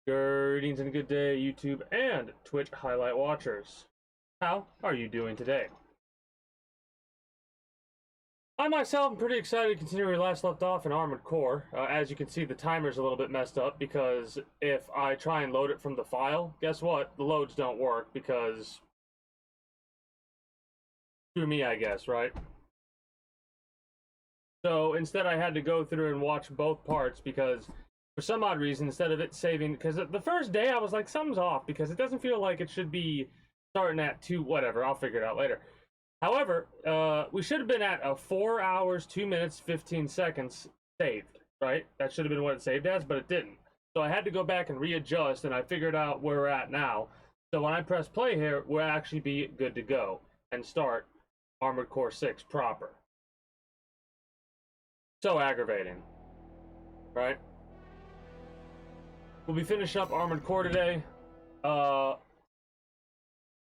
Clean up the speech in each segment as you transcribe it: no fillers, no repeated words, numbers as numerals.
Greetings and good day, YouTube and Twitch highlight watchers. How are you doing today? I myself am pretty excited to continue where we last left off in Armored Core. As you can see, the timer's a little bit messed up because if I try and load it from the file, guess what? The loads don't work because... screw me, I guess, right? So instead I had to go through and watch both parts because for some odd reason, instead of it saving, because the first day I was like, something's off because it doesn't feel like it should be starting at 2, whatever, I'll figure it out later. However, we should have been at a 4 hours, 2 minutes, 15 seconds saved, right? That should have been what it saved as, but it didn't. So I had to go back and readjust, and I figured out where we're at now. So when I press play here, we'll actually be good to go and start Armored Core 6 proper. So aggravating, right? We'll be finishing up Armored Core today.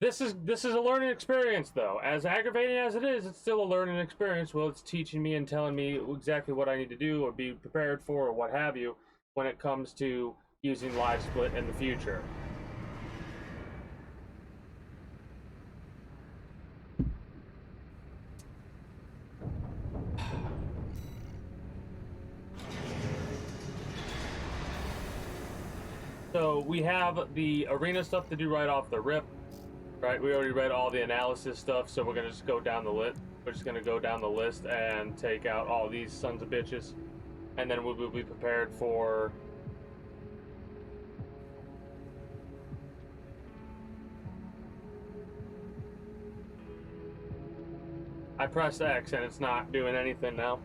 This is a learning experience, though. As aggravating as it is, it's still a learning experience. Well, it's teaching me and telling me exactly what I need to do or be prepared for or what have you when it comes to using live split in the future. So we have the arena stuff to do right off the rip. Right, we already read all the analysis stuff, so we're gonna just go down the list. We're just gonna go down the list and take out all these sons of bitches, and then we'll be prepared for. I pressed X and it's not doing anything now.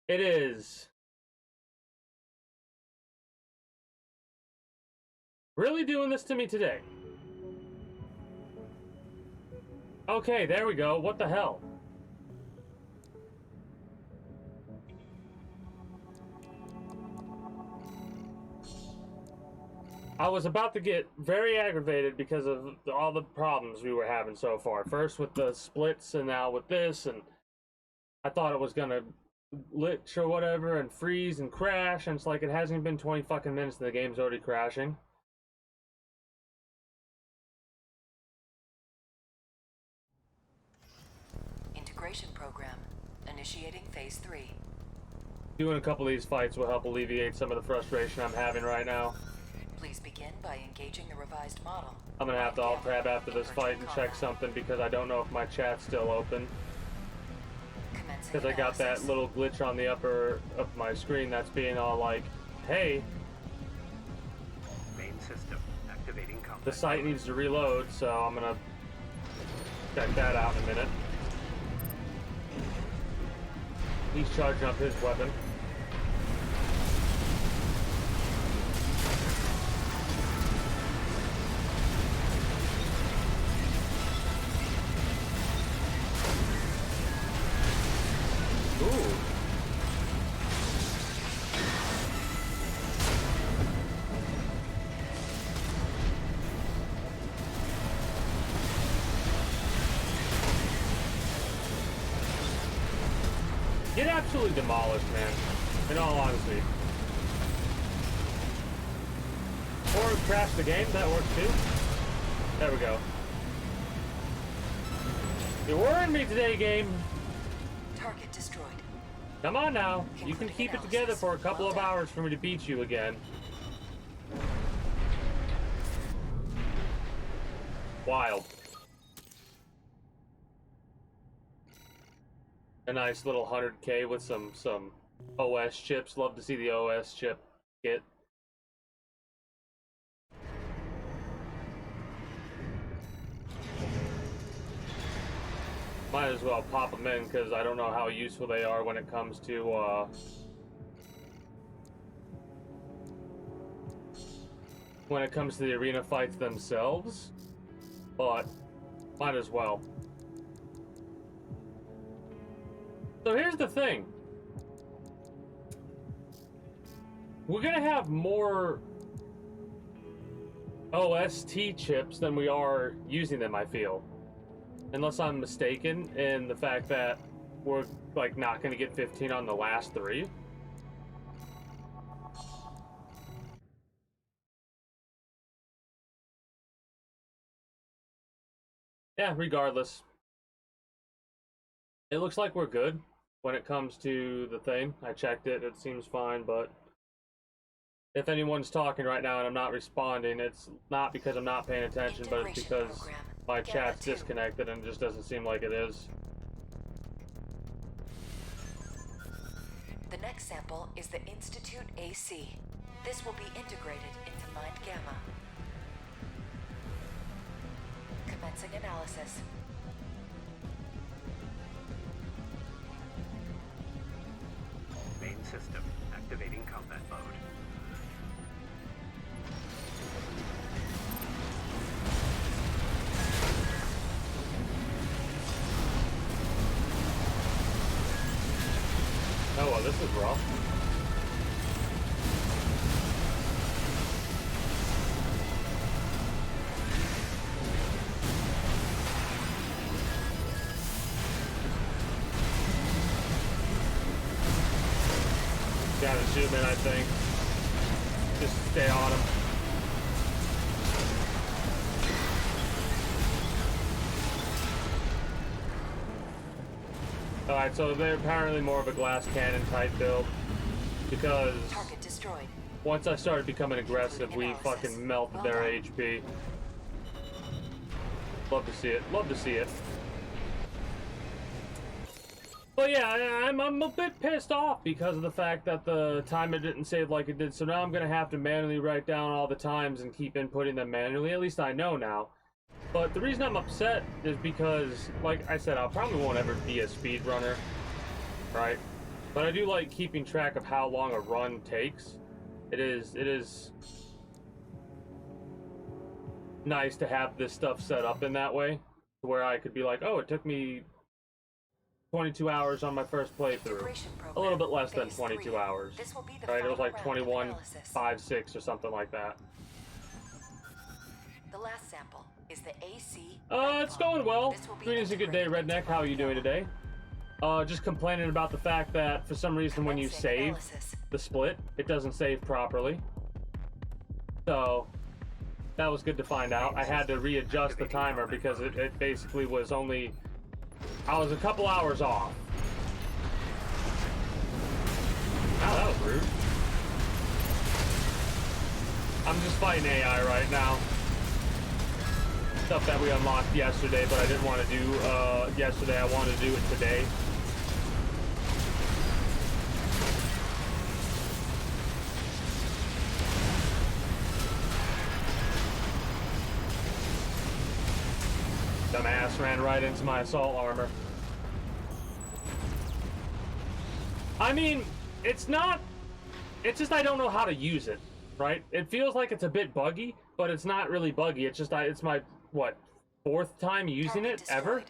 It is. Really doing this to me today. Okay, there we go. What the hell? I was about to get very aggravated because of all the problems we were having so far. First with the splits and now with this, and I thought it was gonna glitch or whatever and freeze and crash, and it's like it hasn't even been 20 fucking minutes and the game's already crashing. Integration program. Initiating phase 3. Doing a couple of these fights will help alleviate some of the frustration I'm having right now. Please begin by engaging the revised model. I'm gonna have to alt tab after this fight and check something because I don't know if my chat's still open. Because I got that little glitch on the upper of my screen that's being all like, hey, main system activating combat. The site needs to reload, so I'm gonna check that out in a minute. He's charging up his weapon. Ooh. Get absolutely demolished, man. In all honesty. Or crash the game, that works too. There we go. You're worrying me today, game. Target destroyed. Come on now. You can keep it together for a couple of hours for me to beat you again. Wild. A nice little 100K with some OS chips. Love to see the OS chip kit. Might as well pop them in because I don't know how useful they are when it comes to the arena fights themselves, but might as well. So here's the thing. We're gonna have more OST chips than we are using them, I feel. Unless I'm mistaken in the fact that we're like not gonna get 15 on the last 3. Yeah, regardless. It looks like we're good when it comes to the thing. I checked it, it seems fine, but if anyone's talking right now and I'm not responding, it's not because I'm not paying attention, but it's because my chat's disconnected and it just doesn't seem like it is. The next sample is the Institute AC. This will be integrated into Mind Gamma. Commencing analysis. Main system activating combat mode. Oh, well, this is rough. Gotta zoom in, I think. Just stay on him. Alright, so they're apparently more of a glass cannon type build. Because Target destroyed. once I started becoming aggressive, we fucking melted their HP. Love to see it. Love to see it. But yeah, I'm a bit pissed off because of the fact that the timer didn't save like it did. So now I'm gonna have to manually write down all the times and keep inputting them manually. At least I know now. But the reason I'm upset is because, like I said, I probably won't ever be a speedrunner, right? But I do like keeping track of how long a run takes. It is nice to have this stuff set up in that way, where I could be like, oh, it took me 22 hours on my first playthrough. A little bit less than 22 hours, right? It was like 21.56 or something like that. The last sample is the AC. It's going well. Greetings, a good day, Redneck. How are you doing today? Just complaining about the fact that for some reason when you save the split, it doesn't save properly. So that was good to find out. I had to readjust the timer because it basically was only, I was a couple hours off. Wow, that was rude. I'm just fighting AI right now. Stuff that we unlocked yesterday, but I didn't want to do yesterday. I wanted to do it today. Dumbass ran right into my assault armor. I mean, it's not... It's just I don't know how to use it, right? It feels like it's a bit buggy, but it's not really buggy. It's just, it's my, what, 4th time using it ever?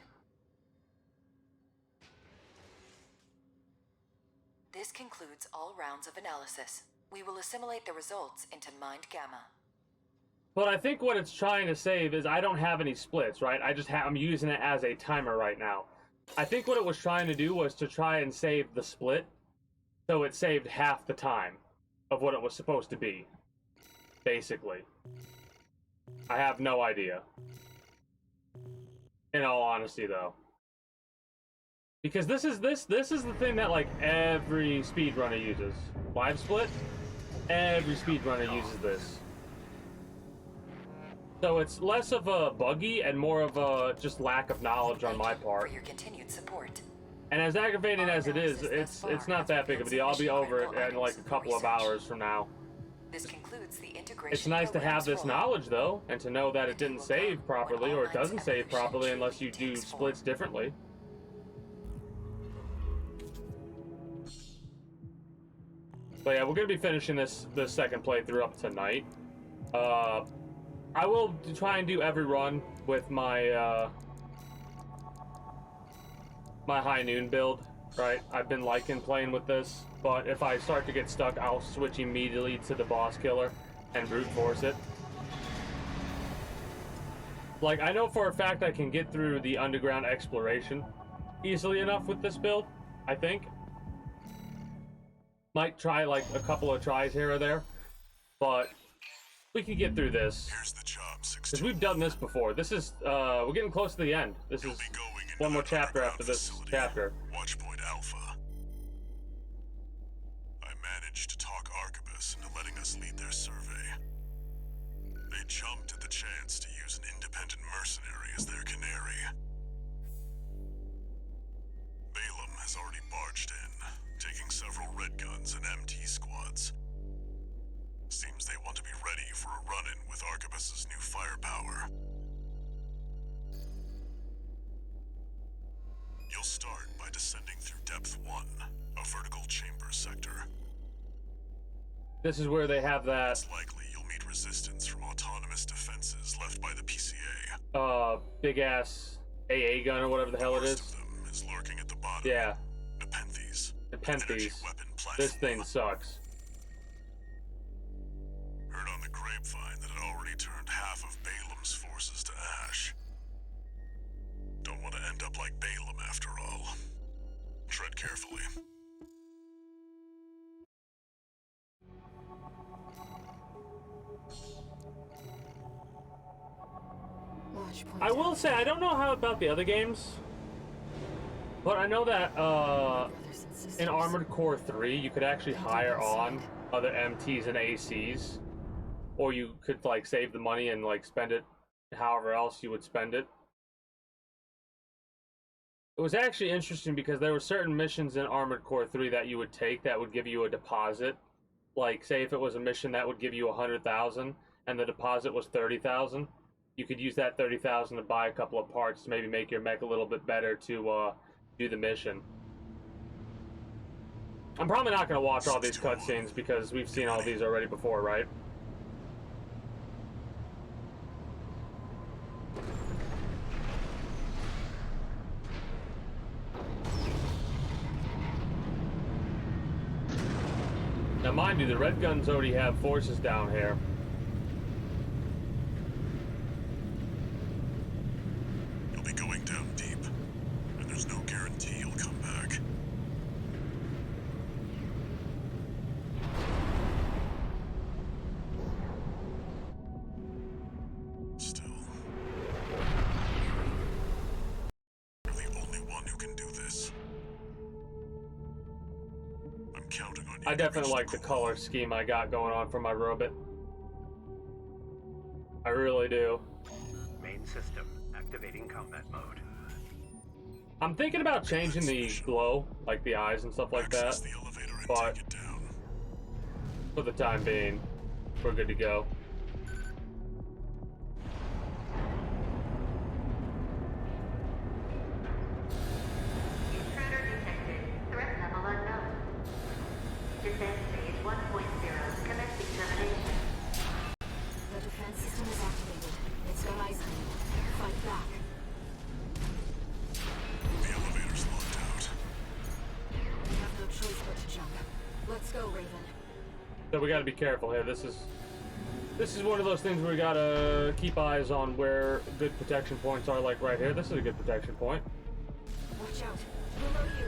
This concludes all rounds of analysis. We will assimilate the results into Mind Gamma. But I think what it's trying to save is I don't have any splits, right? I'm using it as a timer right now. I think what it was trying to do was to try and save the split, so it saved half the time of what it was supposed to be, basically. I have no idea. In all honesty, though. Because this is the thing that like every speedrunner uses. Live split? Every speedrunner uses this. So it's less of a buggy and more of a just lack of knowledge on my part. For your continued support. And as aggravating as it is, it's not that big of a deal. I'll be over it in like a couple of hours from now. This concludes the integration. It's nice to have this knowledge though, and to know that it didn't save properly or it doesn't save properly unless you do splits differently. But yeah, we're gonna be finishing this second playthrough up tonight. I will try and do every run with my my high noon build. Right, I've been liking playing with this, but if I start to get stuck, I'll switch immediately to the boss killer and brute force it. Like, I know for a fact I can get through the underground exploration easily enough with this build, I think. Might try like a couple of tries here or there, but we can get through this. Here's the job, Because we've done this before. This is, we're getting close to the end. This is one more chapter after this chapter. Watchpoint Alpha. I managed to talk Arquebus into letting us lead their survey. They jumped at the chance to use an independent mercenary as their canary. Balaam has already barged in, taking several red guns and MT squads. Seems they want to be ready for a run-in with Arquebus's new firepower. You'll start by descending through Depth 1, a vertical chamber sector. This is where they have that, It's likely you'll meet resistance from autonomous defenses left by the PCA. big-ass AA gun or whatever the hell it Worst is. of them is lurking at the bottom. Yeah, Nepenthes. the Energy Penthes. weapon platform. This thing sucks. Heard on the grapevine that it already turned half of Balaam's forces to ash. Don't want to end up like Balaam after all. Tread carefully. I will say, I don't know how about the other games, but I know that in Armored Core 3, you could actually hire on other MTs and ACs, or you could like save the money and like spend it however else you would spend it. It was actually interesting because there were certain missions in Armored Core 3 that you would take that would give you a deposit. Like, say if it was a mission that would give you 100,000 and the deposit was 30,000, you could use that 30,000 to buy a couple of parts to maybe make your mech a little bit better to do the mission. I'm probably not going to watch all these cutscenes because we've seen all these already before, right? Now, mind you, the red guns already have forces down here. You'll be going down deep, and there's no guarantee you'll come back. Still, you're the only one who can do this. I'm counting on you. I to definitely reach like the goal. color scheme I got going on for my robot. I really do. Main system activating combat mode. I'm thinking about changing the glow, like the eyes and stuff like Access that, the elevator and but take it down. for the time being, we're good to go. Intruder detected. Threat level unknown. Defense phase 1.0. Commencing termination. The defense system is activated. It's got eyes on you. Fight back. The elevator's locked out. We have no choice but to jump. Let's go, Raven. So we gotta be careful here. This is one of those things where we gotta keep eyes on where good protection points are, like right here. This is a good protection point. Watch out. Below you.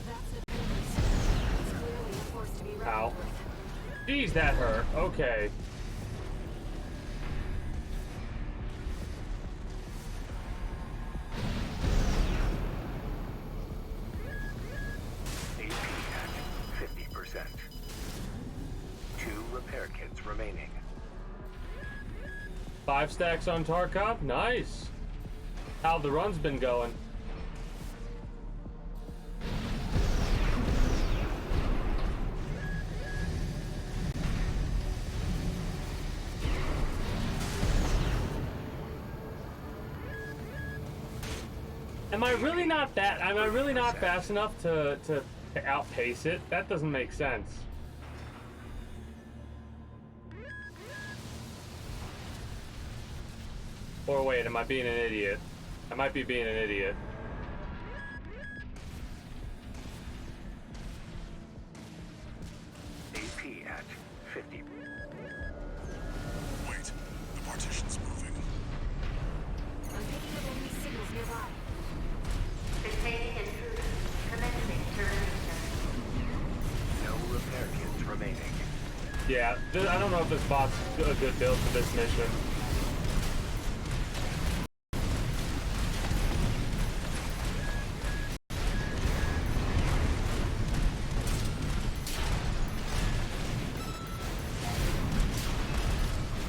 That's the defense. It's clearly a force to be reckoned Ow. with. Jeez, that hurt. Okay. AP at 50%. 2 repair kits remaining. 5 stacks on Tarkov. Nice. How the run's been going? Am I really not that? Am I really not fast enough to to outpace it? That doesn't make sense. Or wait, am I being an idiot? I might be being an idiot. AP at 50. Wait, the partition's moving. I'm picking up enemy signals nearby. Containing intruder. Commencing termination. No repair kits remaining. Yeah, I don't know if this bot's a good build for this mission.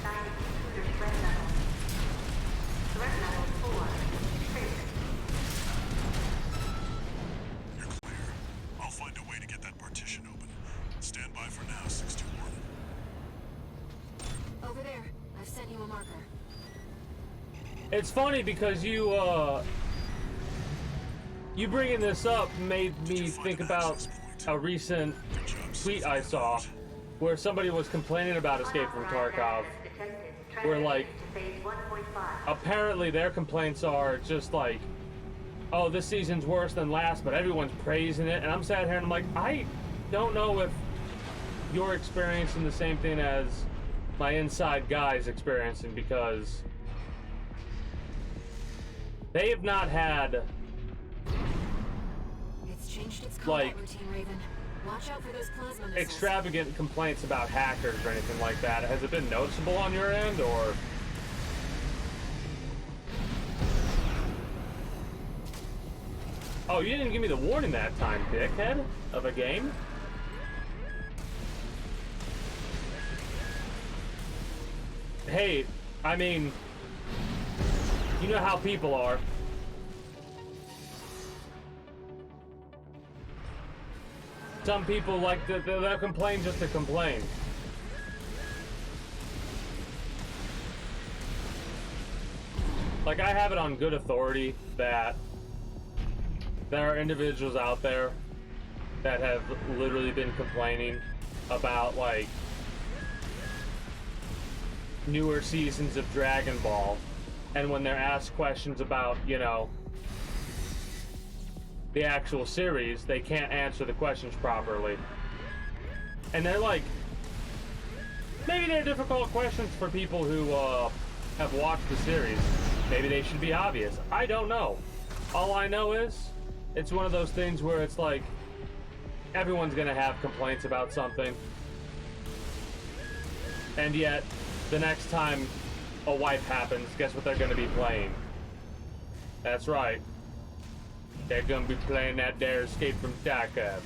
Signing intruder threat level. Threat level 4. 6. You're clear. I'll find a way to get that partition open. Stand by for now, 621. Over there. I've sent you a marker. It's funny because you bringing this up made me think about a recent tweet I saw where somebody was complaining about Escape from Tarkov, where like apparently their complaints are just like, oh, this season's worse than last, but everyone's praising it, and I'm sat here and I'm like, I don't know if you're experiencing the same thing as my inside guy's experiencing, because they have not had It's changed its combat like routine, Raven. Watch out for those plasma missiles. extravagant complaints about hackers or anything like that. Has it been noticeable on your end, or? Oh, you didn't give me the warning that time, dickhead, of a game? Hey, I mean, you know how people are. Some people like they'll complain just to complain. Like, I have it on good authority that there are individuals out there that have literally been complaining about, like, newer seasons of Dragon Ball, and when they're asked questions about, you know, the actual series, they can't answer the questions properly. And they're like, maybe they're difficult questions for people who have watched the series. Maybe they should be obvious. I don't know. All I know is it's one of those things where it's like everyone's gonna have complaints about something, and yet the next time a wipe happens, guess what they're gonna be playing? That's right. They're gonna be playing that there Escape from Tarkov.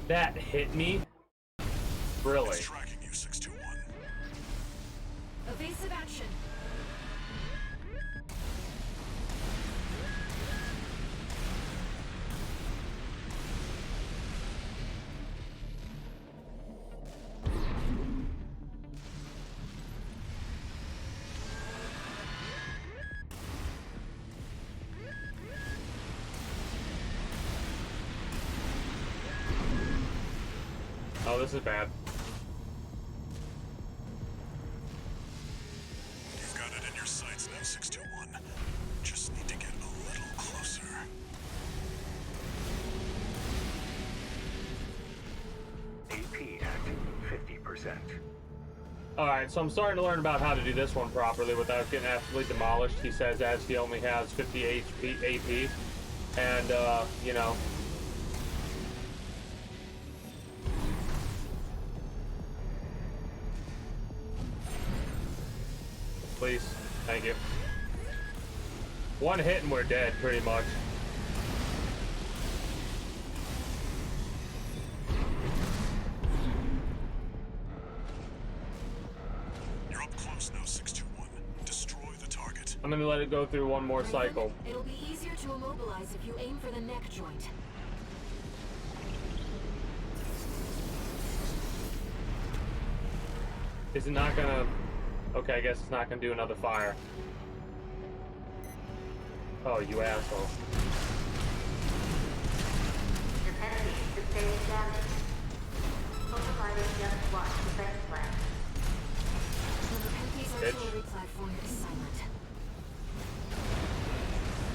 That hit me? Really? It's tracking you, 621. Evasive action. Oh, this is bad. You've got it in your sights now, 621. Just need to get a little closer. AP at 50%. Alright, so I'm starting to learn about how to do this one properly without getting absolutely demolished. He says as he only has 50 HP, AP. And, you know. Please. Thank you. One hit and we're dead, pretty much. You're up close now, 621. I'm gonna let it go through one more Raven, cycle. It'll be easier to immobilize if you aim for the neck joint. Is it not gonna... Okay, I guess it's not gonna do another fire. Oh, you asshole. Dependency sustained damage. Multiplying just one defense plan. The Nepenthes Bitch. artillery platform is silent.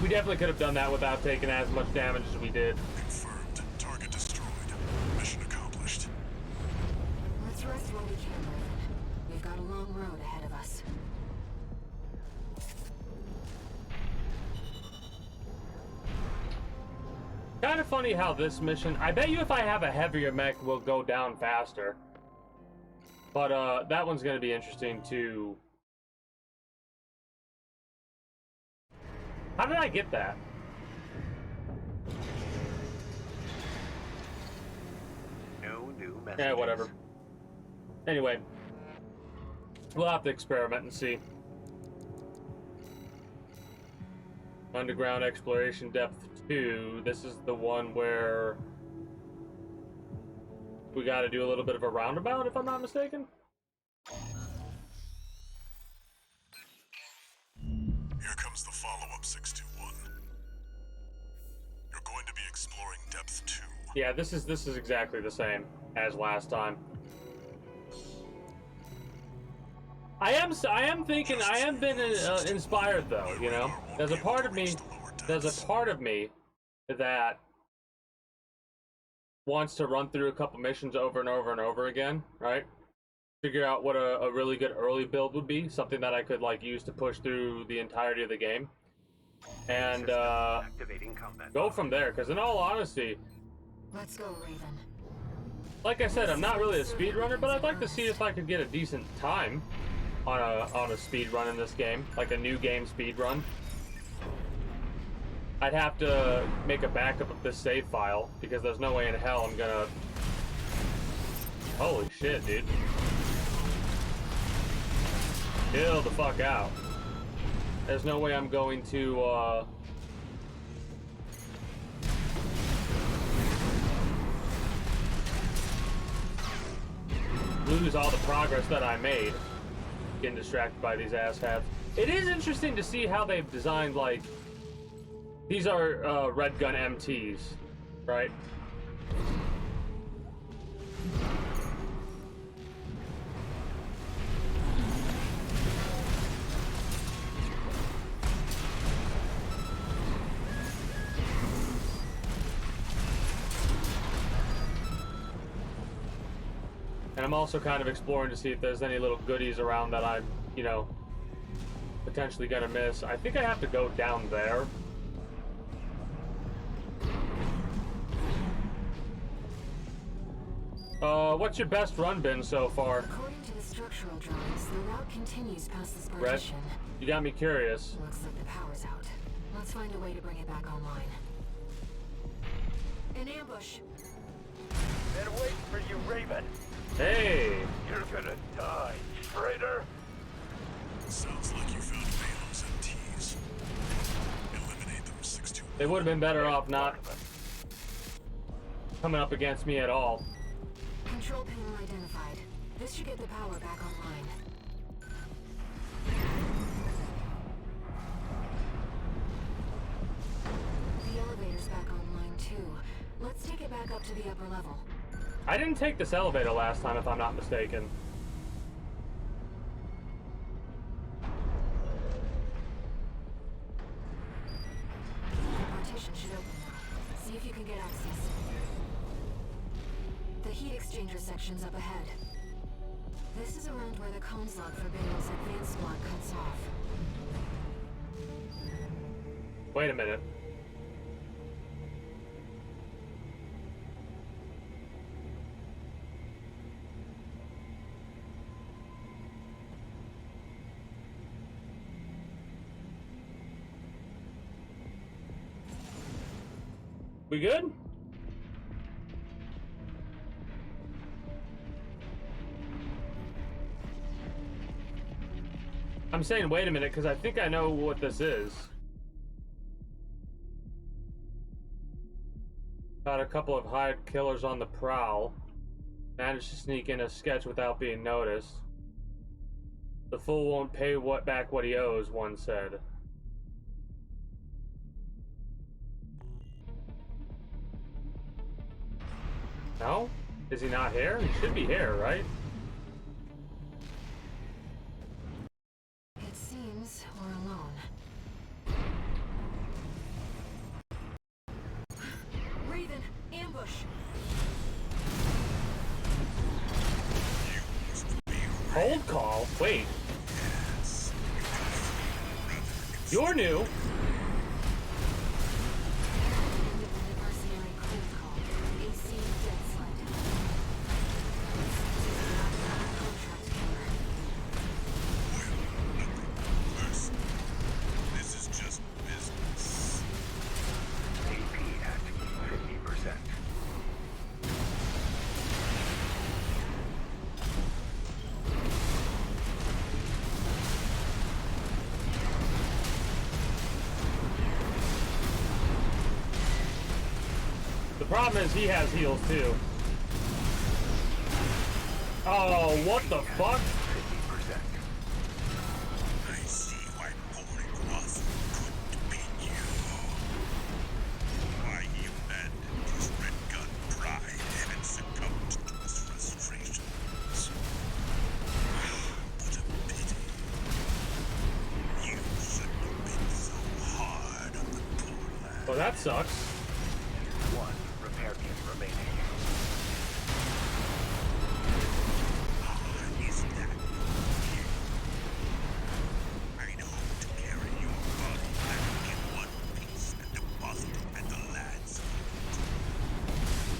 We definitely could have done that without taking as much damage as we did. Confirmed. Target destroyed. Mission accomplished. Let's rest while we can, Raven. We've got a long road ahead of us. Kind of funny how this mission... I bet you if I have a heavier mech, we'll go down faster. But, that one's gonna be interesting, too. How did I get that? No new messages. Yeah, whatever. Anyway. We'll have to experiment and see. Underground Exploration Depth 2. This is the one where... we gotta do a little bit of a roundabout, if I'm not mistaken? Here comes the follow-up 621. You're going to be exploring depth 2. Yeah, this is exactly the same as last time. I am thinking, I am been inspired though, you know? There's a part of me that wants to run through a couple missions over and over and over again, right? Figure out what a really good early build would be, something that I could like use to push through the entirety of the game. And Activating combat go mode. from there, because in all honesty, Let's go, Raven. like I said, I'm not really a speedrunner, but I'd like to see if I could get a decent time on a speed run in this game, like a new game speed run. I'd have to make a backup of this save file because there's no way in hell I'm gonna... Holy shit, dude. Chill the fuck out. There's no way I'm going to lose all the progress that I made getting distracted by these asshats. It is interesting to see how they've designed, like, these are red gun MTs, right? And I'm also kind of exploring to see if there's any little goodies around that I'm, you know, potentially gonna miss. I think I have to go down there. What's your best run been so far? According to the structural drawings, the route continues past this Red, partition. you got me curious. Looks like the power's out. Let's find a way to bring it back online. An ambush. They're waiting for you, Raven. Hey! You're gonna die, traitor. Sounds like you found Balaam's MTs. Eliminate them, 621. They would have been better off not coming up against me at all. Control panel identified. This should get the power back online. The elevator's back online too. Let's take it back up to the upper level. I didn't take this elevator last time, if I'm not mistaken. The partition should open now. See if you can get access. The heat exchanger section's up ahead. This is around where the comms log for Bale's advanced squad cuts off. Wait a minute. We good? I'm saying wait a minute, because I think I know what this is. Got a couple of hired killers on the prowl. Managed to sneak in a sketch without being noticed. The fool won't pay back what he owes, one said. No? Is he not here? He should be here, right? It seems we're alone. Raven, ambush! Cold call? Wait. You're new. Independent mercenary cold call. AC dead sled. Contract killer. This is just business. AP at 50%. The problem is he has heals too. Oh, what the fuck? 50%. I see why pouring off couldn't be you. Why he abandoned his red gun pride and succumbed to his frustrations. What a pity. You shouldn't have been so hard on the poor lad. Well, that sucks. One repair kit remaining. Is that you? I know to carry your body back in one piece and deposit it at the lad's feet.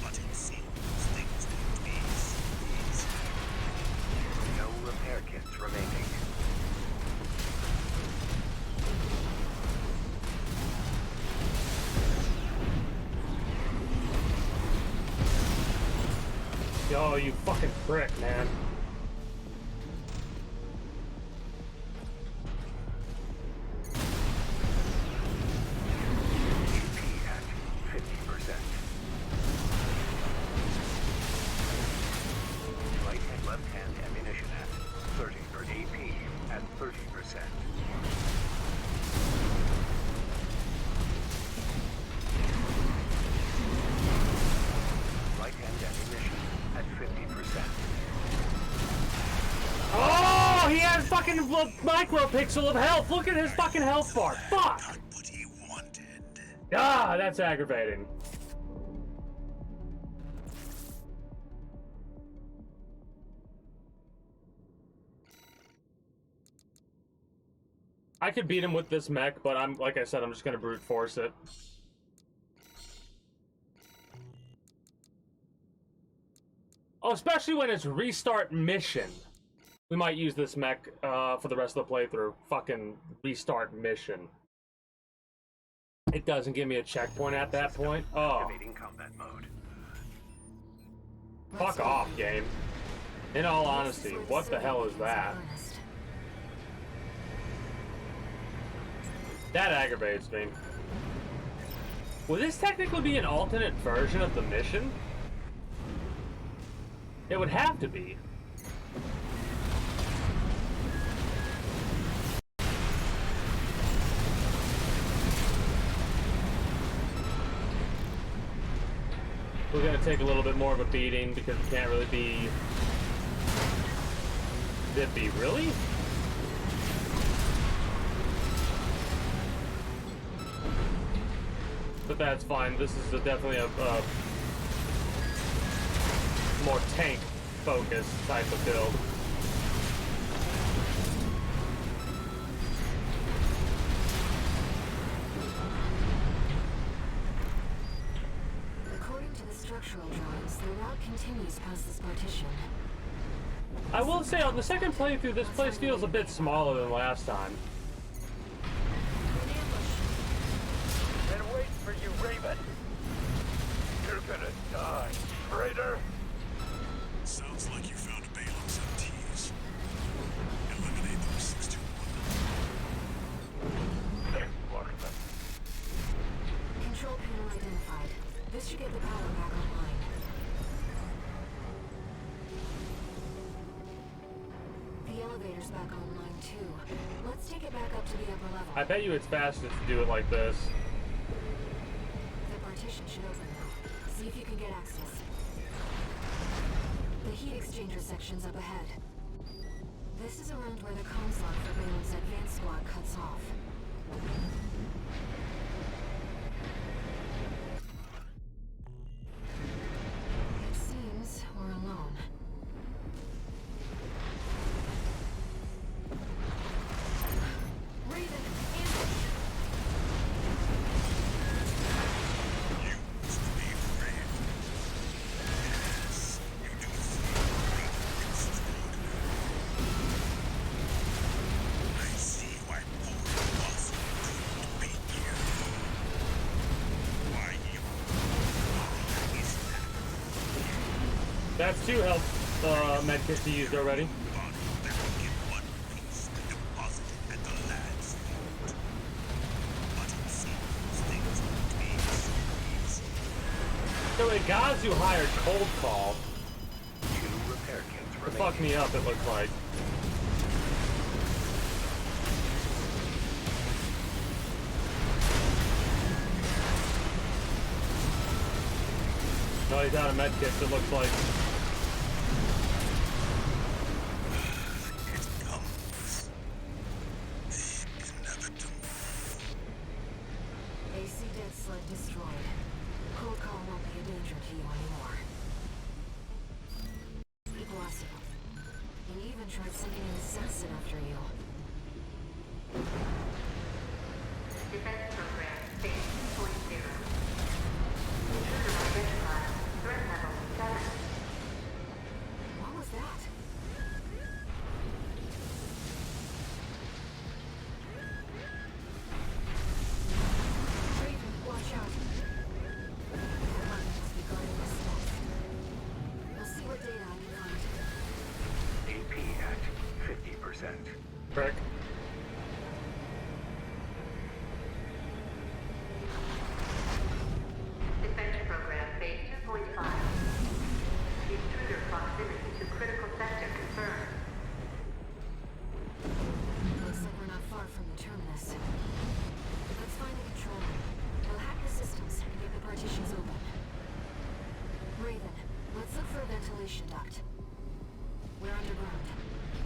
But it seems things won't be so easy. No repair kits remaining. Yo, you fucking prick, man. AP at 50%. Right and left hand ammunition at 30 for AP at 30%. Right hand ammunition at 50%. Oh, he has fucking micropixel of health. Look at his fucking health bar. Fuck. Not what he wanted. Ah, that's aggravating. I could beat him with this mech, but like I said, I'm just gonna brute force it. Oh, especially when it's restart mission. We might use this mech for the rest of the playthrough. Fucking restart mission. It doesn't give me a checkpoint at that point. Oh, Activating combat mode. fuck off, game. In all honesty, what the hell is that? That aggravates me. Would this technically be an alternate version of the mission? It would have to be. We're gonna take a little bit more of a beating because we can't really be zippy. Really? But that's fine. This is definitely a more tank-focused type of build. According to the structural drawings, the route continues past this partition. I will say, on the second playthrough, this place feels a bit smaller than last time. Been waiting for you, Raven. You're gonna die, traitor. Sounds like you found Balaam's MTs. Eliminate those 6-2-1 elevator's back online too. Let's take it back up to the upper level. I bet you it's fastest to do it like this. The partition should open now. See if you can get access. The heat exchanger section's up ahead. This is around where the comms log for Bailey's advanced squad cuts off. It seems we're alone. Raven, ambush! Used to be afraid. Yes, you do feel extraordinary. I see why poor boss couldn't be here. Why you is that That's 2 health medkits he used already. body that will get one piece deposited at the lad's throat? But it seems things won't be so easy. So a Gazu hired Cold Call 2 repair kits to remain. fuck me up, it looks like. No, he's out of medkits, it looks like. It comes. The inevitable. AC dead sled destroyed. Cold call won't be a danger to you anymore. Iguazu. He even tried sending an assassin after you. Defense program phase 2.0. Intruder identified. Threat level 7. What was that? Raven, watch out. That weapon must be guarding the steps. We'll see what data I can find. AP at 50%. Frick. Defense program phase 2.5. Intruder proximity to critical sector confirmed. Looks like we're not far from the terminus. Let's find the control room. We'll hack the systems and get the partitions open. Raven, let's look for a ventilation duct. We're underground.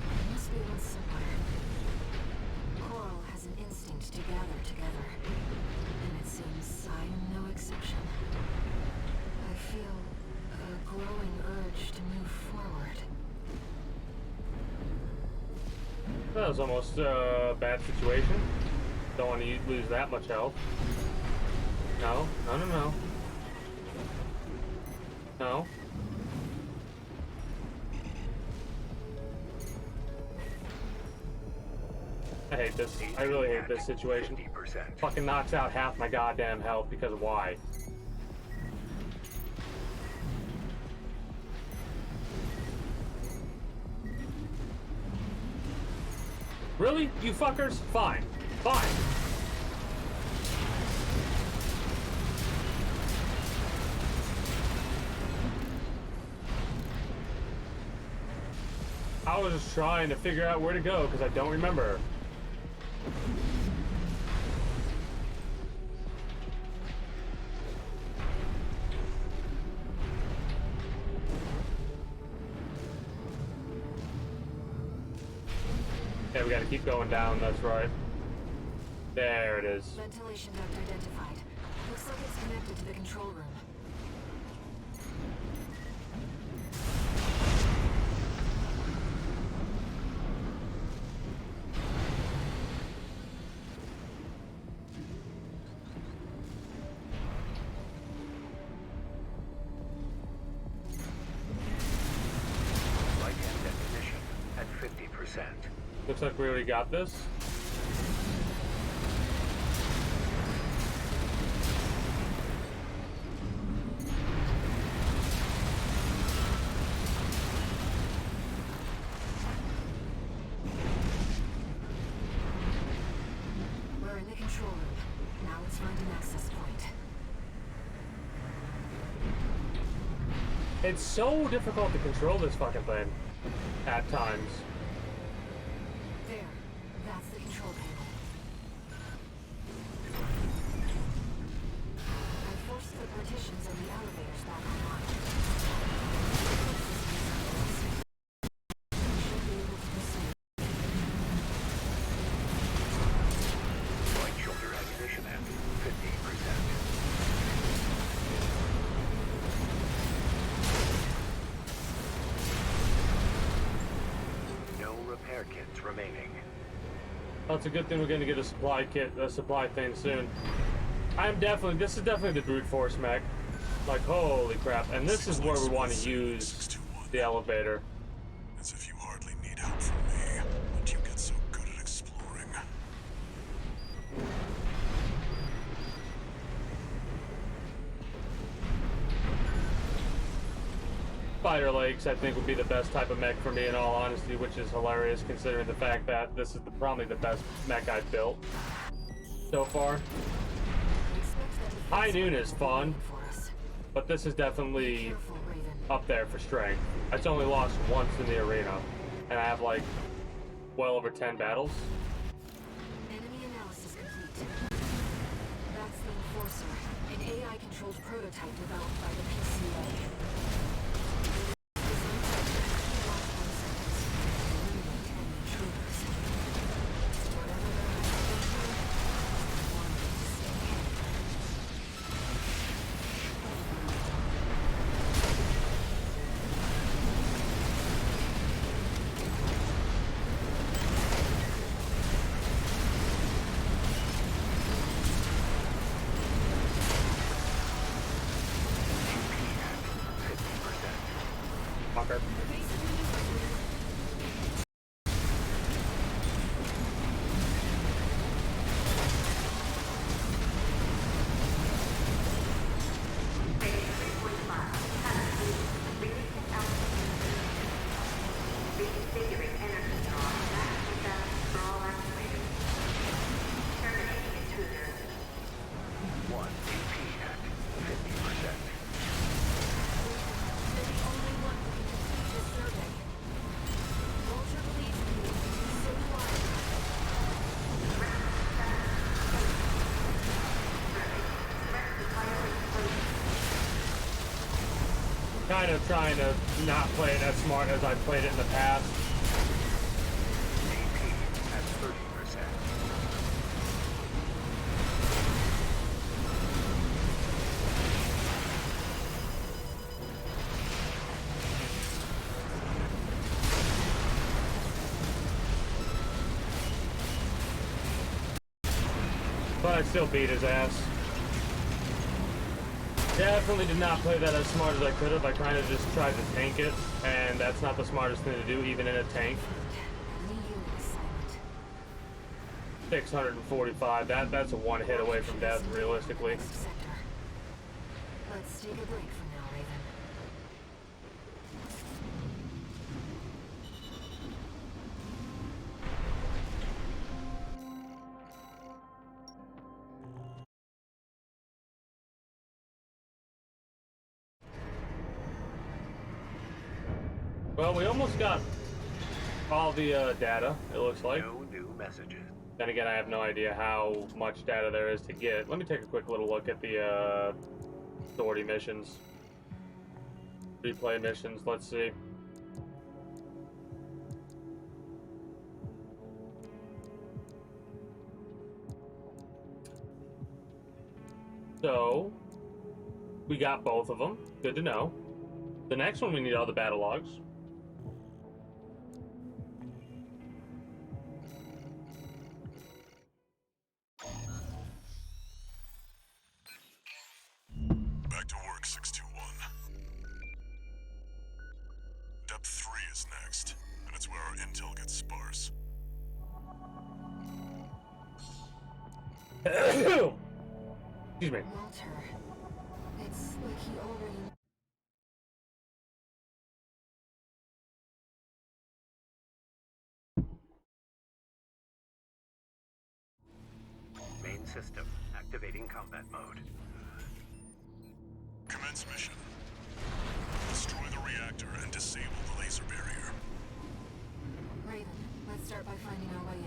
There must be one somewhere. Coral has an instinct to gather together. And it seems I am no exception. I feel a growing urge to move forward. That was almost a bad situation. Don't want to lose that much health. No, no, no, no. No. I hate this. I really hate this situation. 50%. Fucking knocks out half my goddamn health because of why. Really? You fuckers? Fine. Fine. I was just trying to figure out where to go because I don't remember. Yeah, we gotta keep going down, that's right. There it is. Ventilation duct identified. Looks like it's connected to the control room. Light and definition at 50%. Looks like we already got this. We're in the control room. Now let's find an access point. It's so difficult to control this fucking thing at times. repair kits remaining. That's a good thing we're gonna get a supply kit, a supply thing soon. This is definitely the brute force mech. Like, holy crap. And this is where we want to use the elevator. As if you hardly need help from me, but you get so good at exploring. Spider legs, I think, would be the best type of mech for me, in all honesty, which is hilarious considering the fact that this is probably the best mech I've built so far. High Noon is fun, but this is definitely up there for strength. It's only lost once in the arena, and I have like well over 10 battles. Enemy analysis complete. That's the Enforcer, an AI-controlled prototype developed by the PCA. Fucker. Reconfiguring energy draw. Maximum balance for all activators. Terminating intruder. 1 AP at 50%. They're the only one who can complete this survey. Vulture believes in you, so do I. Kind of trying to not play it as smart as I played it in the past. AP at 30%. But I still beat his ass. Definitely did not play that as smart as I could have. I kind of just tried to tank it, and that's not the smartest thing to do, even in a tank. Enemy unit is silent. 645. That's a one hit away from death, realistically. Next sector. Let's take a break from now, Raven. Well, we almost got all the data, it looks like. No new messages. Then again, I have no idea how much data there is to get. Let me take a quick little look at the authority missions. Replay missions, let's see. So, we got both of them. Good to know. The next one, we need all the battle logs. Back to work, 621. Depth 3 is next, and it's where our intel gets sparse. Excuse me. Walter. It's like he already... Main system activating combat mode. Commence mission. Destroy the reactor and disable the laser barrier. Raven, let's start by finding our way in.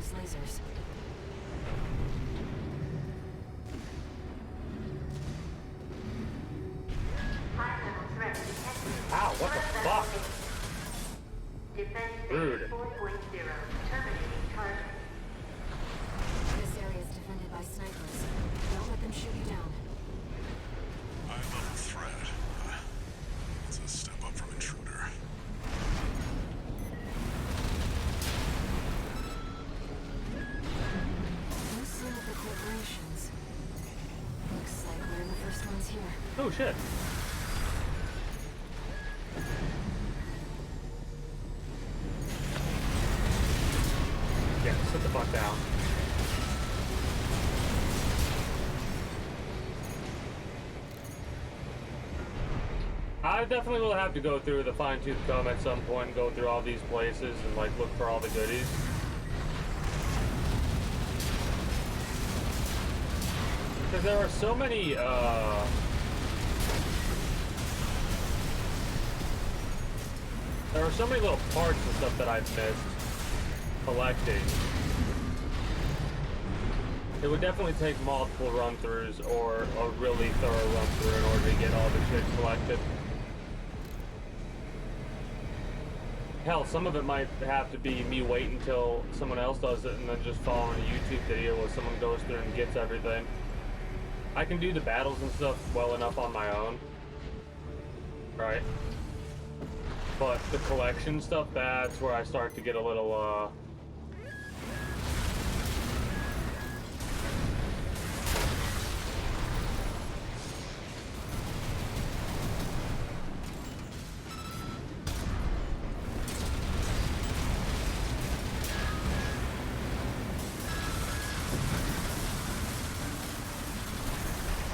these lasers. High-level threat detected. Ow, what the fuck? Defense Rude. phase 4.0. Terminating target. This area is defended by snipers. Don't let them shoot you down. High-level threat. It's a step up from intruder. No sign of the corporations. Looks like we're the first ones here. Oh shit. Yeah, sit the fuck down. I definitely will have to go through the fine-tooth comb at some point and go through all these places and like look for all the goodies. Because there are so many there are so many little parts and stuff that I've missed collecting. It would definitely take multiple run-throughs or a really thorough run-through in order to get all the shit collected. Hell, some of it might have to be me waiting until someone else does it and then just following a YouTube video where someone goes through and gets everything. I can do the battles and stuff well enough on my own. Right? But the collection stuff, that's where I start to get a little,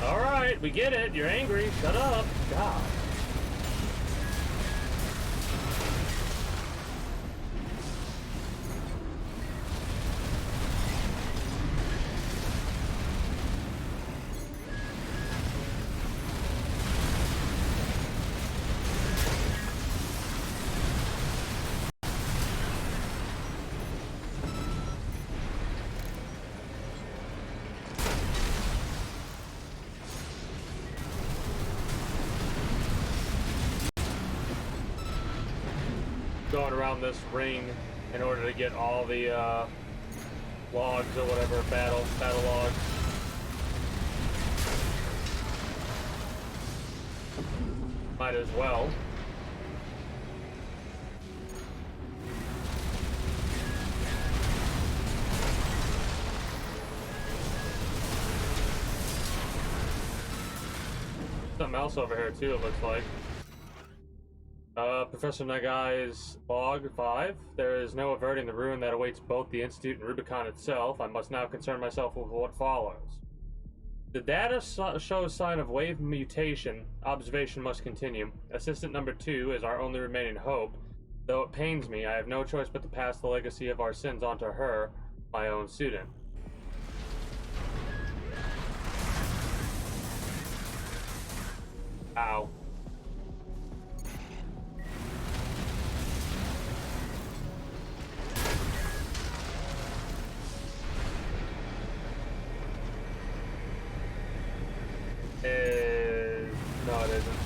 Alright, we get it. You're angry. Shut up. God. Going around this ring in order to get all the logs or whatever, battle logs. Might as well. Something else over here too, it looks like. Professor Nagai's log 5. There is no averting the ruin that awaits both the Institute and Rubicon itself. I must now concern myself with what follows. The data shows sign of wave mutation. Observation must continue. Assistant number 2 is our only remaining hope. Though it pains me, I have no choice but to pass the legacy of our sins onto her, my own student. Ow. No, it isn't.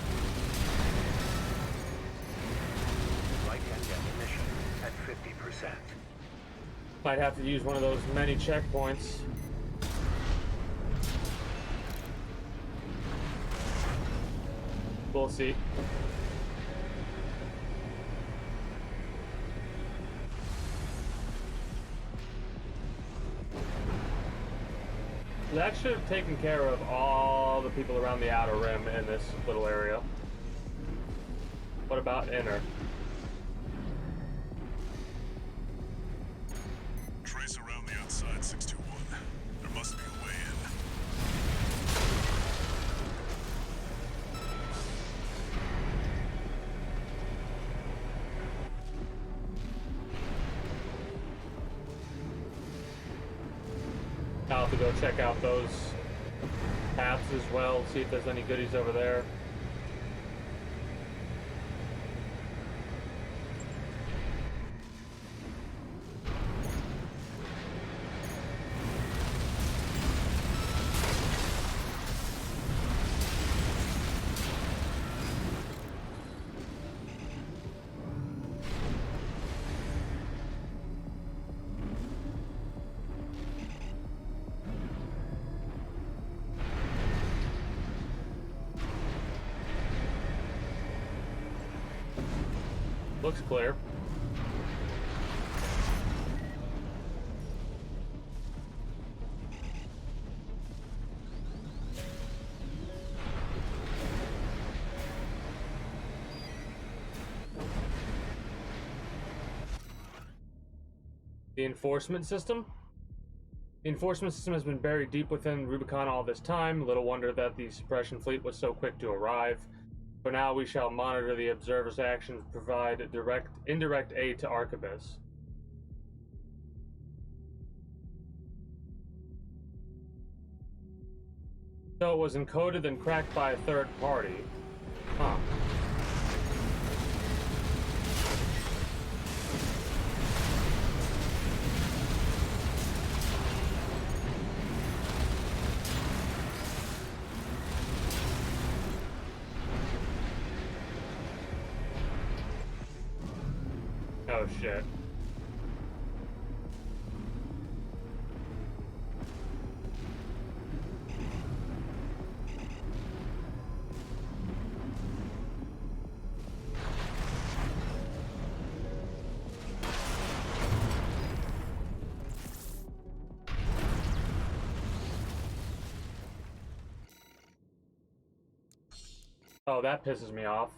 Right-hand ammunition at 50%. Might have to use one of those many checkpoints. We'll see. That should have taken care of all the people around the outer rim in this little area. What about inner? Trace around the outside, 621. There must be a way in. I'll have to go check out those paths as well, see if there's any goodies over there. Looks clear. The enforcement system? The enforcement system has been buried deep within Rubicon all this time. Little wonder that the suppression fleet was so quick to arrive. For now, we shall monitor the observer's actions, provide indirect aid to Arquebus. So it was encoded and cracked by a third party. Huh. Oh shit. Oh, that pisses me off.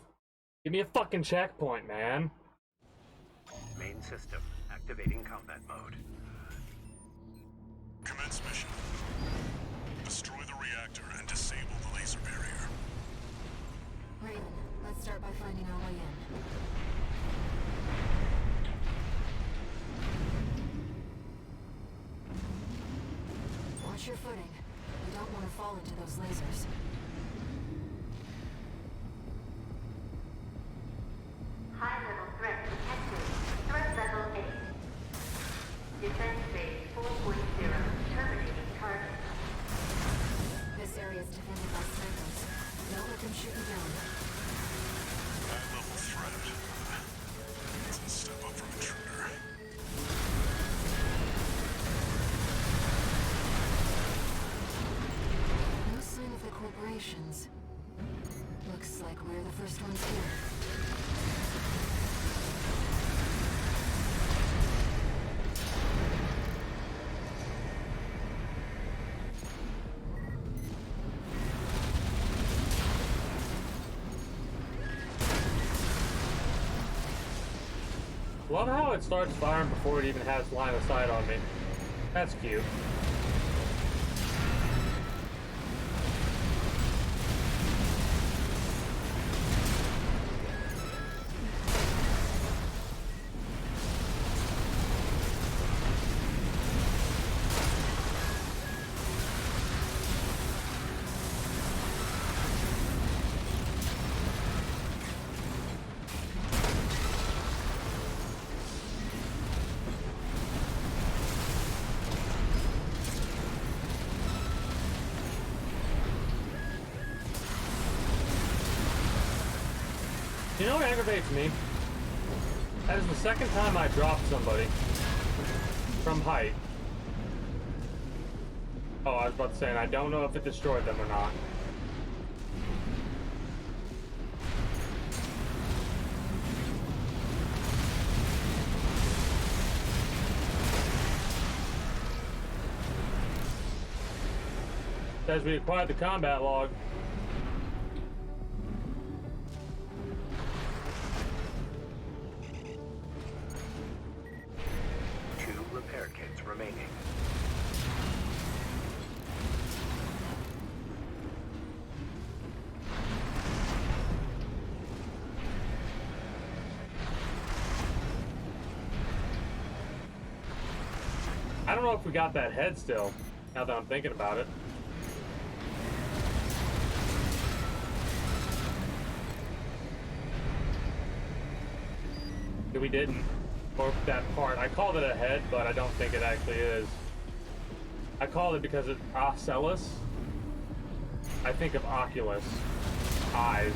Give me a fucking checkpoint, man. Main system activating combat mode. Commence mission. Destroy the reactor and disable the laser barrier. Raven, let's start by finding our way in. Watch your footing. You don't want to fall into those lasers. High-level threat detected. Threat level 8. Defense phase 4.0. Terminating target. This area is defended by snipers. Don't let them shoot you down. High-level threat. It's a step up from intruder. No sign of the corporations. Looks like we're the first ones here. Love how it starts firing before it even has line of sight on me. That's cute. You know what aggravates me? That is the second time I dropped somebody from height. Oh, I was about to say, and I don't know if it destroyed them or not. Says we acquired the combat log. Repair kits remaining. I don't know if we got that head still, now that I'm thinking about it. We didn't. Or that part. I called it a head, but I don't think it actually is. I called it because it's Ocellus. I think of Oculus. Eyes.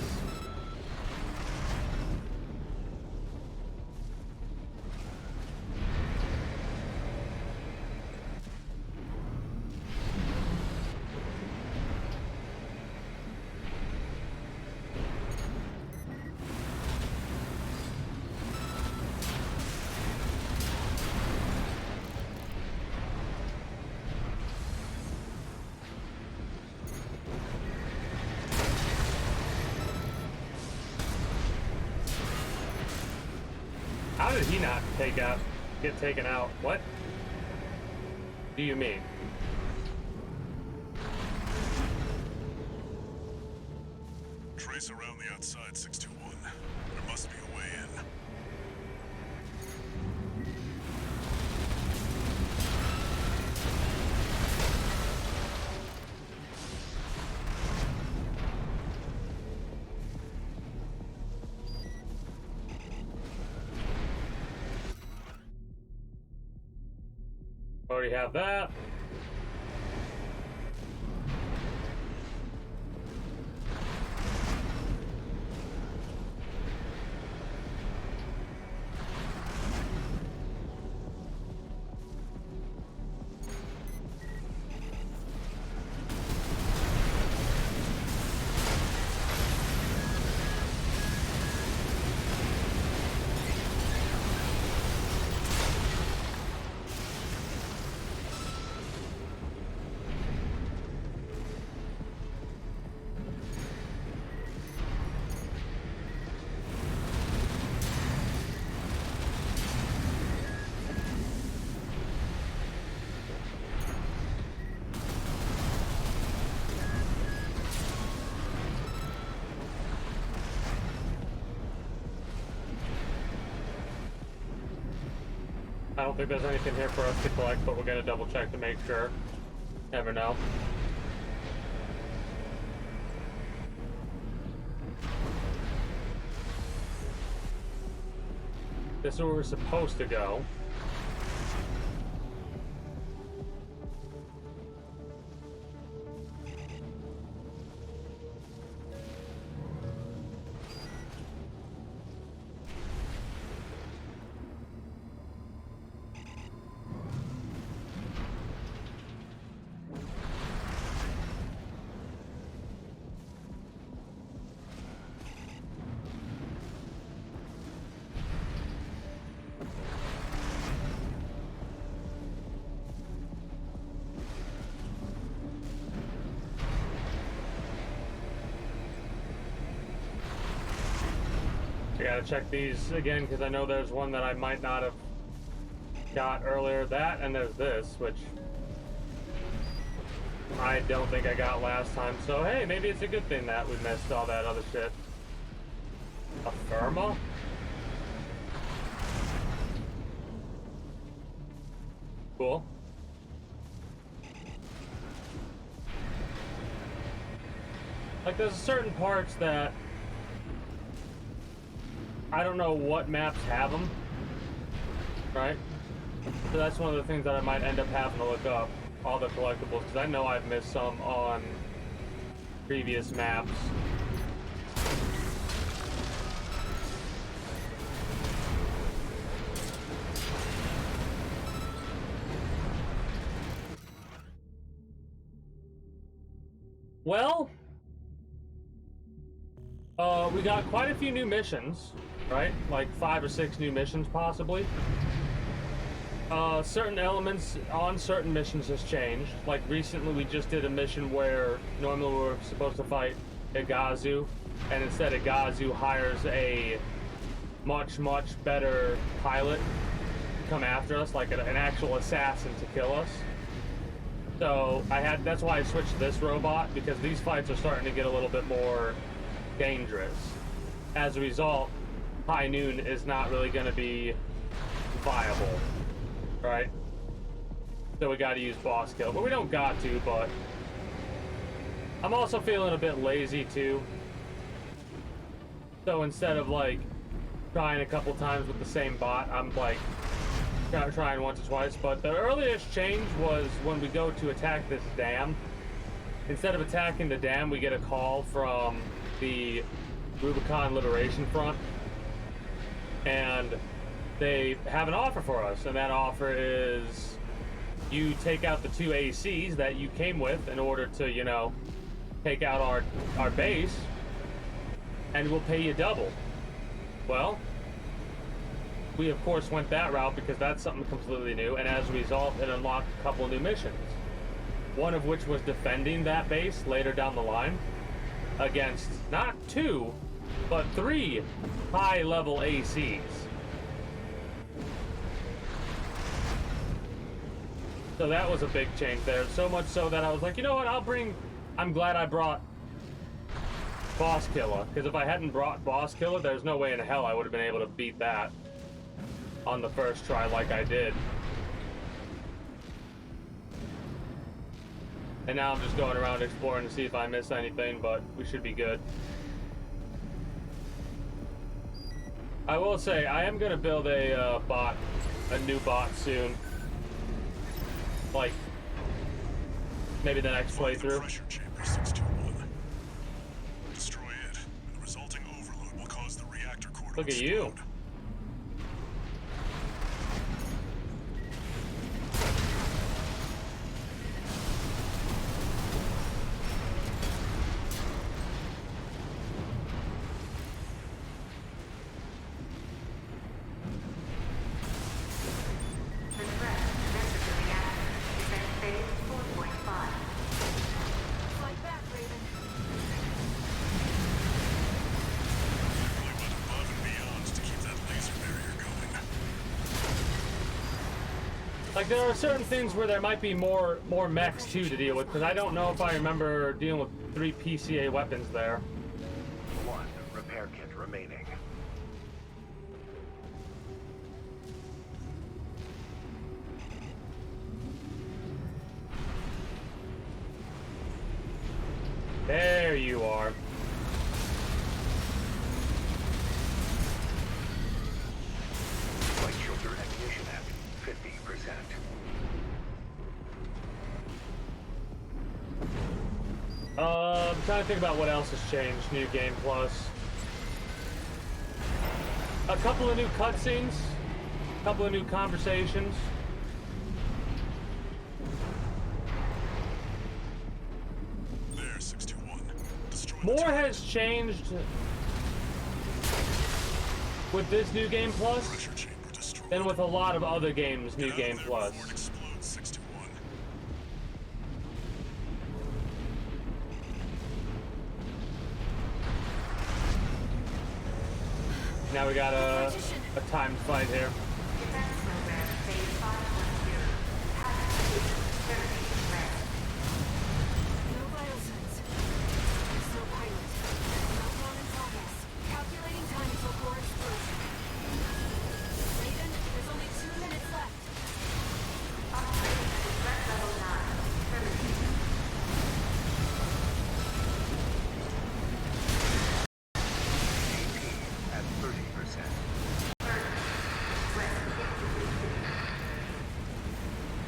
did he not get taken out? What do you mean? Trace around the outside, 621. There must be a way in. Already have that. I don't think there's anything here for us to collect, but we're gonna double check to make sure. Never know. This is where we're supposed to go. I gotta check these again because I know there's one that I might not have got earlier. That, and there's this, which I don't think I got last time. So hey, maybe it's a good thing that we missed all that other shit. A Firma? Cool. Like, there's certain parts that I don't know what maps have them, right? So that's one of the things that I might end up having to look up, all the collectibles, because I know I've missed some on previous maps. Well, we got quite a few new missions, right? Like 5 or 6 new missions, possibly. Certain elements on certain missions has changed. Like recently, we just did a mission where normally we were supposed to fight Igazu, and instead Igazu hires a much better pilot to come after us, like an actual assassin to kill us. So that's why I switched to this robot, because these fights are starting to get a little bit more dangerous. As a result, High Noon is not really going to be viable, right? So we got to use boss kill, but we don't got to. But I'm also feeling a bit lazy too. So instead of like trying a couple times with the same bot, I'm like trying once or twice. But the earliest change was when we go to attack this dam. Instead of attacking the dam, we get a call from the Rubicon Liberation Front, and they have an offer for us, and that offer is you take out the 2 ACs that you came with in order to, you know, take out our base, and we'll pay you double. Well, we of course went that route because that's something completely new, and as a result it unlocked a couple new missions, one of which was defending that base later down the line against not 2 but 3 high level ACs. So that was a big change there. So much so that I was like, you know what, I'm glad I brought Boss Killer. Because if I hadn't brought Boss Killer, there's no way in hell I would have been able to beat that on the first try like I did. And now I'm just going around exploring to see if I miss anything, but we should be good. I will say, I am gonna build a new bot soon. Like, maybe the next Find the playthrough. pressure chamber 621. Destroy it, and the resulting overload will cause the reactor core to Look at you. explode. The threat measured the reactor is at phase 4.5. Fight back, Raven. We went above and beyond to keep that laser barrier going. Like, there are certain things where there might be more mechs too to deal with, because I don't know if I remember dealing with 3 PCA weapons there. 1 repair kit remaining. There you are. Light shooter ammunition at 50%. I'm trying to think about what else has changed. New Game Plus. A couple of new cutscenes. A couple of new conversations. There, 621. Destroy the More turret. has changed with this New Game Plus Pressure chamber destroyed. than with a lot of other games New Get out Game of there Plus. before it explodes, 621. Now we got a timed fight here. Defense program phase 5.0. Hazard 30 red. No vital signs. No pilot. Countdown in progress. Calculating time until core explosion. Raven, there's only 2 minutes left. Upgrade to threat level 9. Terminated. AP at 30%.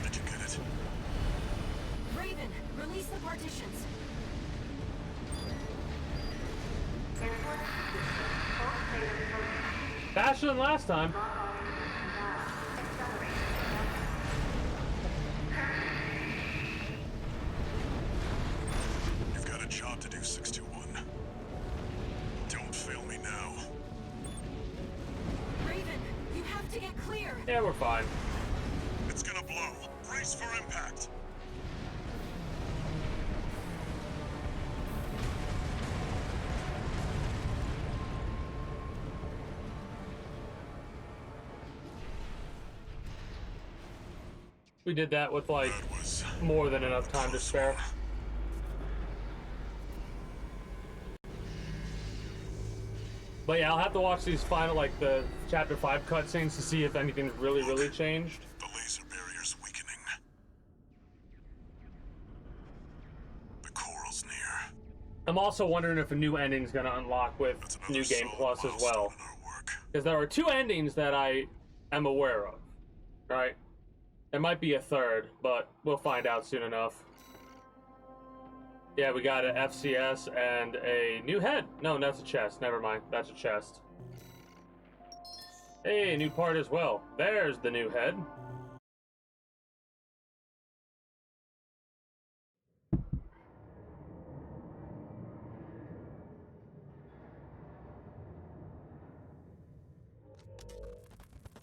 Did you get it? Raven, release the partitions. Import system. Full state of motion. Faster than last time. Log on now. Accelerate. You've got a job to do, 621. Don't fail me now. Raven, you have to get clear. Yeah, we're fine. It's gonna blow. Brace for impact. We did that with like That was more than enough time to spare. But yeah, I'll have to watch these final, like the chapter 5 cutscenes to see if anything's really changed. the laser barrier's weakening. The coral's near. I'm also wondering if a new ending's gonna unlock with That's another New Game solid Plus as milestone well. in our work. Because there are 2 endings that I am aware of, right? There might be a third, but we'll find out soon enough. Yeah, we got an FCS and a new head. No, that's a chest. Never mind. That's a chest. Hey, new part as well. There's the new head.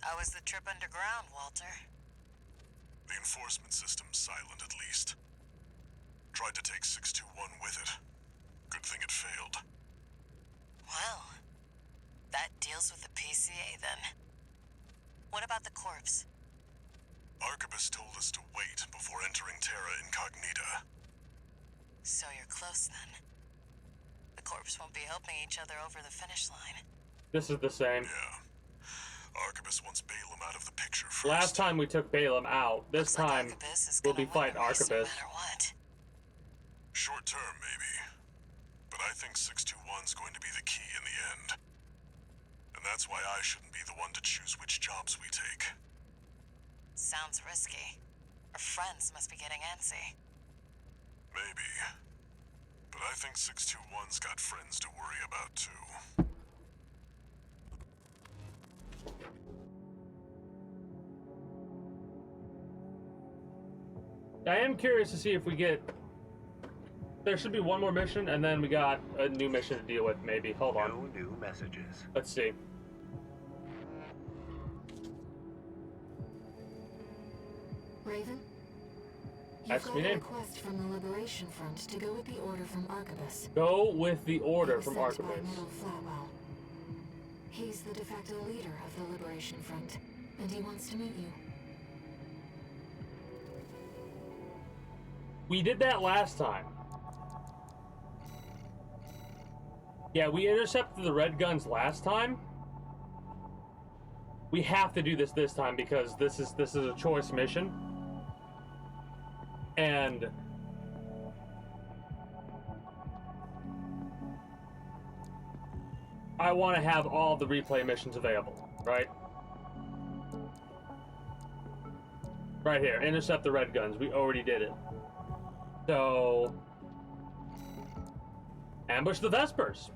How was the trip underground, Walter? The enforcement system's silent at least. Tried to take 621 with it. Good thing it failed. Well, that deals with the PCA then. What about the corpse? Arquebus told us to wait before entering Terra Incognita. So you're close then. The corps won't be helping each other over the finish line. This is the same. Yeah. Arquebus wants Balaam out of the picture first. Last time we took Balaam out. This Looks like time Arquebus is we'll gonna be win fighting the race no Arquebus. matter what. Short term, maybe. But I think 621's going to be the key in the end. And that's why I shouldn't be the one to choose which jobs we take. Sounds risky. Our friends must be getting antsy. Maybe. But I think 621's got friends to worry about, too. I am curious to see if we get... There should be one more mission, and then we got a new mission to deal with, maybe. Hold on. No new messages. Let's see. Raven? That's You've me got a name. request from the Liberation Front to go with the order from Arquebus. Go with the order It was from sent by Arquebus. Middle Flatwell. He's the de facto leader of the Liberation Front, and he wants to meet you. We did that last time. Yeah, we intercepted the red guns last time. We have to do this time because this is a choice mission. And I want to have all the replay missions available, right? Right here, intercept the red guns. We already did it. So, ambush the Vespers.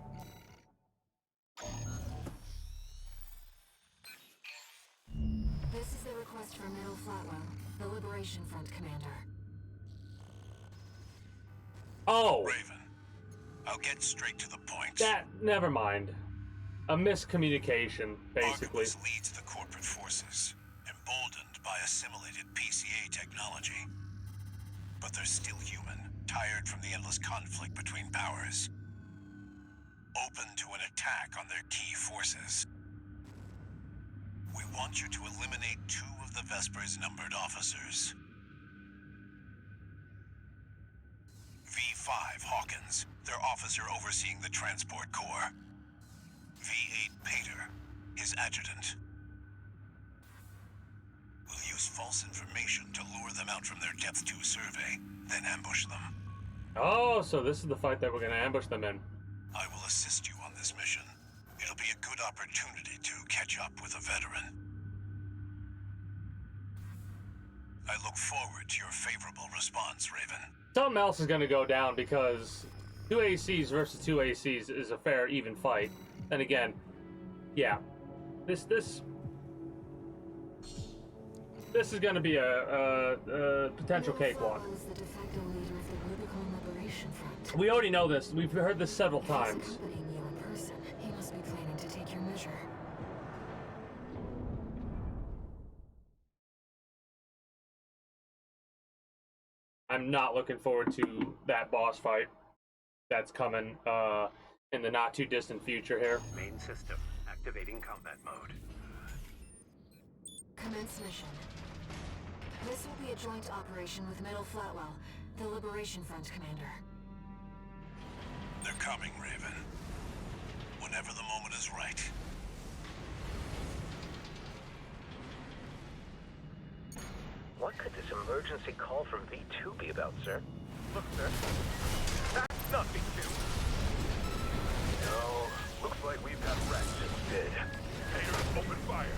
This is the request from Middle Flatwell, the Liberation Front commander. Oh, Raven, I'll get straight to the point. that, never mind. A miscommunication, basically. Arquebus leads the corporate forces, emboldened by assimilated PCA technology. But they're still human, tired from the endless conflict between powers. Open to an attack on their key forces. We want you to eliminate 2 of the Vespers' numbered officers. V5 Hawkins, their officer overseeing the transport corps. V8 Pater, his adjutant. We'll use false information to lure them out from their Depth 2 survey, then ambush them. Oh, so this is the fight that we're gonna ambush them in. I will assist you on this mission. It'll be a good opportunity to catch up with a veteran. I look forward to your favorable response, Raven. Something else is gonna go down because 2 ACs versus 2 ACs is a fair, even fight. And again, yeah, this is gonna be a potential Middle cakewalk. Flatwell is the de facto leader of the Rubicon Liberation Front. We already know this. We've heard this several He's times. accompanying you in person. He must be planning to take your measure. I'm not looking forward to that boss fight that's coming in the not too distant future here. Main system activating combat mode. Commence mission. This will be a joint operation with Middle Flatwell, the Liberation Front commander. They're coming, Raven. Whenever the moment is right. What could this emergency call from V2 be about, sir? Look, sir. That's nothing new. No, looks like we've got wrecked instead. Tater, open fire.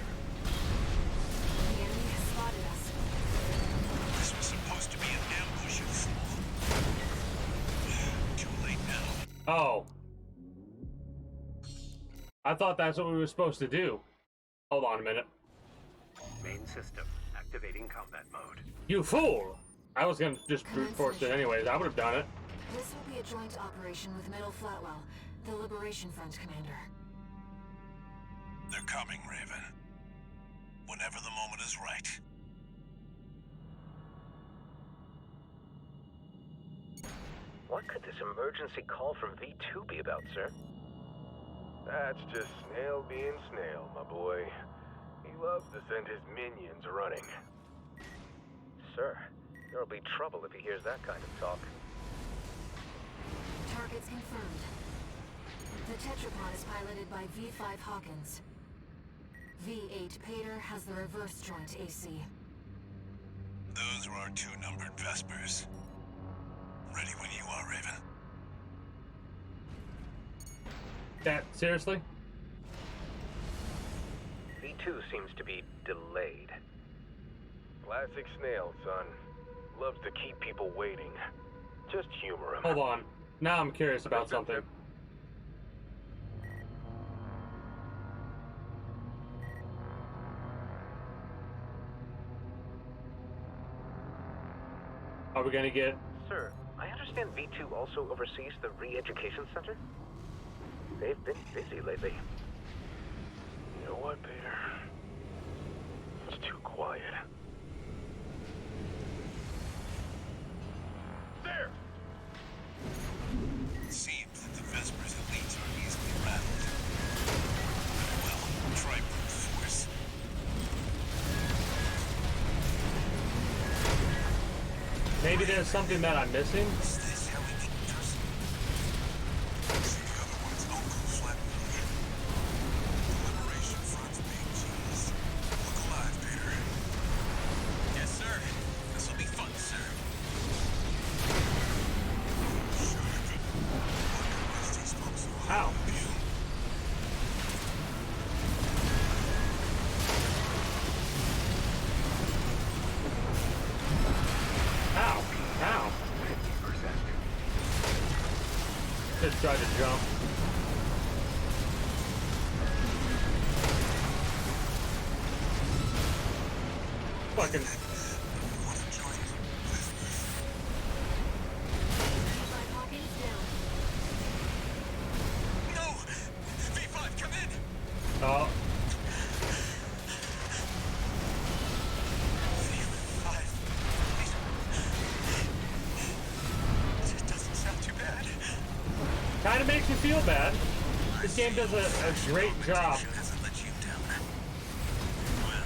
The enemy has spotted us. This was supposed to be an ambush, you fool. Too late now. Oh. I thought that's what we were supposed to do. Hold on a minute. Main system activating combat mode. You fool! I was gonna just brute force it anyways. I would have done it. This will be a joint operation with Middle Flatwell, the Liberation Front commander. They're coming, Raven. Whenever the moment is right. What could this emergency call from V2 be about, sir? That's just Snail being Snail, my boy. He loves to send his minions running. sir. There'll be trouble if he hears that kind of talk. Targets confirmed. The tetrapod is piloted by V5 Hawkins. V8 Pater has the reverse joint AC. Those are our 2 numbered Vespers. Ready when you are, Raven. That seriously? V2 seems to be delayed. Classic Snail, son. Loves to keep people waiting. Just humor him. Hold on. Now I'm curious about something. Are we gonna get... Sir, I understand V2 also oversees the re-education center? They've been busy lately. You know what, Peter? It's too quiet. There! It seems that the Vespers' elites are easily rattled. Well, try brute force. Maybe there's something that I'm missing? Is this how we make trust? See the other one's Uncle Flatbush. The Liberation Front's being cheese. Look alive, Peter. Yes, sir. This'll be fun, sir. Sure, but wonder these folks will Ow. help you. Ow. Ow. Just tried to jump. Fucking... Want to join with me? V5 Hawkins down. No! V5, come in! Oh. It doesn't sound too bad. Kind of makes me feel bad. This game does a great job. Hasn't let you down. Well,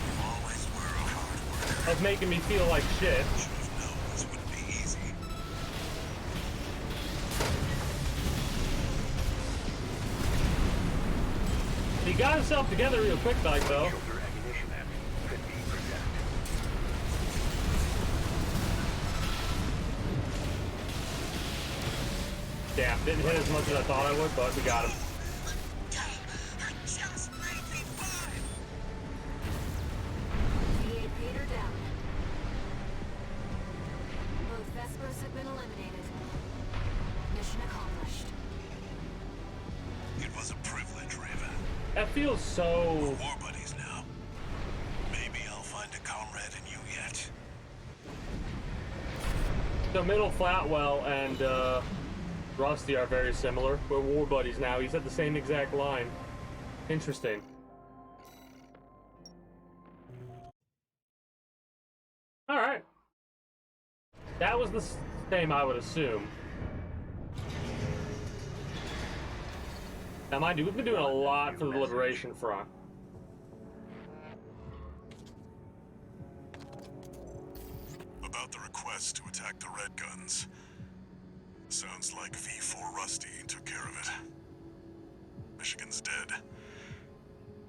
you always were a hard worker. Of making me feel like shit. Should have known this wouldn't be easy. He got himself together real quick like though. Shoulder ammunition ammo could be protected. Damn, didn't hit as much as I thought I would, but we got him. V8 Pater down. Both Vespers have been eliminated. Mission accomplished. It was a privilege, Raven. That feels so... We're war buddies now. Maybe I'll find a comrade in you yet. So Middle Flatwell and Rusty are very similar. We're war buddies now. He said the same exact line. Interesting. Alright. That was the same, I would assume. Now, mind you, we've been doing a lot for the Liberation Front. About the request to attack the Red Guns. Sounds like V4 Rusty took care of it. Michigan's dead.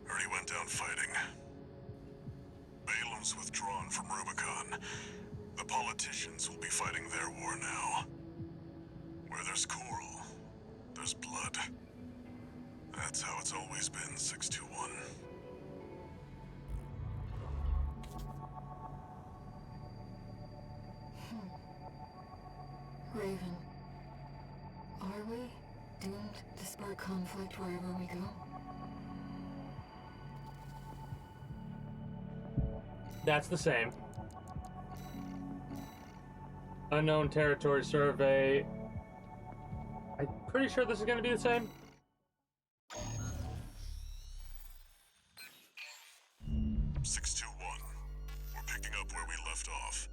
Heard he went down fighting. Balam's withdrawn from Rubicon. The politicians will be fighting their war now. Where there's coral, there's blood. That's how it's always been, 621. Raven, are we doomed to spark conflict wherever we go? That's the same. Unknown territory survey. I'm pretty sure this is going to be the same. We're picking up where we left off.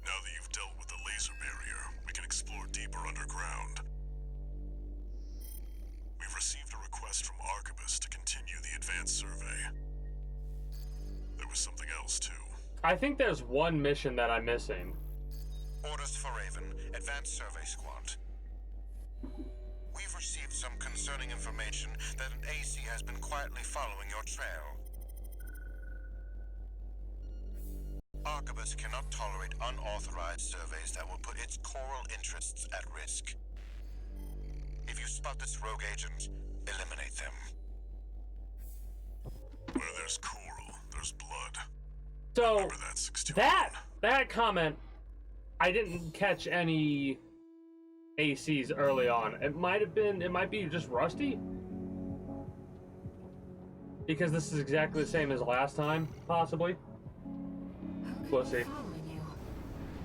Now that you've dealt with the laser barrier, we can explore deeper underground. We've received a request from Archibus to continue the advanced survey. There was something else, too. I think there's one mission that I'm missing. Orders for Raven, Advanced Survey Squad. We've received some concerning information that an AC has been quietly following your trail. Arquebus cannot tolerate unauthorized surveys that will put its coral interests at risk. If you spot this rogue agent, eliminate them. Where there's coral, there's blood. So Remember that, 6-2. that comment, I didn't catch any ACs early on. It might be just rusty. Because this is exactly the same as last time, possibly. We'll see.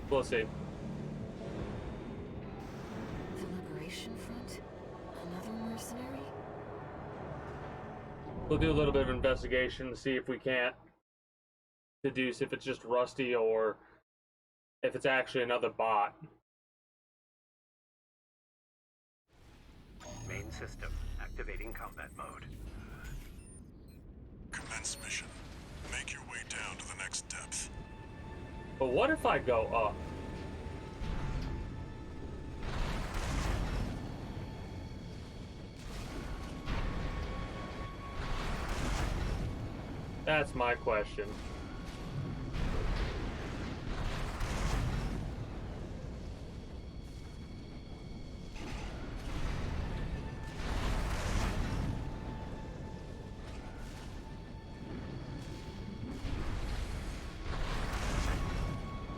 We'll see. The Liberation Front? Another mercenary? We'll do a little bit of investigation to see if we can't deduce if it's just rusty or if it's actually another bot. Main system activating combat mode. Commence mission. Make your way down to the next depth. But what if I go up? That's my question.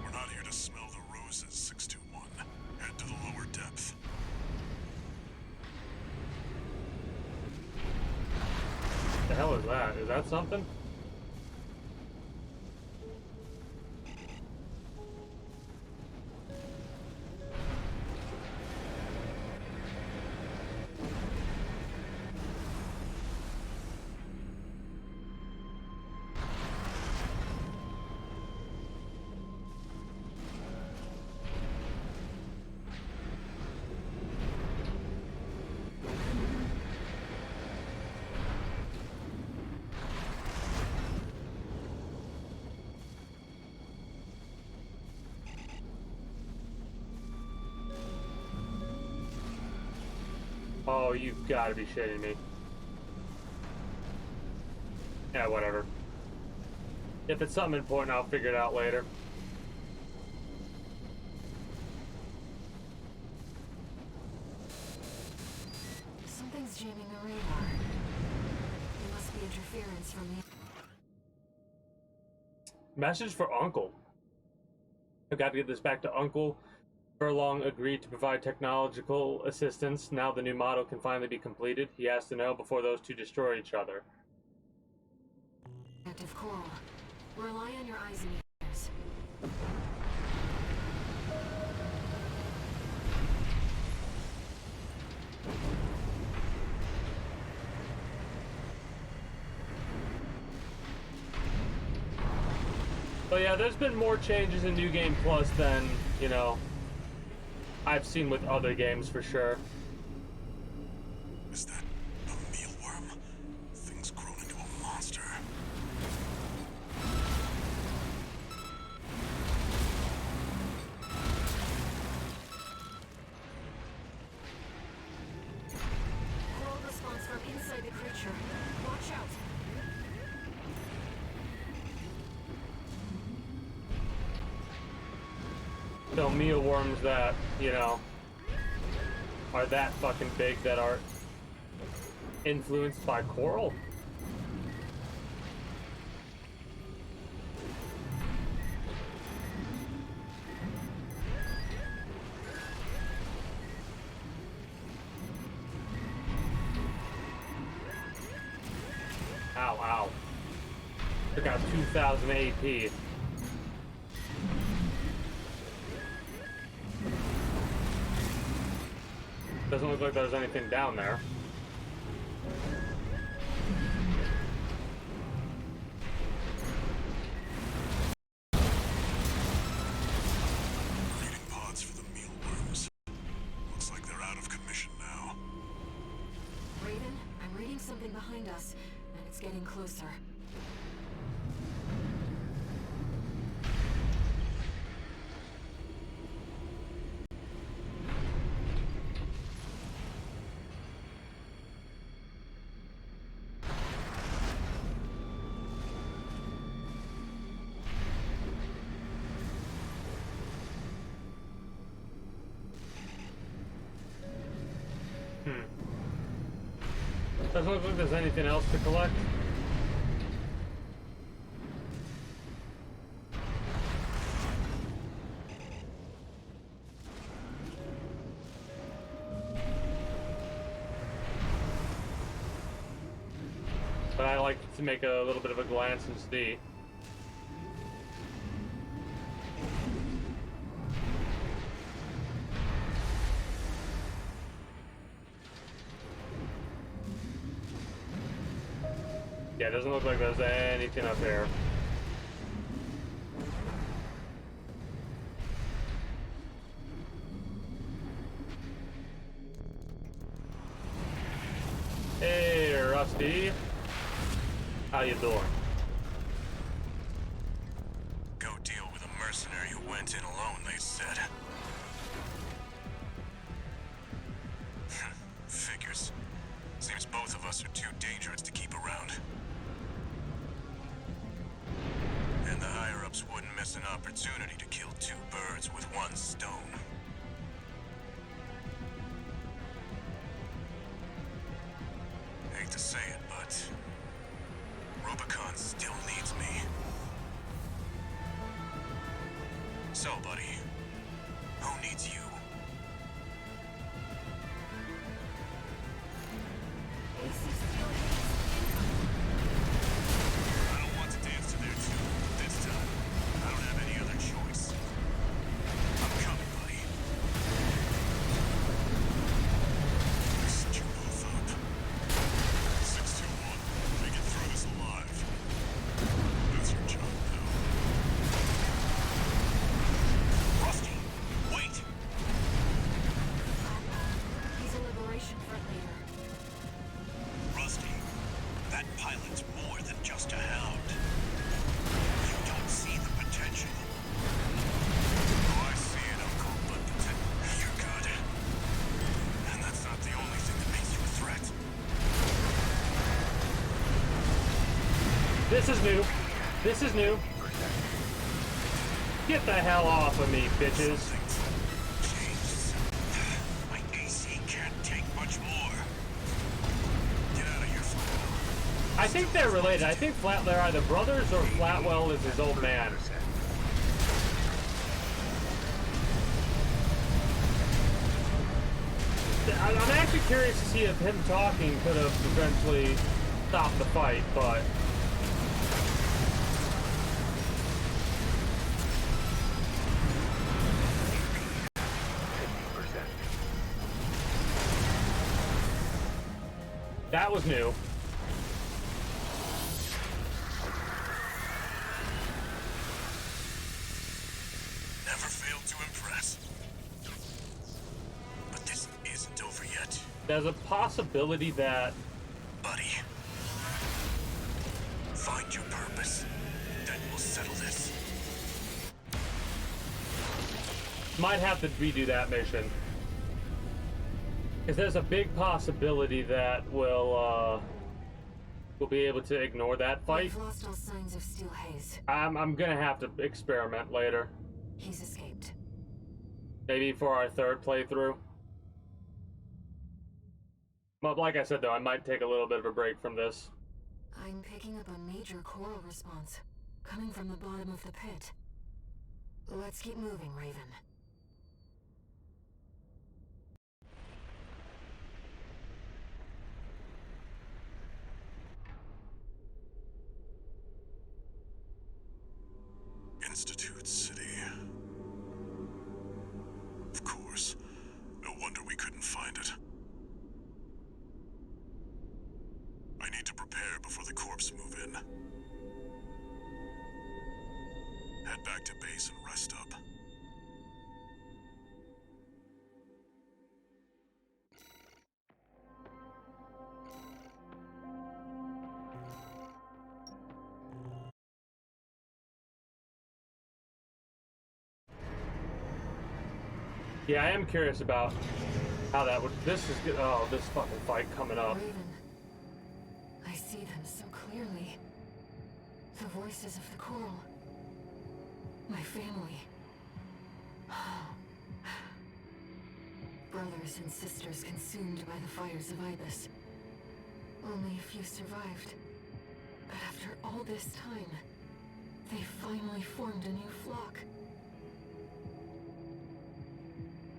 We're not here to smell the roses, 621. Head to the lower depth. The hell is that? Is that something? Oh, you've got to be shitting me. Yeah, whatever. If it's something important, I'll figure it out later. Something's jamming the radar. It must be interference from the... Message for Uncle. I've got to get this back to Uncle. Furlong agreed to provide technological assistance. Now the new model can finally be completed. He has to know before those two destroy each other. Active coral. Rely on your eyes and ears. But yeah, there's been more changes in New Game Plus than, you know, I've seen with other games for sure. Is that a mealworm? Thing's grown into a monster. Coral response from inside the creature. Watch out. So mealworms that, you know, are that fucking big that are influenced by coral? Ow, ow. Took out 2,000 AP. Doesn't look like there's anything down there. Breeding pods for the mealworms. Looks like they're out of commission now. Raven, I'm reading something behind us, and it's getting closer. Doesn't look like there's anything else to collect. But I like to make a little bit of a glance and see. Yeah, it doesn't look like there's anything up there. Hey, Rusty. How you doing? Go deal with a mercenary who went in alone, they said. Figures. Seems both of us are too dangerous to keep around. And the higher-ups wouldn't miss an opportunity to kill two birds with one stone. Hate to say it, but Rubicon still needs me. So, buddy, who needs you? I don't want to dance to their tune, but this time, I don't have any other choice. I'm coming, buddy. I set you both up. 621, make it through this alive. That's your job now. Rusty, wait! He's a liberation front leader. Rusty, that pilot's more than just a hound. You don't see the potential. Oh, I see it, Uncle, but you're good. And that's not the only thing that makes you a threat. This is new. This is new. Get the hell off of me, bitches. Something's changed. My AC can't take much more. Get out of here, Flatwell. I think they're related. I think they're either brothers or Flatwell is his old man. I'm actually curious to see if him talking could have eventually stopped the fight, but... That was new. Never failed to impress. But this isn't over yet, There's a possibility that... buddy. Find your purpose. Then we'll settle this. Might have to redo that mission. Because there's a big possibility that we'll be able to ignore that fight. We've lost all signs of Steel Haze. I'm gonna have to experiment later. He's escaped. Maybe for our third playthrough. But like I said though, I might take a little bit of a break from this. I'm picking up a major coral response, coming from the bottom of the pit. Let's keep moving, Raven. Institute City. Of course. No wonder we couldn't find it. I need to prepare before the corps move in. Head back to base and rest up. Yeah, I am curious about how that would... This is good. Oh, this fucking fight coming up. Raven, I see them so clearly. The voices of the coral. My family. Brothers and sisters consumed by the fires of Ibis. Only a few survived. But after all this time, they finally formed a new flock.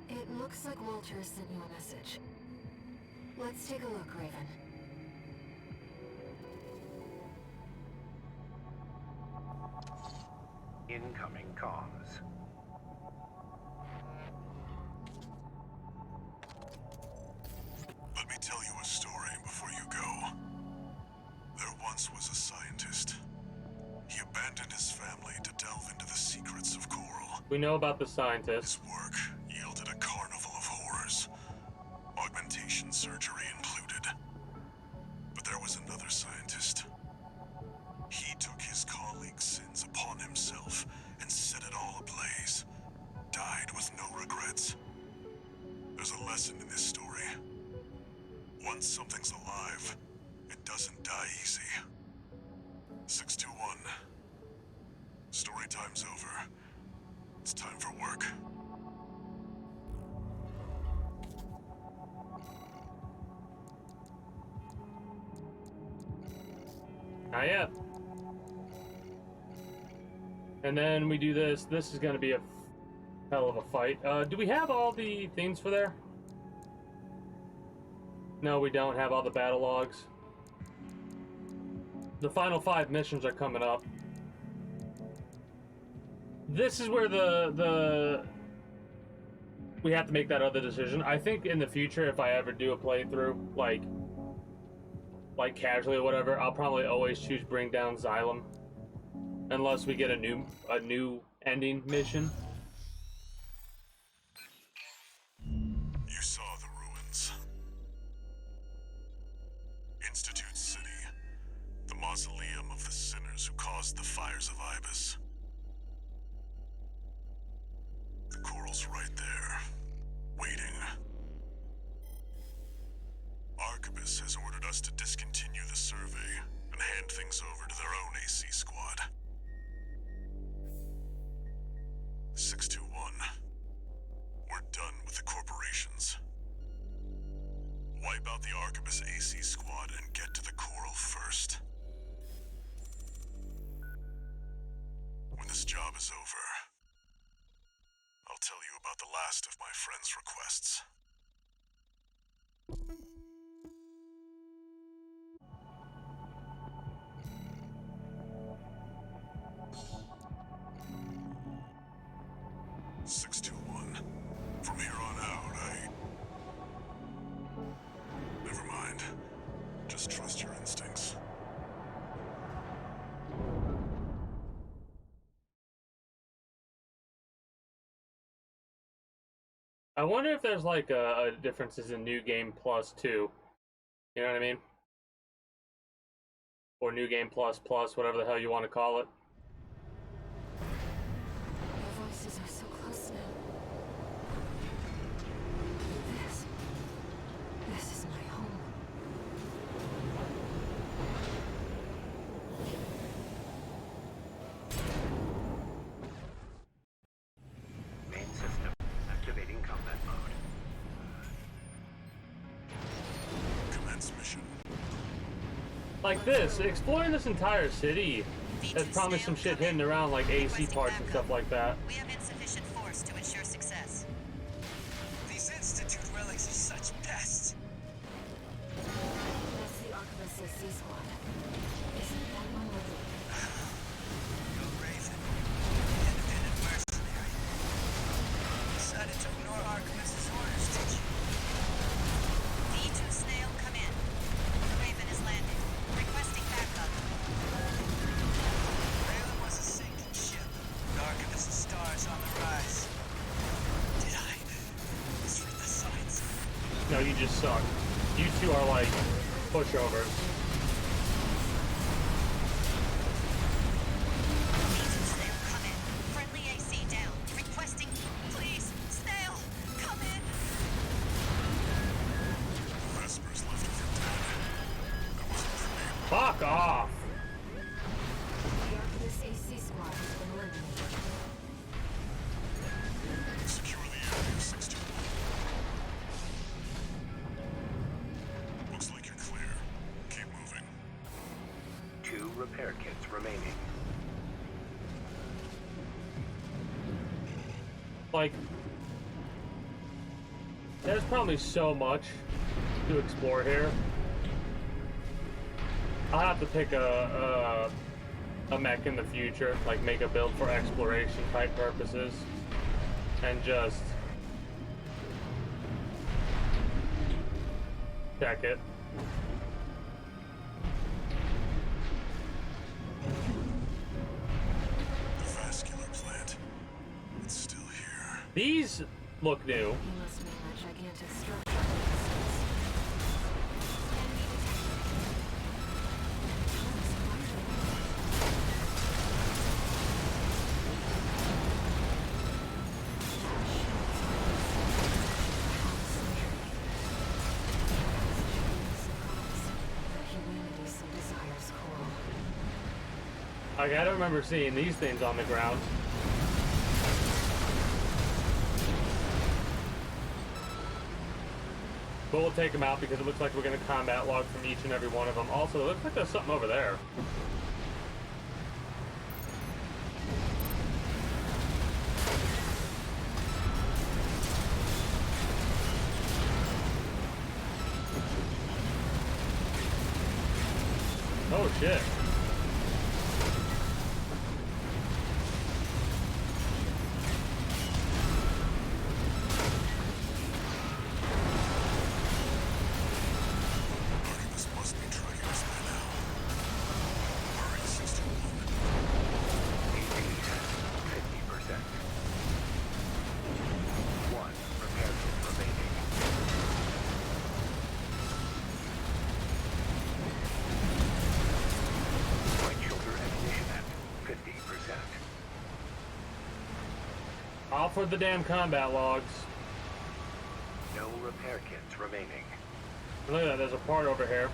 It looks like Walter sent you a message. Let's take a look, Raven. Incoming comms. Let me tell you a story before you go. There once was a scientist. He abandoned his family to delve into the secrets of coral. We know about the scientist. His work yielded a carnival of horrors, augmentation surgery included. But there was another scientist. He took his colleagues' sins upon himself and set it all ablaze. Died with no regrets. There's a lesson in this story. Once something's alive, it doesn't die easy. 621. Story time's over. It's time for work. Not yet. And then we do this. This is gonna be a hell of a fight. Do we have all the things for there? No, we don't have all the battle logs. The final 5 missions are coming up. This is where we have to make that other decision. I think in the future, if I ever do a playthrough, like casually or whatever, I'll probably always choose bring down Xylem, unless we get a new ending mission. You saw the ruins. Institute City. The mausoleum of the sinners who caused the fires of Ibis. The coral's right there, waiting. Arquebus has ordered us to discontinue the survey and hand things over to their own AC squad. 621. We're done with the corporations. Wipe out the Arquebus AC squad and get to the coral first. When this job is over, I'll tell you about the last of my friend's requests. From here on out, never mind. Just trust your instincts. I wonder if there's like a differences in New Game Plus 2. You know what I mean? Or New Game Plus Plus, whatever the hell you want to call it. Your voices are so close now. This is my home. Main system activating combat mode. Commence mission. Like this, exploring this entire city, there's probably some shit hidden around like AC parts and stuff like that. We have insufficient force to ensure success. These Institute relics are such pests. That's the Arquebus AC squad. Isn't that one with Go Raven. Independent mercenary. Decided to ignore Arquebus's orders, did you? V2 Snail, come in. The Raven is landed. Requesting backup. Raven was a sinking ship. Arquebus's stars on the rise. Did I misread the signs? No, you just suck. You two are like pushovers. V2 Snail, come in. Friendly AC down. Requesting, please, Snail, come in. Vespers left it for dead. That wasn't for me. Fuck off! the Arquebus AC squad has been eliminated. Secure the area, 621. Looks like you're clear. Keep repair kits remaining. Like, there's probably so much to explore here. I'll have to pick a mech in the future, like make a build for exploration type purposes, and just check it. The vascular plant. It's still here. These look new. You must mean that gigantic structure in the distance. Enemy Like, I don't remember seeing these things on the ground. But we'll take them out because it looks like we're going to combat log from each and every one of them. Also, it looks like there's something over there. Oh shit. Artemis must be tracking us by now. Hurry, 61. 50%. 1 repair kit remaining. Right shoulder ammunition at 50%. All for the damn combat logs. No repair kits remaining. Look at that, there's a part over here.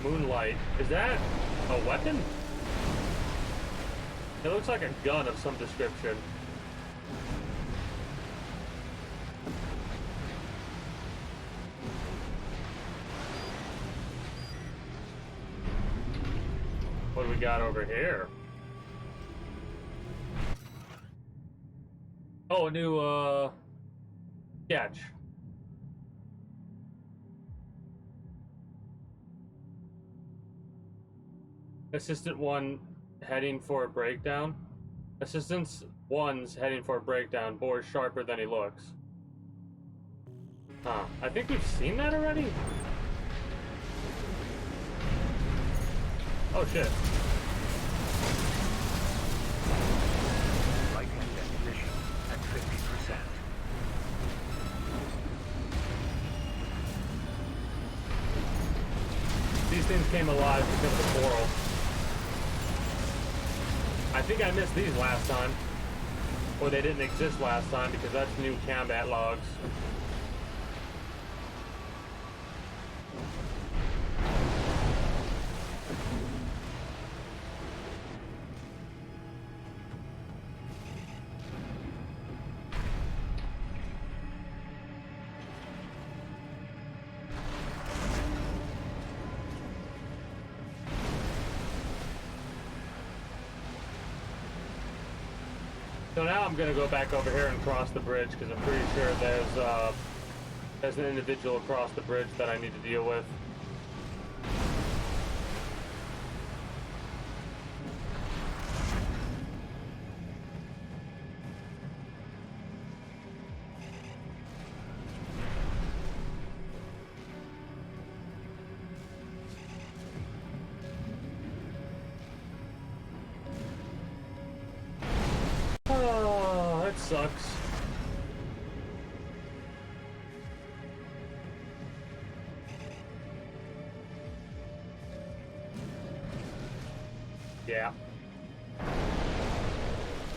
Moonlight. Is that a weapon? It looks like a gun of some description. What do we got over here? Oh, a new, sketch. Assistant 1 heading for a breakdown. Assistant 1's heading for a breakdown. Boar's sharper than he looks. Huh. I think we've seen that already? Oh shit. Right-hand ammunition at 50%. These things came alive because of the coral. I think I missed these last time. Or they didn't exist last time because that's new combat logs. So now I'm gonna go back over here and cross the bridge because I'm pretty sure there's an individual across the bridge that I need to deal with. Oh, that sucks. Yeah.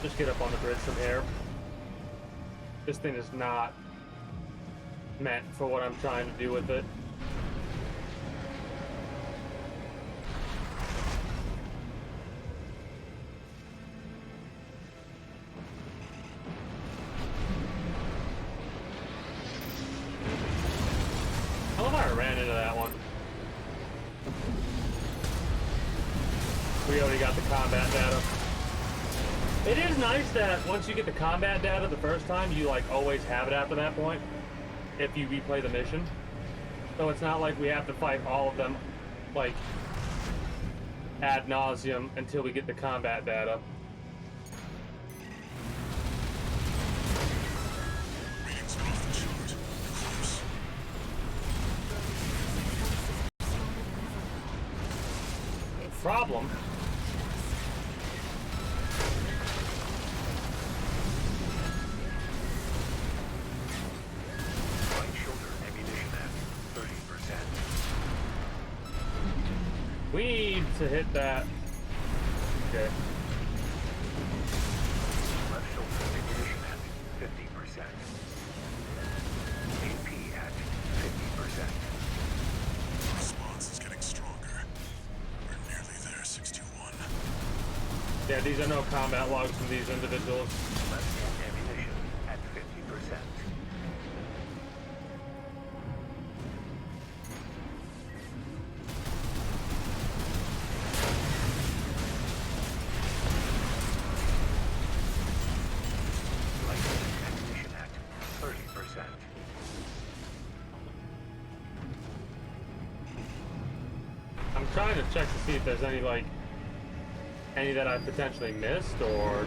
Just get up on the bridge from here. This thing is not meant for what I'm trying to do with it. got the combat data. It is nice that once you get the combat data the first time, you like always have it after that point, if you replay the mission. So it's not like we have to fight all of them, like, ad nauseum until we get the combat data. Readings are off the chart. Close. Problem. Right shoulder ammunition at 30%. We need to hit that. Okay. Left shoulder ammunition at 50%. AP at 50%. Response is getting stronger. We're nearly there, 621. Yeah, these are no combat logs from these individuals. Left hand ammunition at 50%. Light hand ammunition at 30%. I'm trying to check to see if there's any, like, any that I potentially missed, or...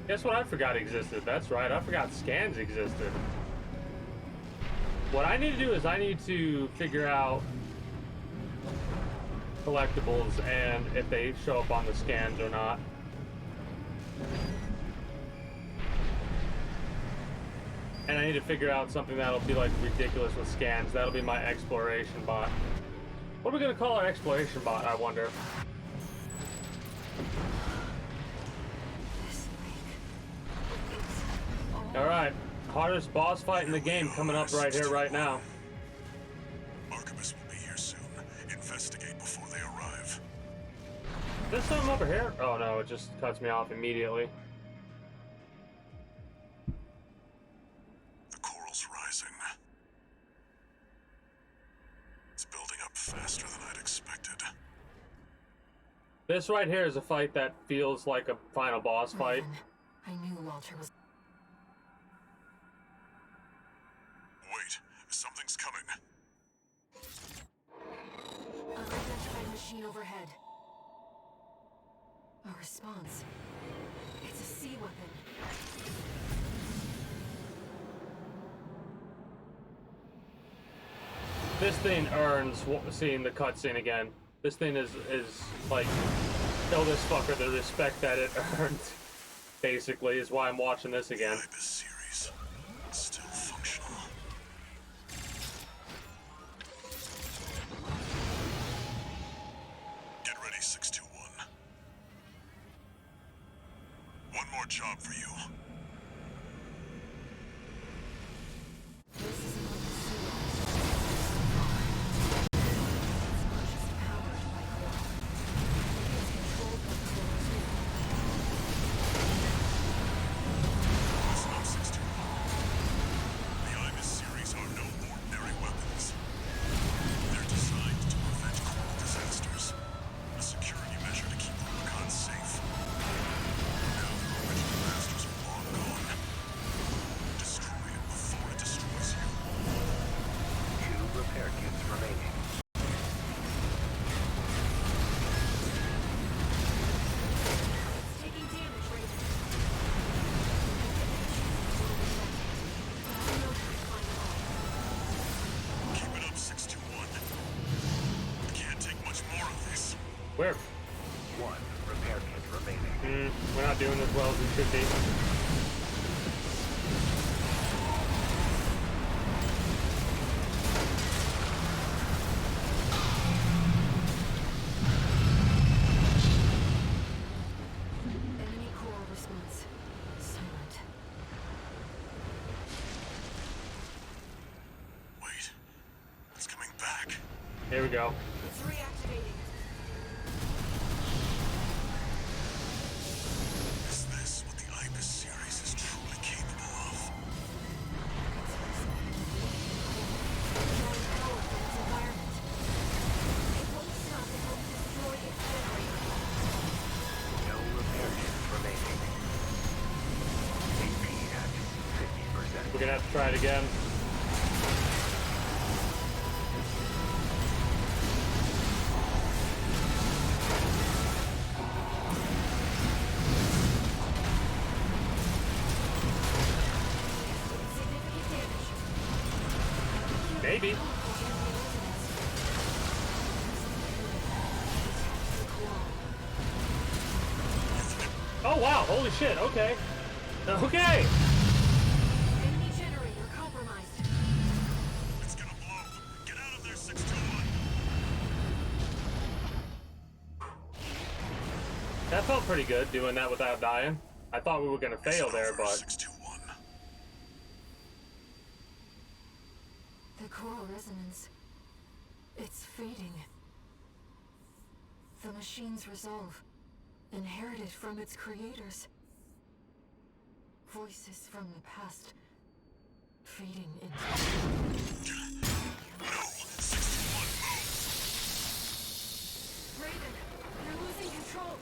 Guess what I forgot existed? That's right, I forgot scans existed. What I need to do is I need to figure out collectibles and if they show up on the scans or not. And I need to figure out something that'll be like ridiculous with scans. That'll be my exploration bot. What are we gonna call our exploration bot, I wonder? Alright, hardest boss fight in the game coming up right here, right now. Archibus will be here soon. Investigate before they arrive. Is there something over here? Oh no, it just cuts me off immediately. The coral's rising. It's building up faster than I'd expected. This right here is a fight that feels like a final boss fight. I knew Walter was... Wait, something's coming. Unidentified machine overhead. A response. It's a sea weapon. This thing earns seeing the cutscene again. This thing is like, show this fucker the respect that it earned. Basically, is why I'm watching this again. Ibis series still functional. Get ready, 621. One more job for you. This is another sea weapon. It's not just powered by coral. It's controlled by coral too. Listen up, 621. The Ibis series are no ordinary weapons. They're designed to prevent coral disasters. A security measure to keep Rubicon safe. Now the original masters are long gone. Destroy it before it destroys you. 2 repair kits remaining. It's taking damage, Raven. I know how to find it all. Keep it up, 621. Can't take much more of this. Where? 1 repair kit remaining. We're not doing as well as we should be. Enemy coral response. Silent. Wait. It's coming back. Here we go. It's reactivating. Is this what the Ibis series is truly capable of? It's restarting. have to try it again. Maybe. Oh wow, holy shit, okay. Okay! Enemy generator compromised. It's gonna blow. Get out of there, 621. That felt pretty good, doing that without dying. I thought we were gonna fail there, but... 621. The choral resonance. It's fading. The machine's resolve, inherited from its creators. Voices from the past, fading into... No, 621, move. Raven, you're losing control.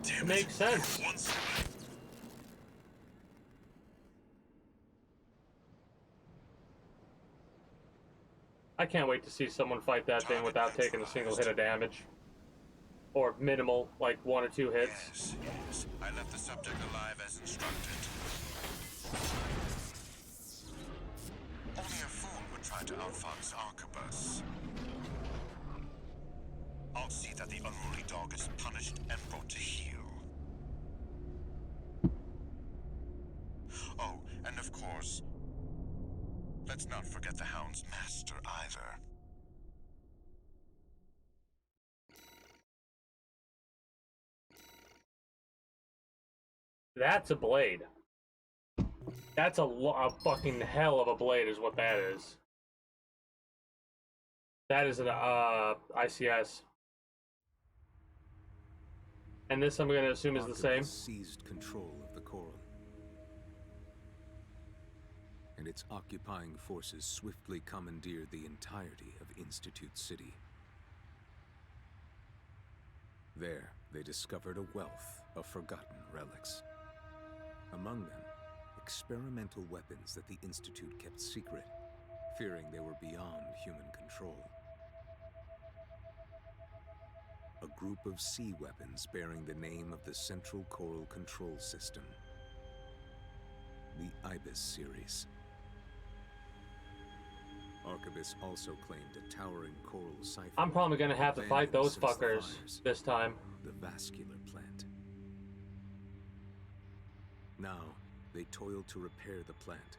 Damn It makes sense. Once away. I can't wait to see someone fight that thing without taking a single hit of damage. Or minimal, like 1 or 2 hits. Yes, yes. I left the subject alive as instructed. Only a fool would try to outfox Arquebus. I'll see that the unruly dog is punished and brought to heel. Oh, and of course, let's not forget the Hound's master either. That's a blade. That's a fucking hell of a blade is what that is. That is an ICS. And this I'm gonna assume is the same. Arquebus seized control of the coral, and its occupying forces swiftly commandeered the entirety of Institute City. There, they discovered a wealth of forgotten relics. Among them, experimental weapons that the Institute kept secret, fearing they were beyond human control. A group of sea weapons bearing the name of the Central Coral Control System, the Ibis series. Arquebus also claimed a towering coral cipher. I'm probably gonna have to fight abandoned those since the fuckers fires, this time. the vascular plant. Now, they toil to repair the plant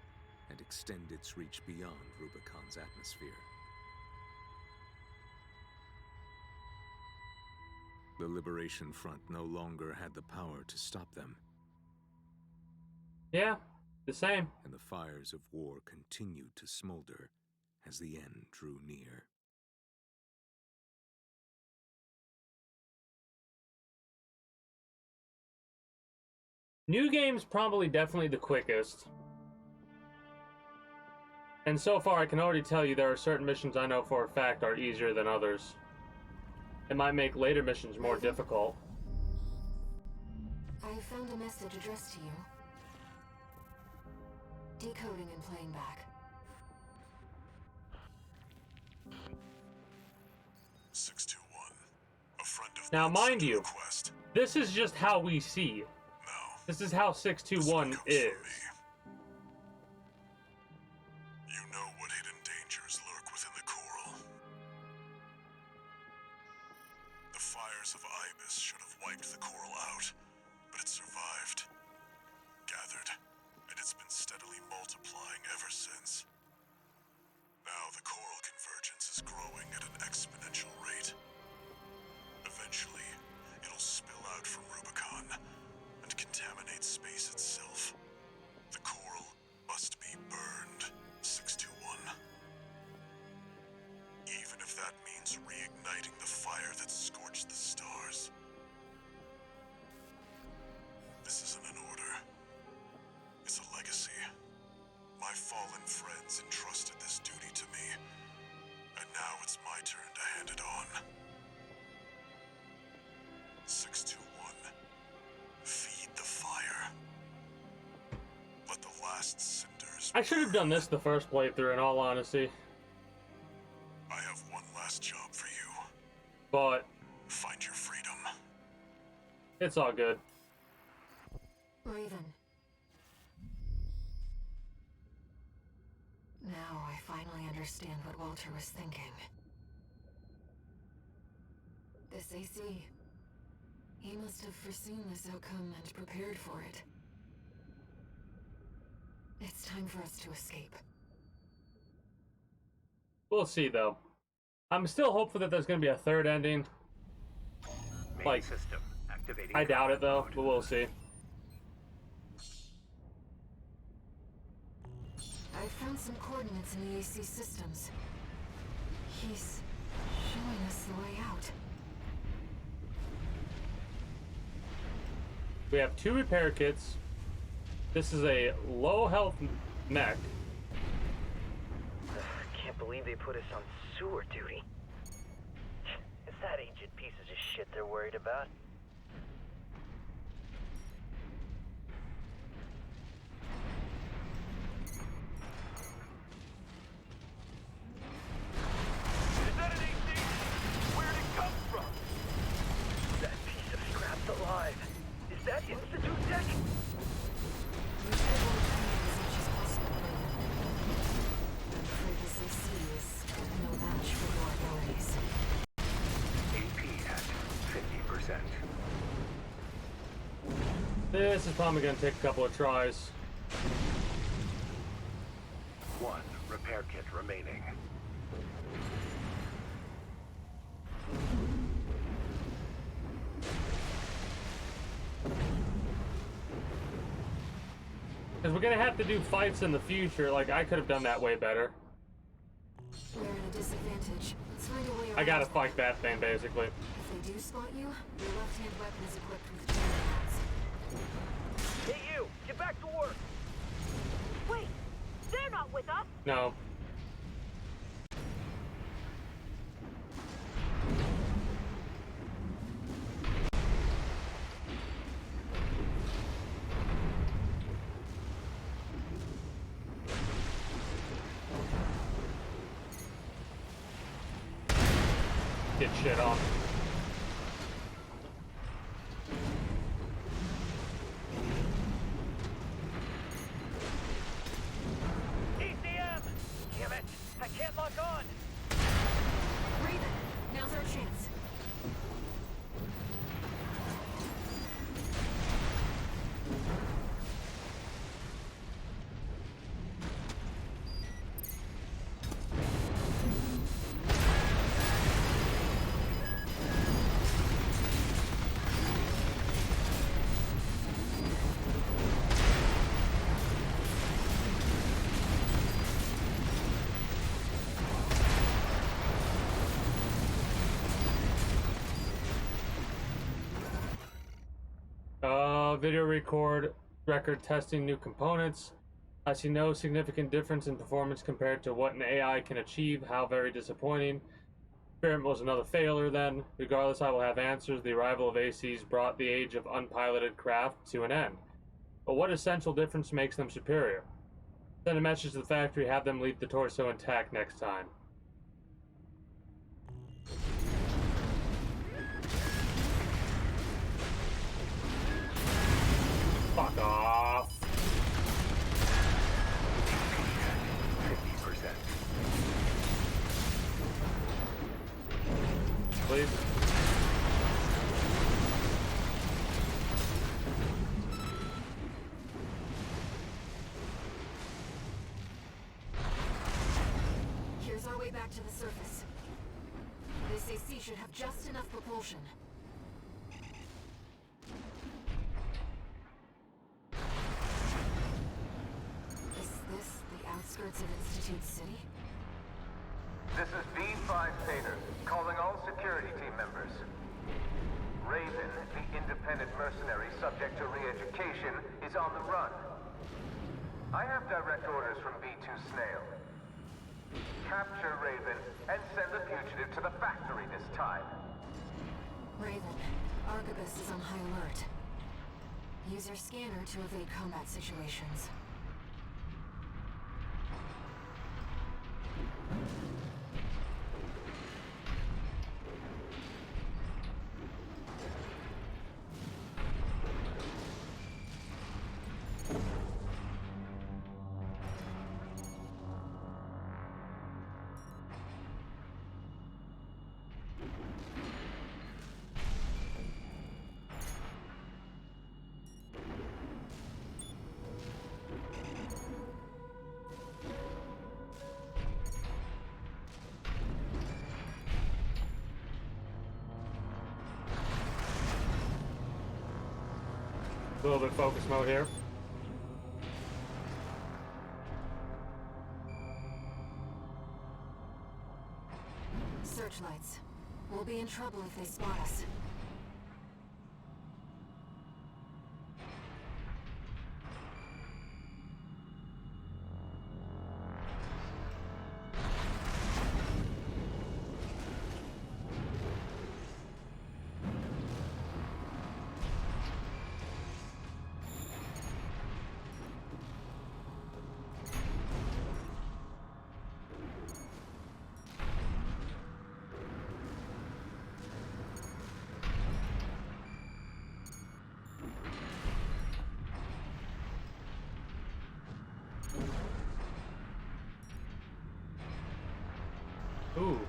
and extend its reach beyond Rubicon's atmosphere. The Liberation Front no longer had the power to stop them, Yeah, the same. and the fires of war continued to smolder as the end drew near. New game's probably definitely the quickest. And so far I can already tell you there are certain missions I know for a fact are easier than others. It might make later missions more difficult. I found a message addressed to you. Decoding and playing back. 621. A friend of Now, mine mind sent a you, request. this is just how we see. Now, This is how this 621 one comes is. from me. You know what hidden dangers lurk within the coral. The fires of Ibis should have wiped the coral out, but it survived, gathered, and it's been steadily multiplying ever since. Now the coral convergence is growing at an exponential rate. Eventually, it'll spill out from Rubicon and contaminate space itself. The coral must be burned, 621. Even if that means reigniting the fire that scorched the stars. This isn't an order. It's a legacy. My fallen friends entrusted this duty to me, and now it's my turn to hand it on. 621. Feed the fire. Let the I should have done this the first playthrough, in all honesty. I have one last job for you. But Find your freedom. it's all good. Raven. Now I finally understand what Walter was thinking. This AC. He must have foreseen this outcome and prepared for it. It's time for us to escape. We'll see, though. I'm still hopeful that there's going to be a third ending. Main Like, system activating. I doubt it, though, mode. but we'll see. I found some coordinates in the AC systems. He's showing us the way out. We have 2 repair kits. This is a low health mech. Can't believe they put us on sewer duty. It's that ancient pieces of shit they're worried about. Is that an AC? Where'd it come from? That piece of scrap's alive. Is that Institute tech? We should avoid finding as much as possible, Raven. I'm afraid this AC is no match for your abilities. AP at 50%. This is probably going to take a couple of tries. 1 repair kit remaining. Because we're going to have to do fights in the future. Like, I could have done that way better. We're at a disadvantage. Let's find a way around. I gotta fight that thing, basically. If they do spot you, your left-hand weapon is equipped with jamming pads. Hey you! Get back to work! Wait! They're not with us! No. Get shit on. ECM! Damn it! I can't lock on! Raven, now's our chance. Video record testing new components. I see no significant difference in performance compared to what an AI can achieve. How very disappointing. Experiment was another failure then. Regardless, I will have answers. The arrival of ACs brought the age of unpiloted craft to an end. But what essential difference makes them superior? Send a message to the factory, have them leave the torso intact next time. Fuck off. 50%. Please. Here's our way back to the surface. This AC should have just enough propulsion. Is this the outskirts of Institute City? This is V5 Theta, calling all security team members. Raven, the independent mercenary subject to re-education, is on the run. I have direct orders from V2 Snail. Capture Raven and send the fugitive to the factory this time. Raven, Arquebus is on high alert. Use your scanner to evade combat situations. A little bit focus mode here. Searchlights. We'll be in trouble if they spot us. Ooh.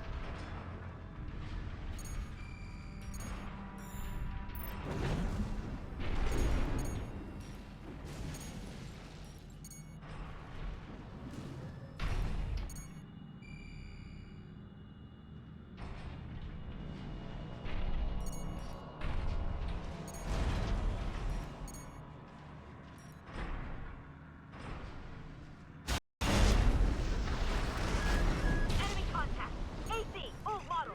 Enemy contact. AC, old model.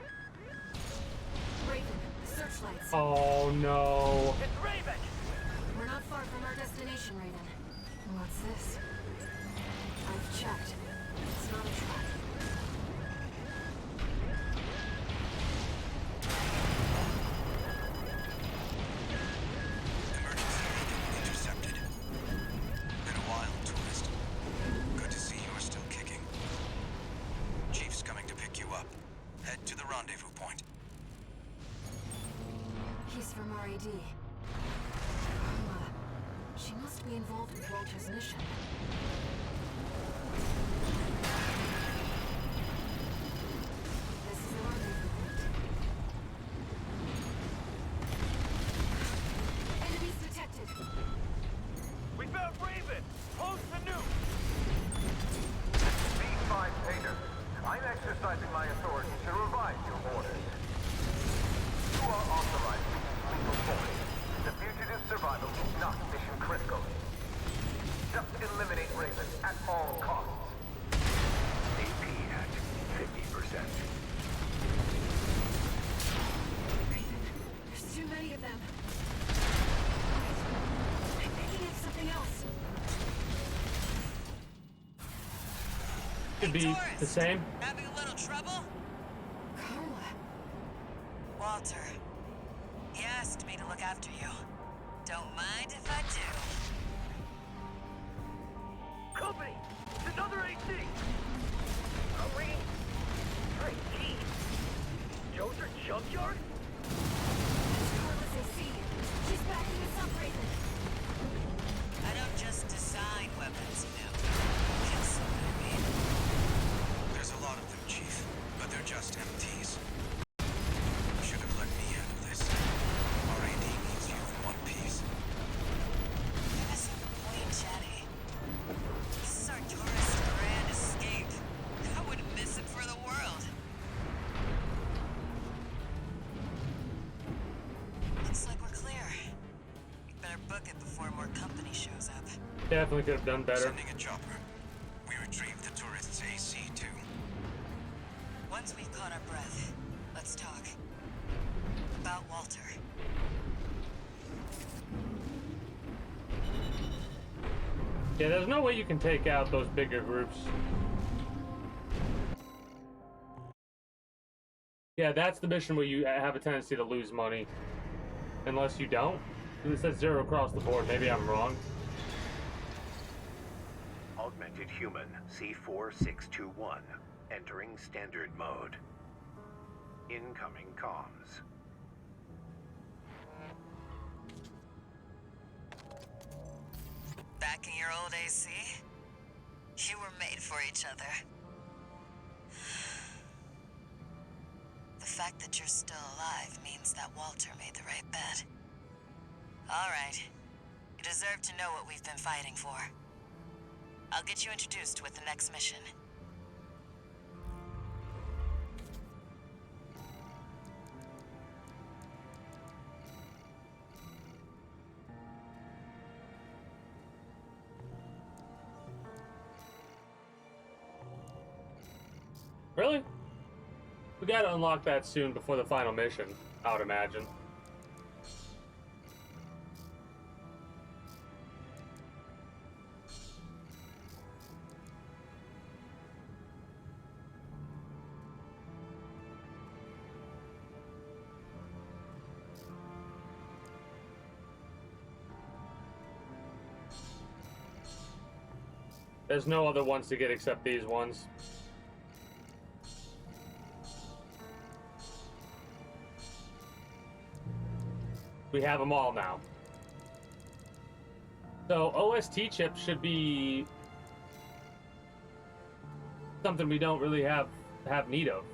Raven, the searchlights. Oh no. It's Raven! We're not far from our destination, Raven. What's this? I've checked. It's not a trap. Emergency beacon intercepted. Been a while, tourist. Good to see you're still kicking. Chief's coming to pick you up. Head to the rendezvous point. He's from RAD. She must be involved with Walter's mission. This is the rendezvous point. Enemies detected. We found Raven! Close to nuke! V5 Tater, I'm exercising my authority to revise your orders. You are authorized to use lethal force. The fugitive's survival is not mission critical. Just eliminate Raven at all costs. AP at 50%. There's too many of them. I'm picking up something else. Could be Taurus, the same. Having a little trouble? Carla. Walter. He asked me to look after you. Don't mind if I do. Company! It's another AC! Are we? Great key! Joser Junkyard? Carla's AC. She's backing us up, Raven. I don't just design weapons, you know. Guess what I mean. There's a lot of them, Chief, but they're just MTs. Should have let me handle this. RAD needs you in one piece. Give us a point, Chatty. This is our tourist grand escape. I wouldn't miss it for the world. Looks like we're clear. We better book it before more company shows up. Definitely could have done better. Sending a chopper. We retrieved the tourist's AC, too. Once we've caught our breath, let's talk. About Walter. Yeah, there's no way you can take out those bigger groups. Yeah, that's the mission where you have a tendency to lose money. Unless you don't. It says 0 across the board. Maybe I'm wrong. Augmented Human C4621, entering standard mode. Incoming comms. Back in your old AC? You were made for each other. The fact that you're still alive means that Walter made the right bet. All right. You deserve to know what we've been fighting for. I'll get you introduced with the next mission. Really? We gotta unlock that soon before the final mission, I would imagine. There's no other ones to get except these ones. We have them all now. So OST chips should be something we don't really have need of.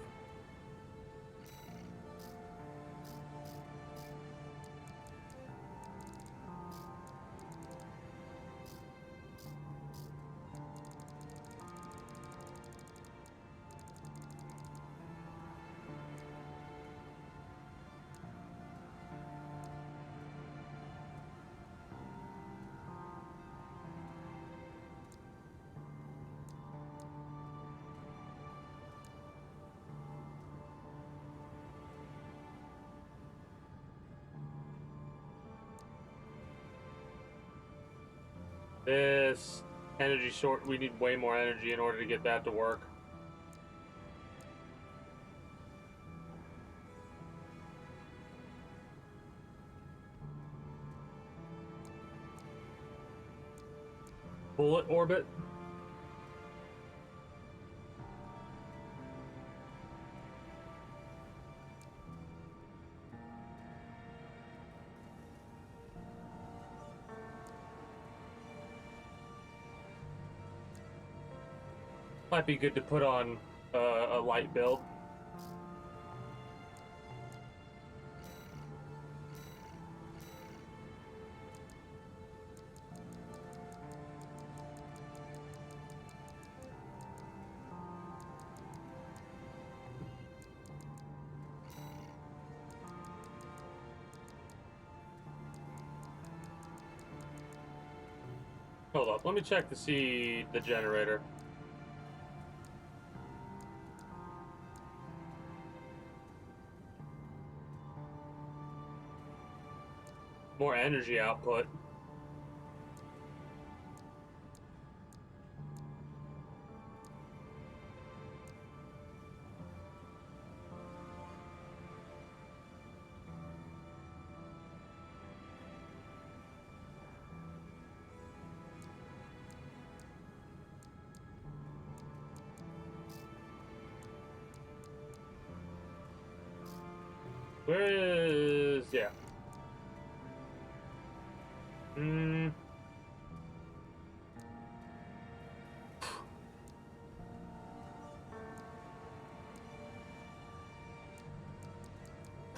This energy short, we need way more energy in order to get that to work. Bullet orbit. Might be good to put on a light build. Hold up, let me check to see the generator. More energy output. Where is... yeah.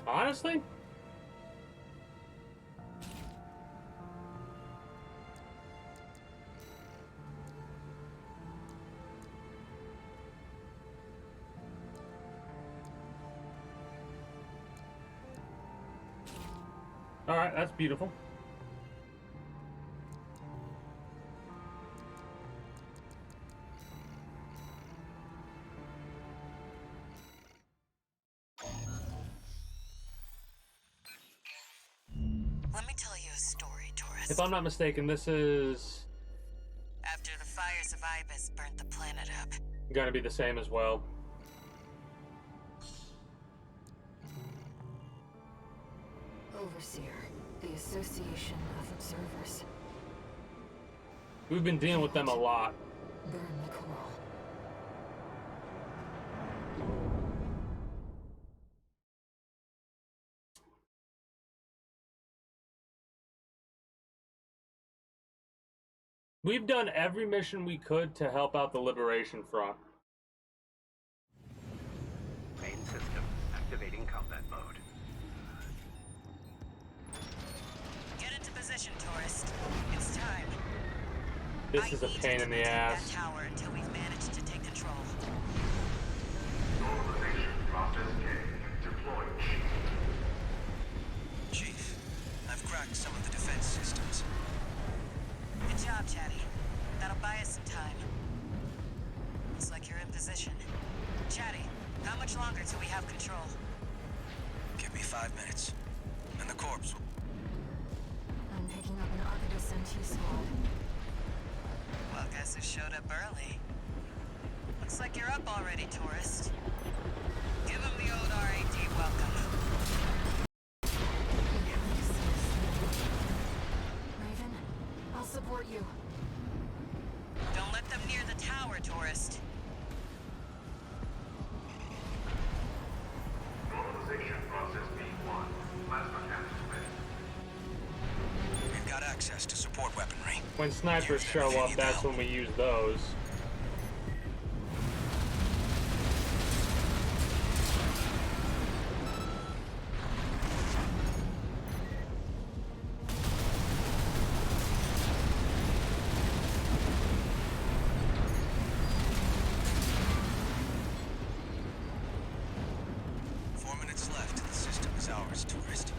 Honestly? Alright, that's beautiful. Let me tell you a story, tourist. If I'm not mistaken, this is After the fires of Ibis burnt the planet up, gonna be the same as well. Overseer, the Association of Observers. We've been dealing with them a lot. Burn the coral. We've done every mission we could to help out the Liberation Front. Main system activating combat mode. get into position, tourist. It's time. This is a pain in the ass. That tower until we've managed to take control. Normalization process K deployed. Chief, I've cracked some of the defense systems. Good job, Chatty. That'll buy us some time. Looks like you're in position. Chatty, much longer till we have control? Give me 5 minutes, and the corpse will... I'm picking up an Archidus MT squad. Well, guess who showed up early? Looks like you're up already, tourist. Give him the old RAD welcome. Raven, I'll support you. Don't let them near the tower, tourist. Normalization process B1. Plasma capsule ready. We've got access to support weaponry. When snipers show up, that's when we use those. Tourist.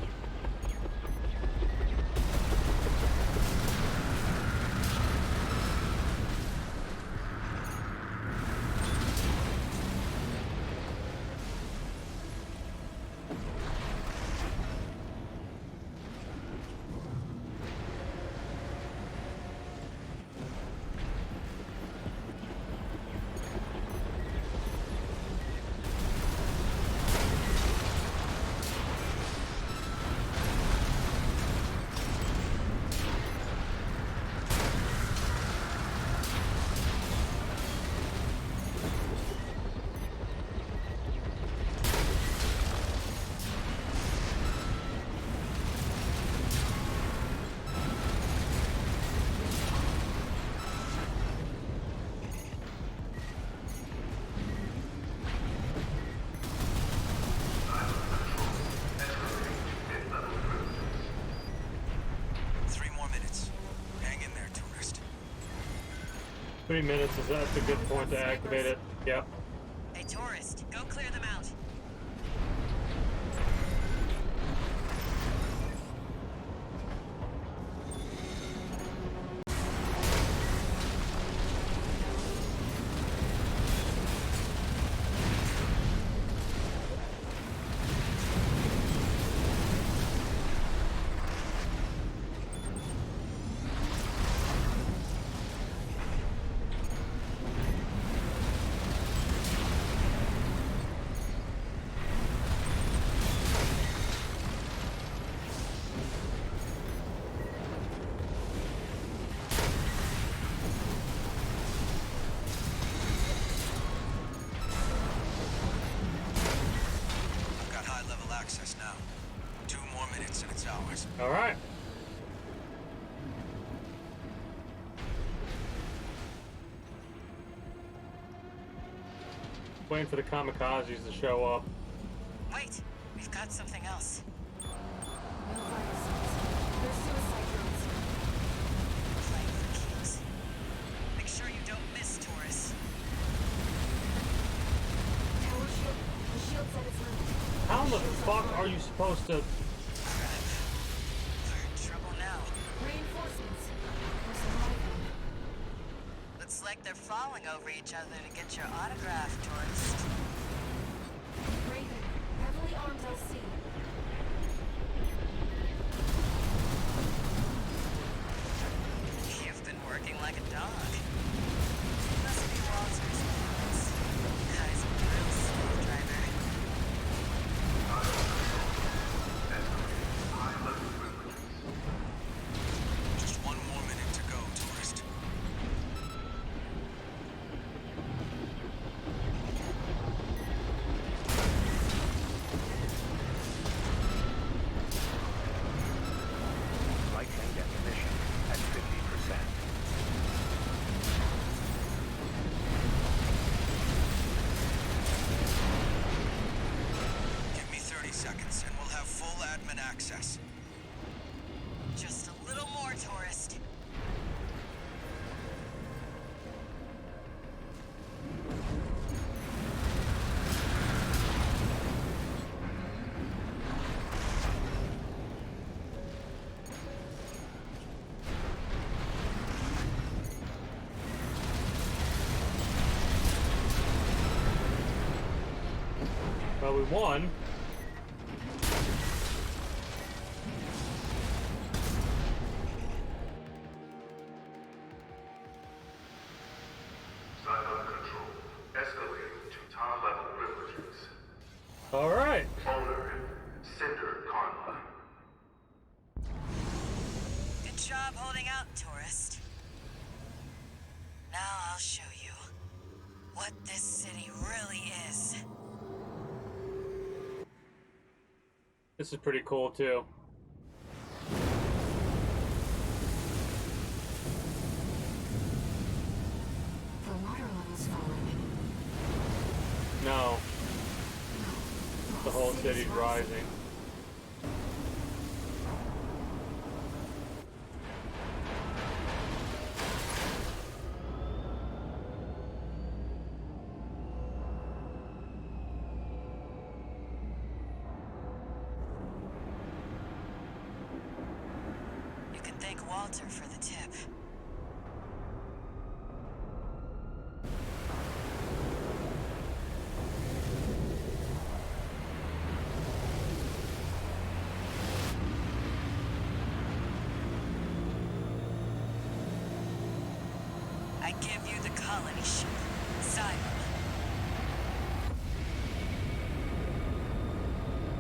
3 minutes that's a good point to activate it. Yep. Hey, tourist, go clear them out. Access now. 2 more minutes and it's ours. All right. Waiting for the kamikazes to show up. Wait, we've got something else. No viruses. They're suicide drones. Playing for keeps. Make sure you don't miss, Taurus. Tower shield. The shield's at its limit. How the fuck are you supposed to... Crap. We're in trouble now. Reinforcements. There's a lot of them. Looks like they're falling over each other to get your autograph, tourist. Raven, heavily armed LC. You've been working like a dog. Must be Walter's influence. Guy's a real smooth driver. Just 1 more minute to go, tourist. Right tank ammunition at 50%. Give me 30 seconds and we'll have full admin access. Just a little more, tourist. Well, we won. Silo control. Escalating to top-level privileges. All right. Owner, Cinder Karma. Good job holding out, tourist. Now I'll show you what this city really is. This is pretty cool too. The water level's falling. No. The whole city's rising. You can thank Walter for the tip. I give you the colony ship, Simon.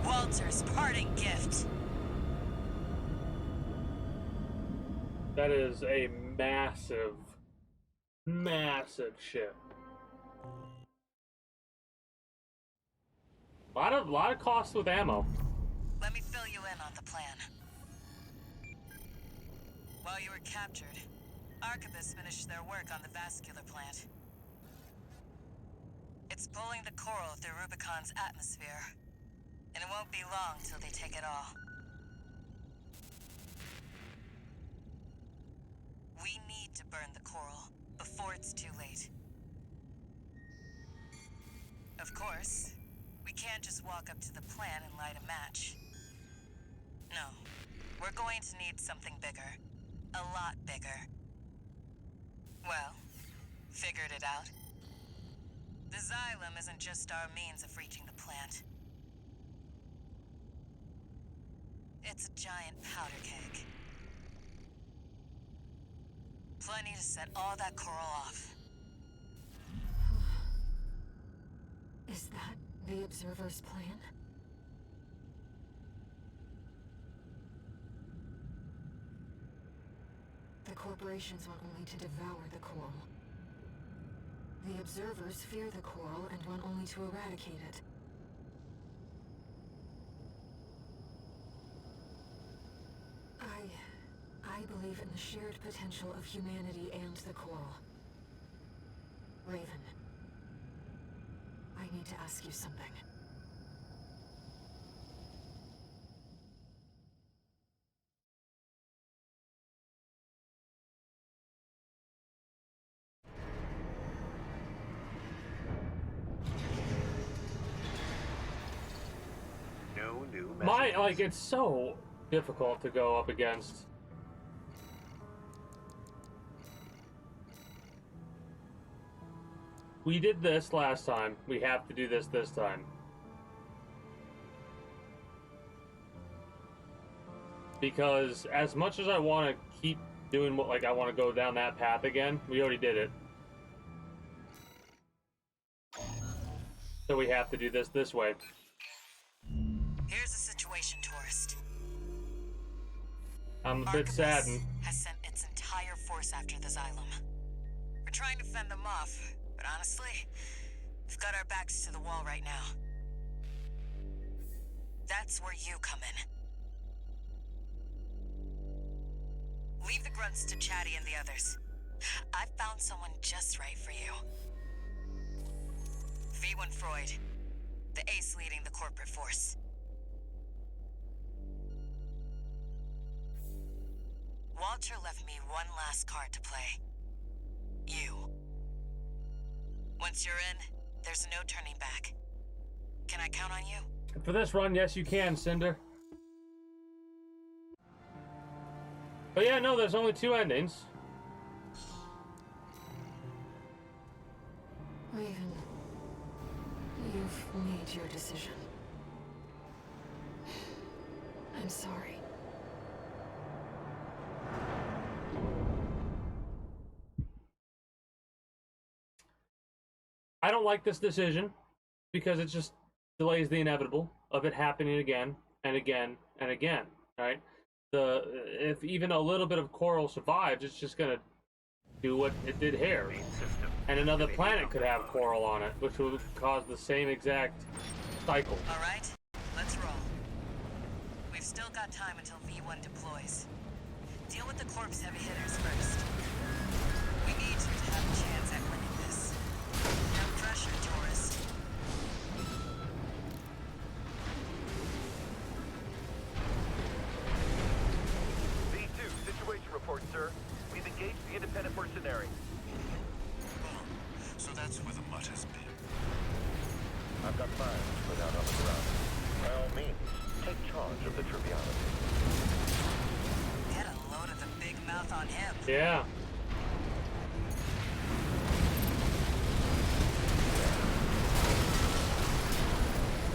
Walter's parting gift. That is a massive, massive ship. Lot of cost with ammo. Let me fill you in on the plan. While you were captured, Arquebus finished their work on the vascular plant. It's pulling the coral through Rubicon's atmosphere, and it won't be long till they take it all. We need to burn the coral before it's too late. Of course, we can't just walk up to the plant and light a match. No, we're going to need something bigger. A lot bigger. Well, figured it out. The xylem isn't just our means of reaching the plant. It's a giant powder keg. Plenty to set all that coral off. Is that the Observer's plan? The corporations want only to devour the coral. The Observers fear the coral and want only to eradicate it. I believe in the shared potential of humanity and the coral. Raven, I need to ask you something. No new It's so difficult to go up against. We did this last time. We have to do this time. Because as much as I want to keep doing what, I want to go down that path again, we already did it. So we have to do this way. Here's the situation, tourist. I'm a bit saddened. Has sent its entire force after the xylem. We're trying to fend them off, but honestly, we've got our backs to the wall right now. That's where you come in. Leave the grunts to Chatty and the others. I've found someone just right for you. V1 Freud, the ace leading the corporate force. Walter left me one last card to play. You. Once you're in, there's no turning back. Can I count on you? For this run, yes you can, Cinder. But yeah, no, there's only 2 endings. Raven, You've made your decision. I'm sorry. I don't like this decision because it just delays the inevitable of it happening again and again and again. Right? If even a little bit of coral survives, it's just gonna do what it did here. And another planet could have coral on it, which would cause the same exact cycle. All right, let's roll. We've still got time until V1 deploys. Deal with the corpse heavy hitters first. We need you to have a chance at winning this. No pressure, tourist. V2, situation report, sir. We've engaged the independent mercenary. So that's where the mutt has been. I've got fires to put out on the ground. By all means, take charge of the triviality. Get a load of the big mouth on him. Yeah.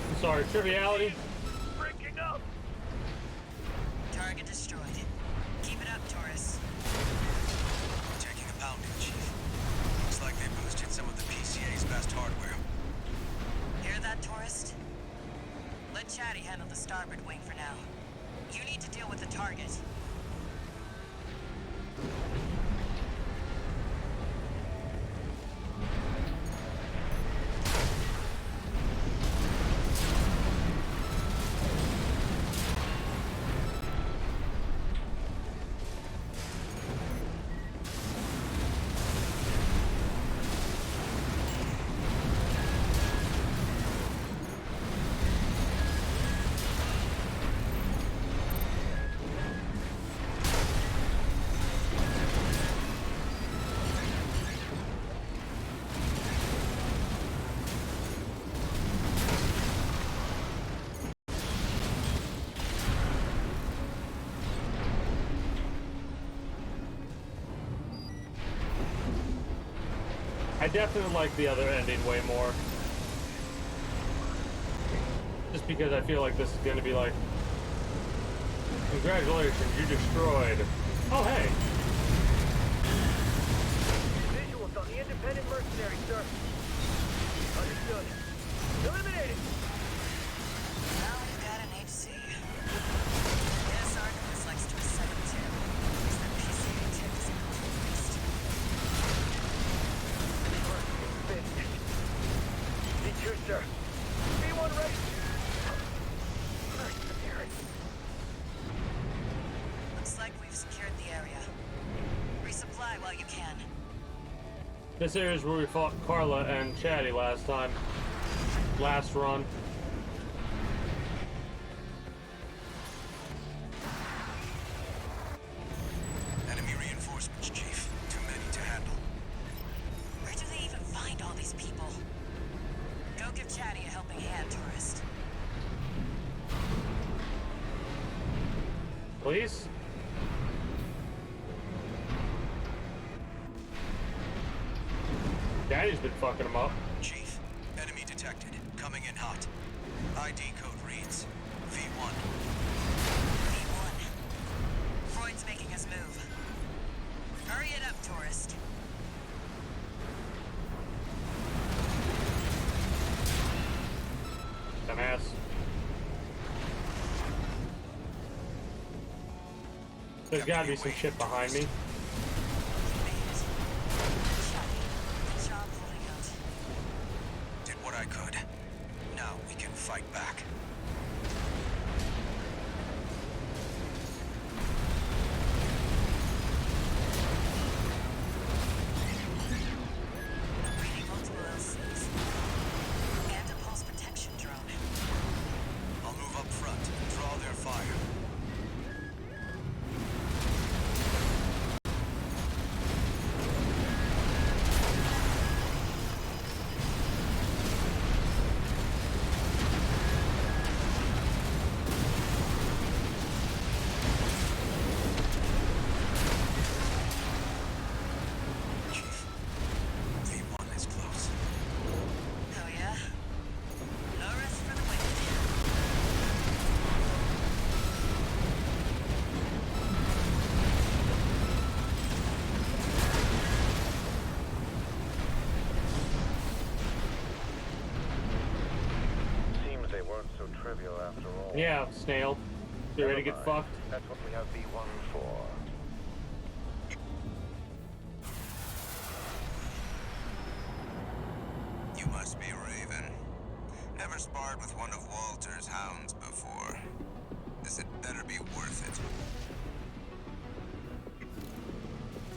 I'm sorry, triviality. Breaking up! Target destroyed. Keep it up, tourists. Taking a pounding, Chief. Looks like they boosted some of the PCA's best hardware. Hear that, tourist? Let Chatty handle the starboard wing for now. You need to deal with the target. I definitely like the other ending way more. Just because I feel like this is gonna be like, congratulations, you destroyed. Oh, hey. Visuals on the independent mercenary, sir. Understood. Eliminated! Now we've got an HC. Yes, Artemis likes to assemble too. Because the PCA tip is increased. V2, sir. V1 ready. Mercenary. Looks like we've secured the area. Resupply while you can. This area is where we fought Carla and Chatty last time. Last run. Enemy reinforcements, Chief. Too many to handle. Where do they even find all these people? Go give Chatty a helping hand, tourist. Please? Daddy's been fucking him up. Chief, enemy detected. Coming in hot. ID code reads V1. V1. Freud's making his move. Hurry it up, tourist. Dumbass. There's gotta be some shit behind me. Good job holding out. Did what I could. Now we can fight back. Reading multiple LCs. And a pulse protection drone. I'll move up front and draw their fire. trivial after all. Yeah, snail. You ready to get fucked? That's what we have B1 for. You must be Raven. Never sparred with one of Walter's hounds before. This had better be worth it.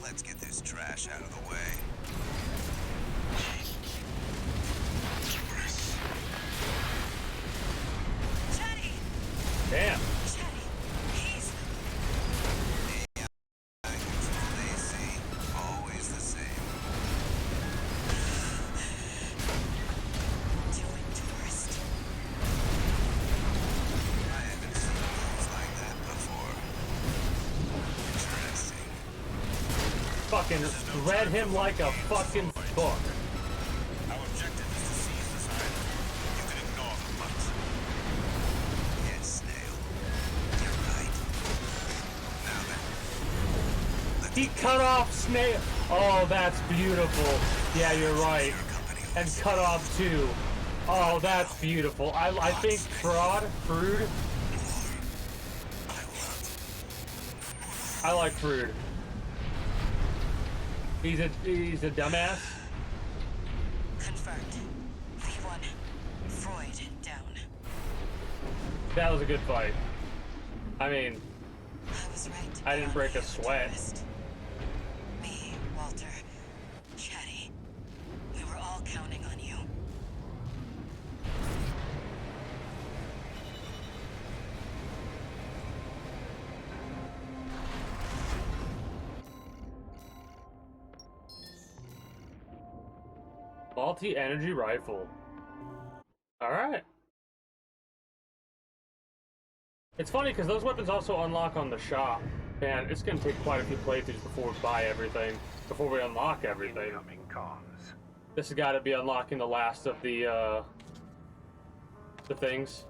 Let's get this trash out of the way. Chatty! Damn. Chatty, he's... They see, always the same. doing tourist. I haven't seen moves like that before. Interesting. Fucking read him like a fucking book. Our objective is to seize this island. You can ignore the bugs. Yes, Snail. You're right. Now then. He cut off snail. Oh, that's beautiful. Yeah, you're right. And cut off too. Oh, that's beautiful. I think Frood. I like Frood. He's a dumbass. Confirmed. V1. Freud down. That was a good fight. I mean, I was right. I didn't break a about sweat. tourist. Me, Walter, Chatty. We were all counting on you. Multi-energy rifle. Alright. It's funny because those weapons also unlock on the shop. Man, it's gonna take quite a few playthroughs before we buy everything. Before we unlock everything. Incoming comms. This has got to be unlocking the last of the things.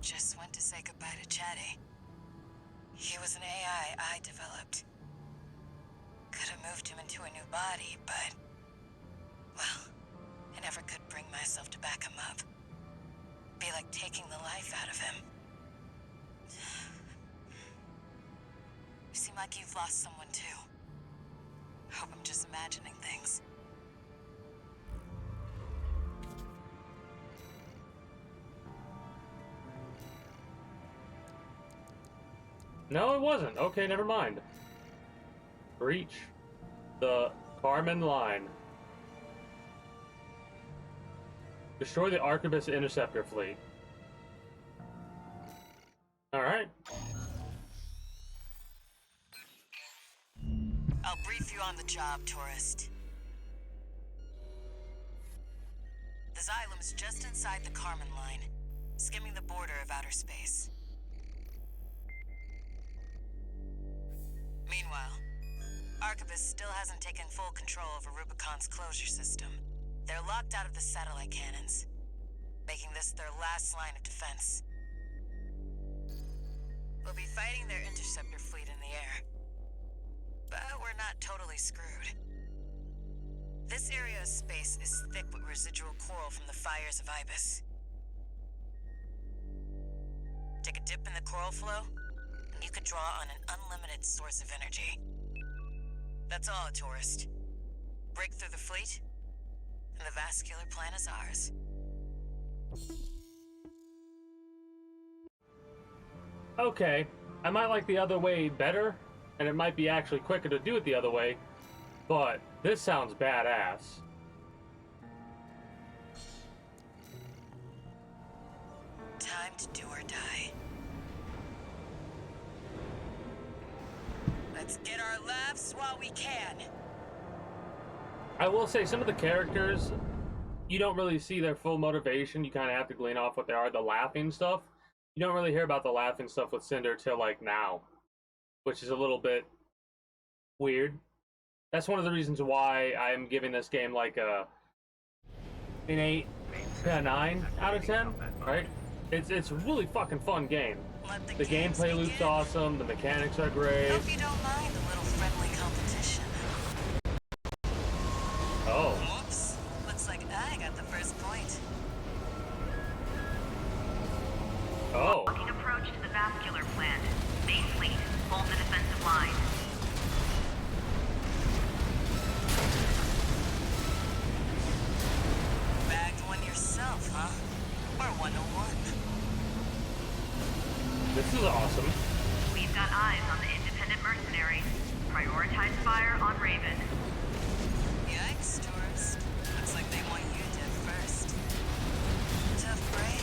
Just went to say goodbye to Chatty. He was an AI I developed. Could have moved him into a new body, but... well, I never could bring myself to back him up. Be like taking the life out of him. You seem like you've lost someone too. Hope I'm just imagining things. No, it wasn't. Okay, never mind. Breach the Carmen line. Destroy the Arquebus interceptor fleet. Alright. I'll brief you on the job, tourist. The Xylem's just inside the Carmen line, skimming the border of outer space. Meanwhile, Arquebus still hasn't taken full control over Rubicon's closure system. They're locked out of the satellite cannons, making this their last line of defense. We'll be fighting their interceptor fleet in the air. But we're not totally screwed. This area of space is thick with residual coral from the fires of Ibis. Take a dip in the coral flow, and you could draw on an unlimited source of energy. That's all, tourist. Break through the fleet, and the vascular plan is ours. Okay, I might like the other way better, and it might be actually quicker to do it the other way, but this sounds badass. Time to do or die. Let's get our laughs while we can. I will say some of the characters, you don't really see their full motivation. You kind of have to glean off what they are. The laughing stuff, you don't really hear about the laughing stuff with Cinder till like now, which is a little bit weird. That's one of the reasons why I'm giving this game like an 8, 9 out of 10, right? It's a really fucking fun game. The gameplay loop's awesome, the mechanics are great. Hope you don't mind a little friendly competition. Oh. Whoops. Looks like I got the first point. vascular plant. Main fleet, hold the defensive line. Bagged one yourself, huh? Or 101? This is awesome. We've got eyes on the independent mercenaries. Prioritize fire on Raven. Yikes, tourist. Looks like they want you dead first. Tough break.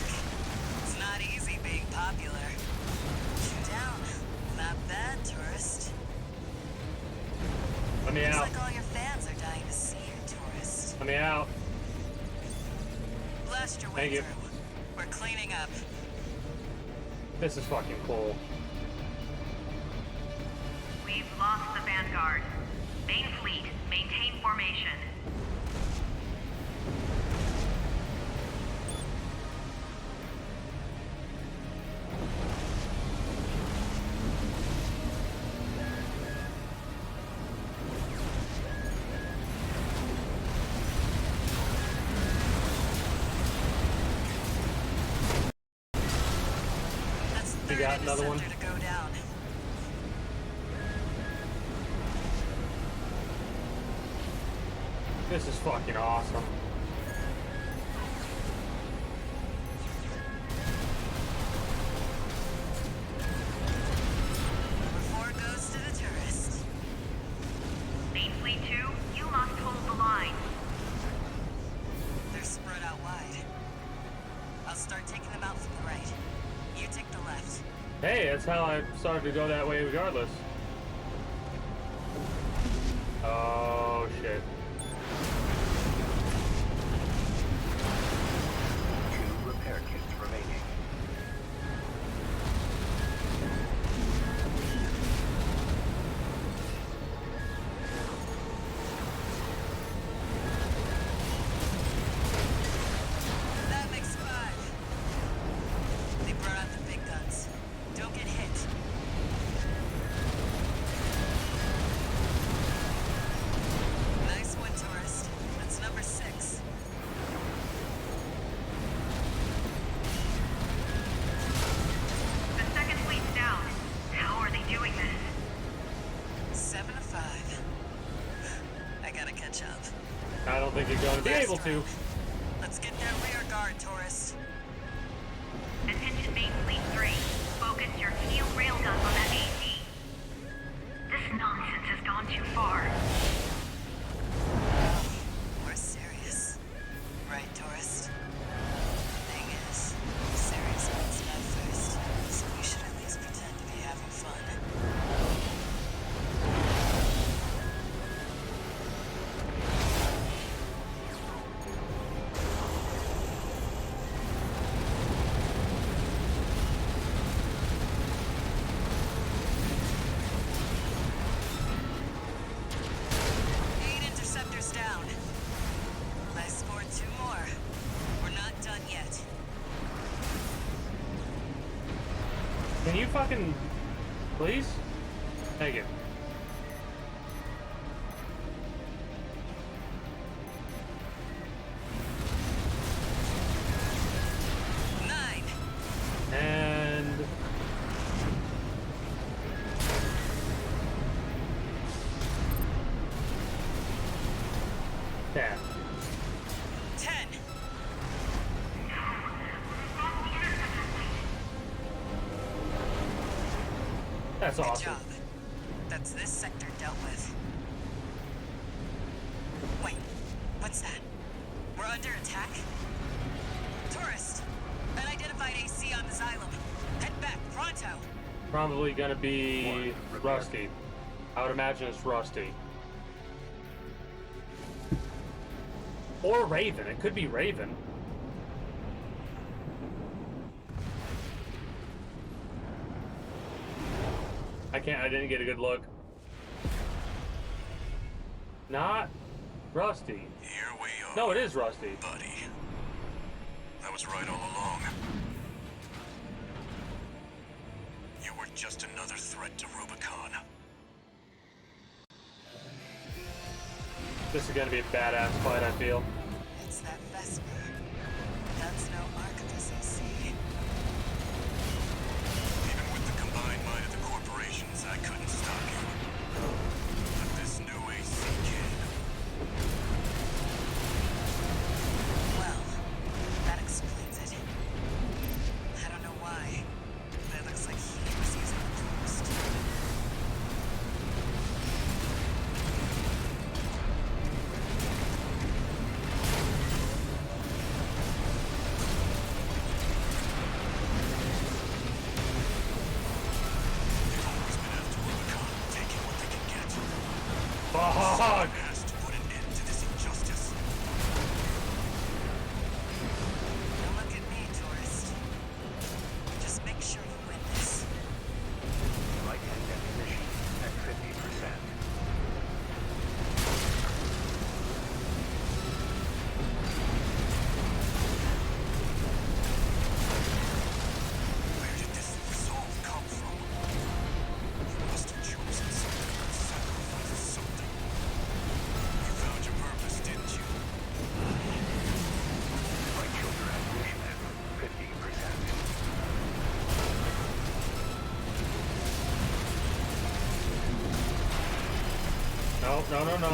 It's not easy being popular. Shoot down. Not bad, tourist. Let me Looks out. like all your fans are dying to see you, tourist. Let me out. Blast your way Thank you. through. We're cleaning up. This is fucking cool. We've lost the Vanguard. Main fleet, maintain formation. That's You got another one? interceptor to go down. This is fucking awesome. Number 4 goes to the tourist. Main fleet 2, you must hold the line. They're spread out wide. I'll start taking them out from the right. You take the left. Hey, that's how I started to go that way regardless. Oh, shit. 2 repair kits remaining. That makes 5. They brought out the big guns. Don't get hit. Nice one, tourist. That's number 6. The second fleet's down. How are they doing this? 7 to 5. I gotta catch up. I don't think you're going to be Last able to. round. Let's get their rear guard, tourist. Attention Main Fleet 3. Focus your heel railguns on that AT. This nonsense has gone too far. We're serious. Right, tourist? Thing is, serious means not first, so we should at least pretend to be having fun. Eight interceptors down. I scored 2 more. We're not done yet. Can you fucking... Please? Thank you. Nine. And... Yeah. 10. That's Good awesome. job. That's this sector dealt with. Wait, what's that? We're under attack? Tourist! Unidentified AC on the Xylem. Head back, pronto! Probably gonna be Rusty. I would imagine it's Rusty. Or Raven. It could be Raven. I didn't get a good look. Not Rusty. Here we are. No, it is Rusty. Buddy. I was right all along. You were just another threat to Rubicon. This is gonna be a badass fight, I feel. It's that Vesper. That's no Arquebus AC. Even with No, no, no, no.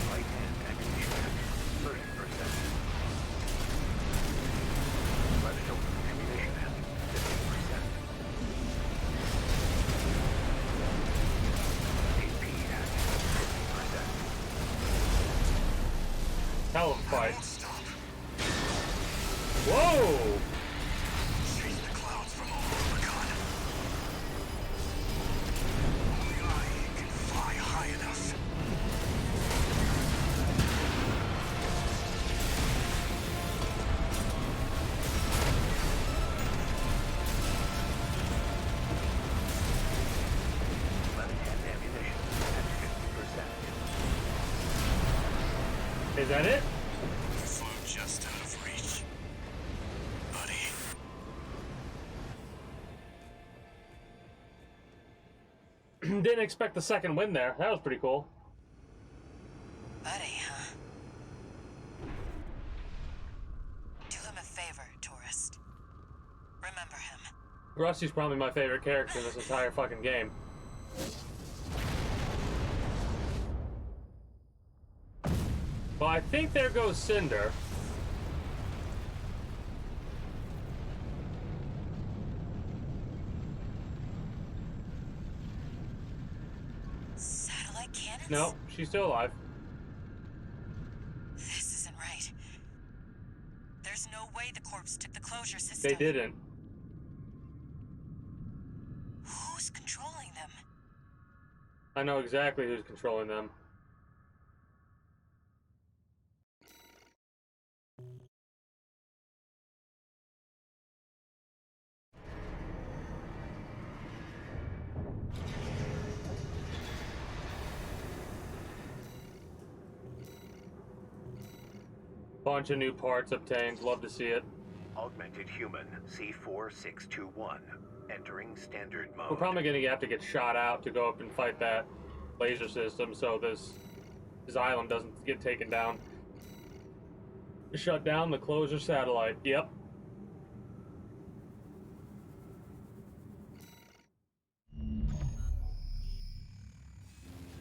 Right hand activation at 30%. Left shoulder ammunition at 50%. AP at 50%. Hell of a I fight. won't stop. Whoa! Chase the clouds from over Rubicon. Only I can fly high enough. Left hand ammunition at 50%. Is that it? Flew just out of reach. Buddy. Didn't expect the second win there. That was pretty cool. Buddy, huh? Do him a favor, tourist. Remember him. Rusty's probably my favorite character in this entire fucking game. Well, I think there goes Cinder. Satellite cannons? No, she's still alive. This isn't right. There's no way the corpse took the closure system. They didn't. Who's controlling them? I know exactly who's controlling them. Bunch of new parts obtained. Love to see it. Augmented human C4621. Entering standard mode. We're probably gonna have to get shot out to go up and fight that laser system, so this island doesn't get taken down. Shut down the closure satellite. Yep.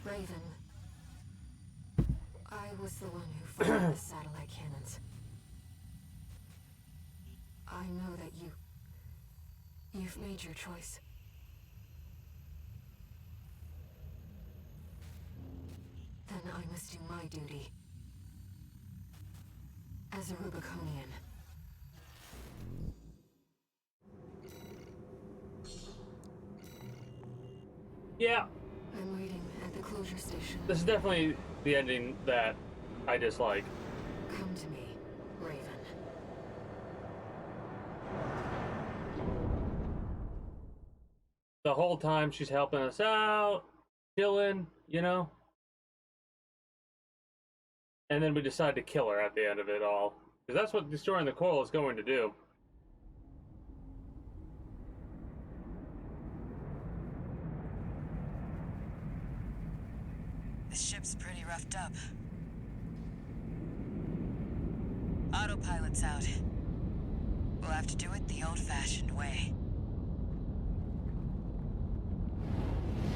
Raven. I was the one who fired the satellite cannons. I know that you've made your choice. Then I must do my duty. As a Rubiconian. Yeah, I'm waiting at the closure station. this is definitely the ending that I dislike. Come to me, Raven. The whole time she's helping us out, chilling, you know? And then we decide to kill her at the end of it all. Because that's what destroying the coil is going to do. This ship's pretty roughed up. Autopilot's out. We'll have to do it the old-fashioned way.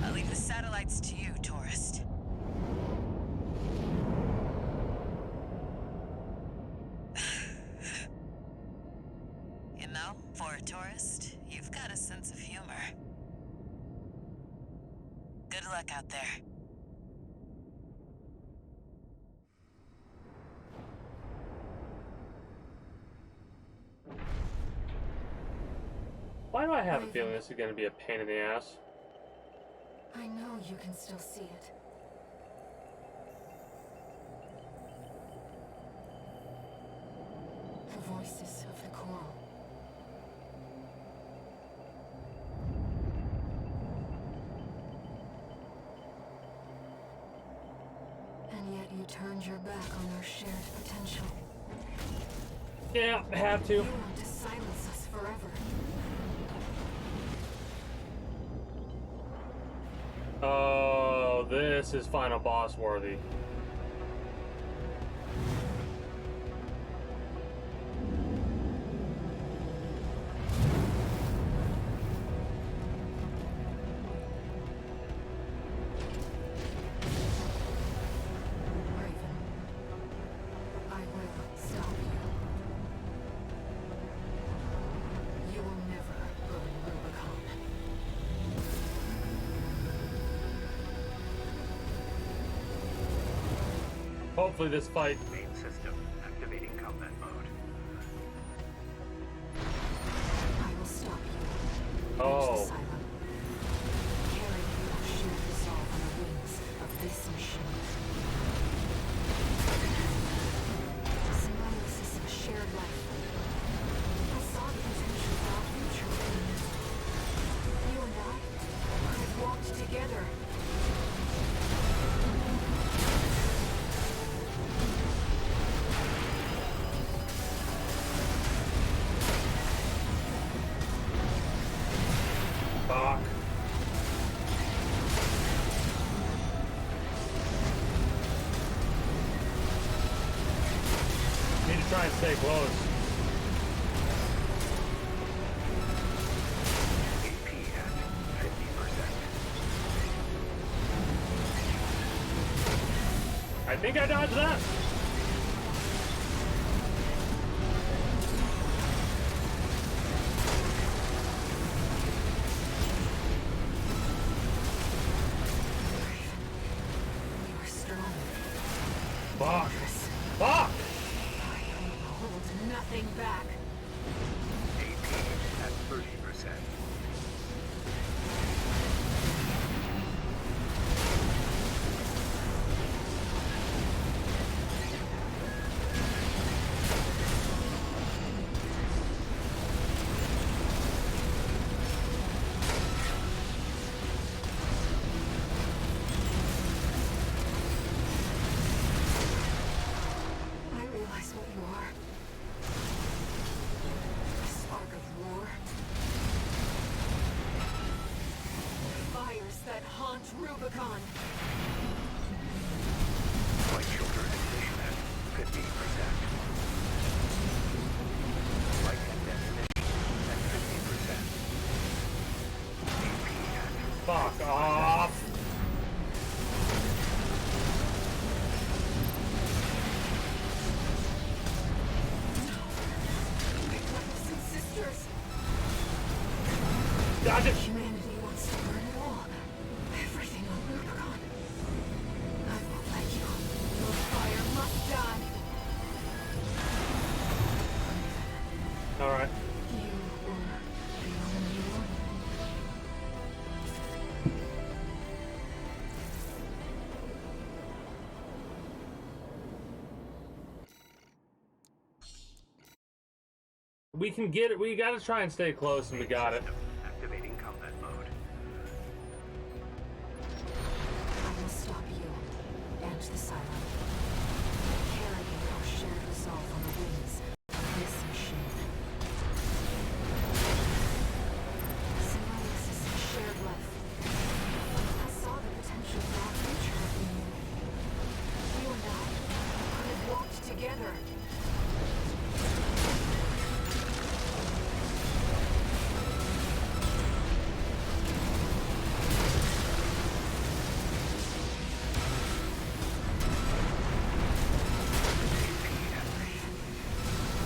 I'll leave the satellites to you, tourist. You know, for a tourist, you've got a sense of humor. Good luck out there. Why do I have a feeling this is going to be a pain in the ass? I know you can still see it. The voices of the coral. And yet you turned your back on our shared potential. Yeah, I have to. You want to silence us forever. Oh, this is final boss worthy. hopefully this fight. Main system activating combat mode. I will stop you. Oh. Asylum. Carry your shield resolve on the wings of this machine. Symbiosis of shared life. I saw the potential for our future. You and I could have walked together. Fuck. Need to try and stay close. AP at 50%. I think I dodged that. You are strong. Fuck. Fuck. I hold nothing back. AP at 30%. I realize what you are. A spark of war. Fires that haunt Rubicon. Flight filter ignition at 50%. Flight and definition at 50%. AP at Fuck off. Brothers and sisters. Dodge it. Humanity wants to burn it all. Everything on Rubicon. I won't let you. Your fire must die. Alright. You were the only one. We can get it. We gotta try and stay close, and we got it. system activating combat mode. I will stop you and the Cylon. Carrying our shared resolve on the wings of this machine. Symbiosis of shared life. I saw the potential for our future. You and I could have walked together.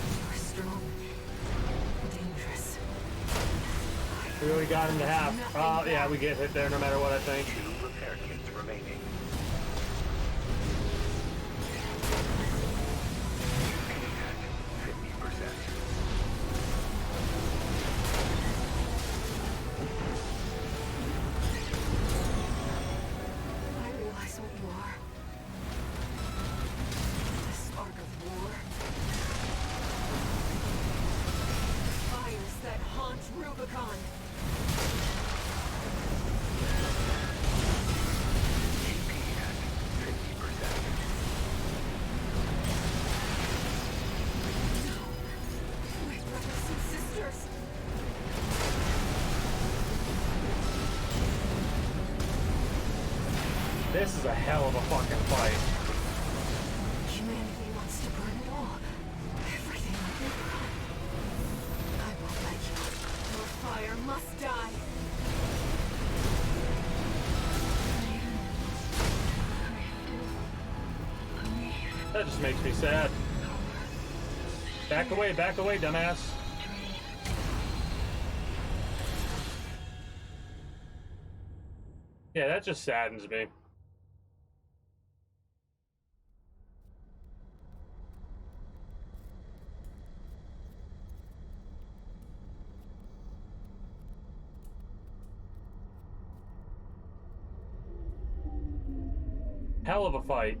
You are strong. Dangerous. We really got him to half. Oh, yeah, we get hit there no matter what, I think. 2 repair kits remaining. AP at 50%. I realize what you are. The spark of war. Fires that haunt Rubicon. AP at 50%. My brothers and sisters. This is a hell of a fucking fight. Humanity wants to burn it all. Everything on Rubicon. I won't let you. Your fire must die. That just makes me sad. Back away, dumbass. Yeah, that just saddens me. hell of a fight.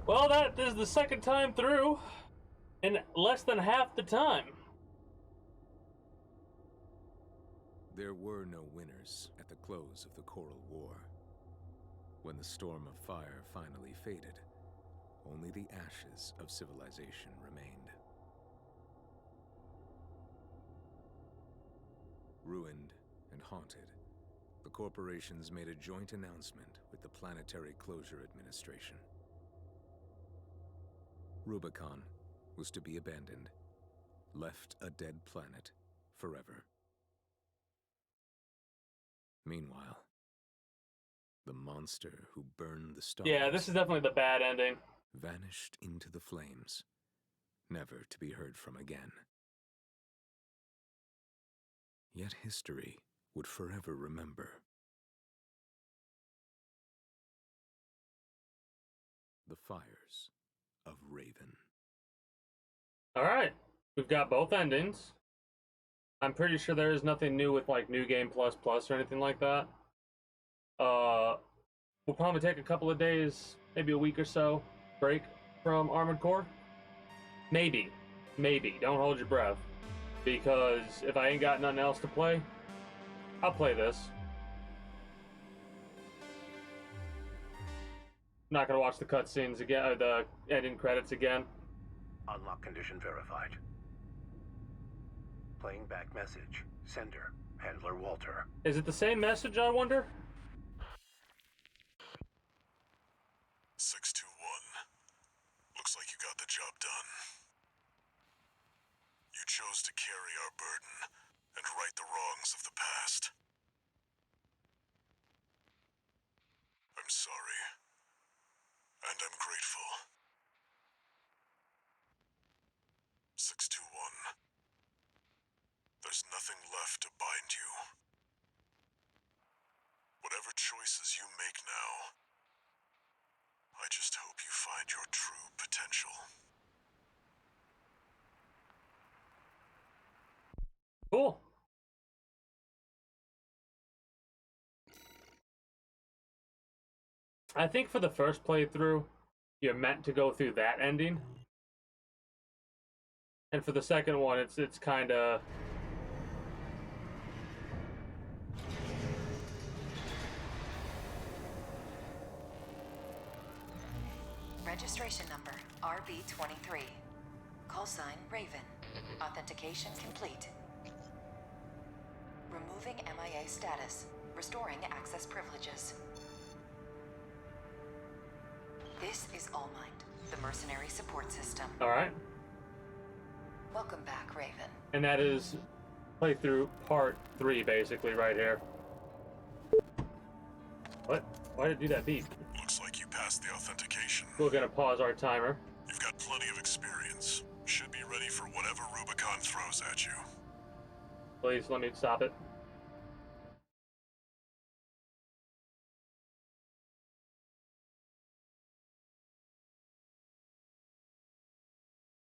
Well, that is the second time through in less than half the time. There were no winners at the close of the Coral War. When the storm of fire finally faded, only the ashes of civilization remained. Ruined and haunted, the corporations made a joint announcement with the Planetary Closure Administration. Rubicon was to be abandoned, left a dead planet forever. Meanwhile, the monster who burned the stars... Yeah, this is definitely the bad ending. ...vanished into the flames, never to be heard from again. Yet history would forever remember. The fires of Raven. Alright, we've got both endings. I'm pretty sure there is nothing new with like New Game Plus Plus or anything like that. We'll probably take a couple of days, maybe a week or so, break from Armored Core. Maybe. Don't hold your breath. Because if I ain't got nothing else to play, I'll play this. I'm not gonna watch the cutscenes again, or the ending credits again. Unlock condition verified. Playing back message. Sender. Handler Walter. Is it the same message, I wonder? 6-2-1. Looks like you got the job done. You chose to carry our burden and right the wrongs of the past. I'm sorry. And I'm grateful. 6-2-1. There's nothing left to bind you. Whatever choices you make now, I just hope you find your true potential. Cool. I think for the first playthrough, you're meant to go through that ending. And for the second one, it's kind of... Registration number RB23. Call sign Raven. Authentication complete. Removing MIA status. Restoring access privileges. This is All Might, the mercenary support system. Alright. Welcome back, Raven. And that is playthrough part 3, basically, right here. What? Why did it do that beep? Looks like you passed the authentication. We're gonna pause our timer. You've got plenty of experience. Should be ready for whatever Rubicon throws at you. Please, let me stop it.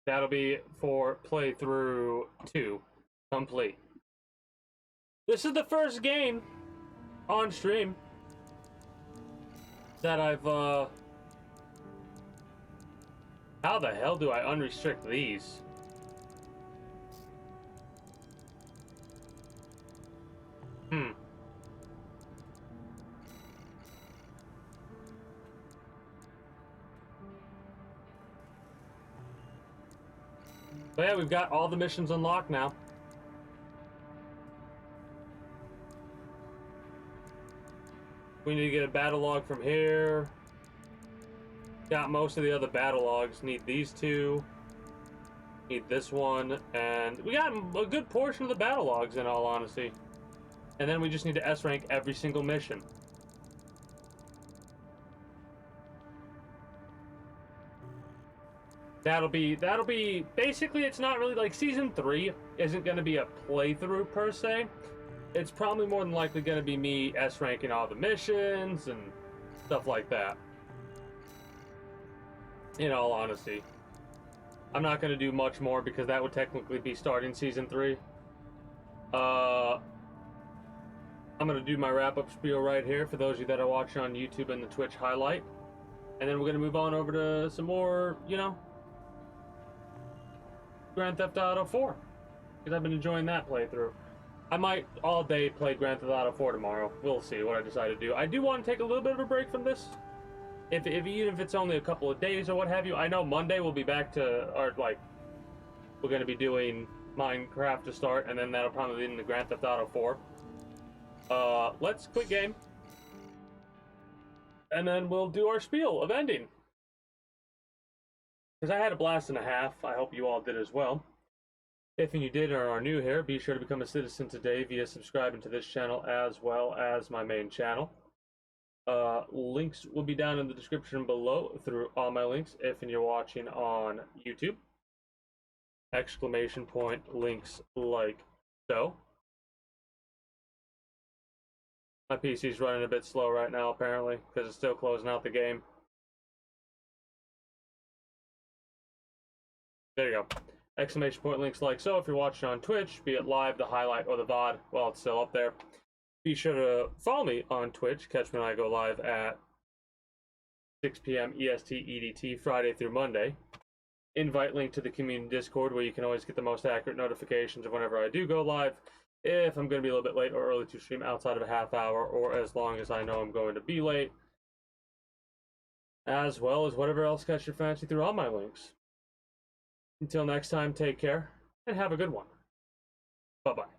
That'll be for playthrough 2 complete. This is the first game on stream that I've, how the hell do I unrestrict these? But yeah, we've got all the missions unlocked now. We need to get a battle log from here. Got most of the other battle logs. Need these two. Need this one. And we got a good portion of the battle logs, in all honesty. And then we just need to S rank every single mission. That'll be basically, it's not really like season 3 isn't going to be a playthrough per se. It's probably more than likely going to be me S ranking all the missions and stuff like that. In all honesty, I'm not going to do much more because that would technically be starting season 3. I'm going to do my wrap-up spiel right here for those of you that are watching on YouTube and the Twitch highlight. And then we're going to move on over to some more, you know, Grand Theft Auto 4. Because I've been enjoying that playthrough. I might all day play Grand Theft Auto 4 tomorrow. We'll see what I decide to do. I do want to take a little bit of a break from this. Even if it's only a couple of days or what have you. I know Monday we'll be back to, or like, we're going to be doing Minecraft to start. And then that'll probably lead into Grand Theft Auto 4. Let's quit game. And then we'll do our spiel of ending. Because I had a blast and a half. I hope you all did as well. If you did or are new here, be sure to become a citizen today via subscribing to this channel as well as my main channel. Links will be down in the description below through all my links if you're watching on YouTube. Exclamation point links like so. My PC's running a bit slow right now apparently because it's still closing out the game. There you go. Exclamation point links like so if you're watching on Twitch, be it live, the highlight, or the VOD, well, it's still up there. Be sure to follow me on Twitch. Catch me when I go live at 6 p.m. EST EDT Friday through Monday. Invite link to the community Discord where you can always get the most accurate notifications of whenever I do go live. If I'm going to be a little bit late or early to stream outside of a half hour or as long as I know I'm going to be late. As well as whatever else catch your fancy through all my links. Until next time, take care, and have a good one. Bye-bye.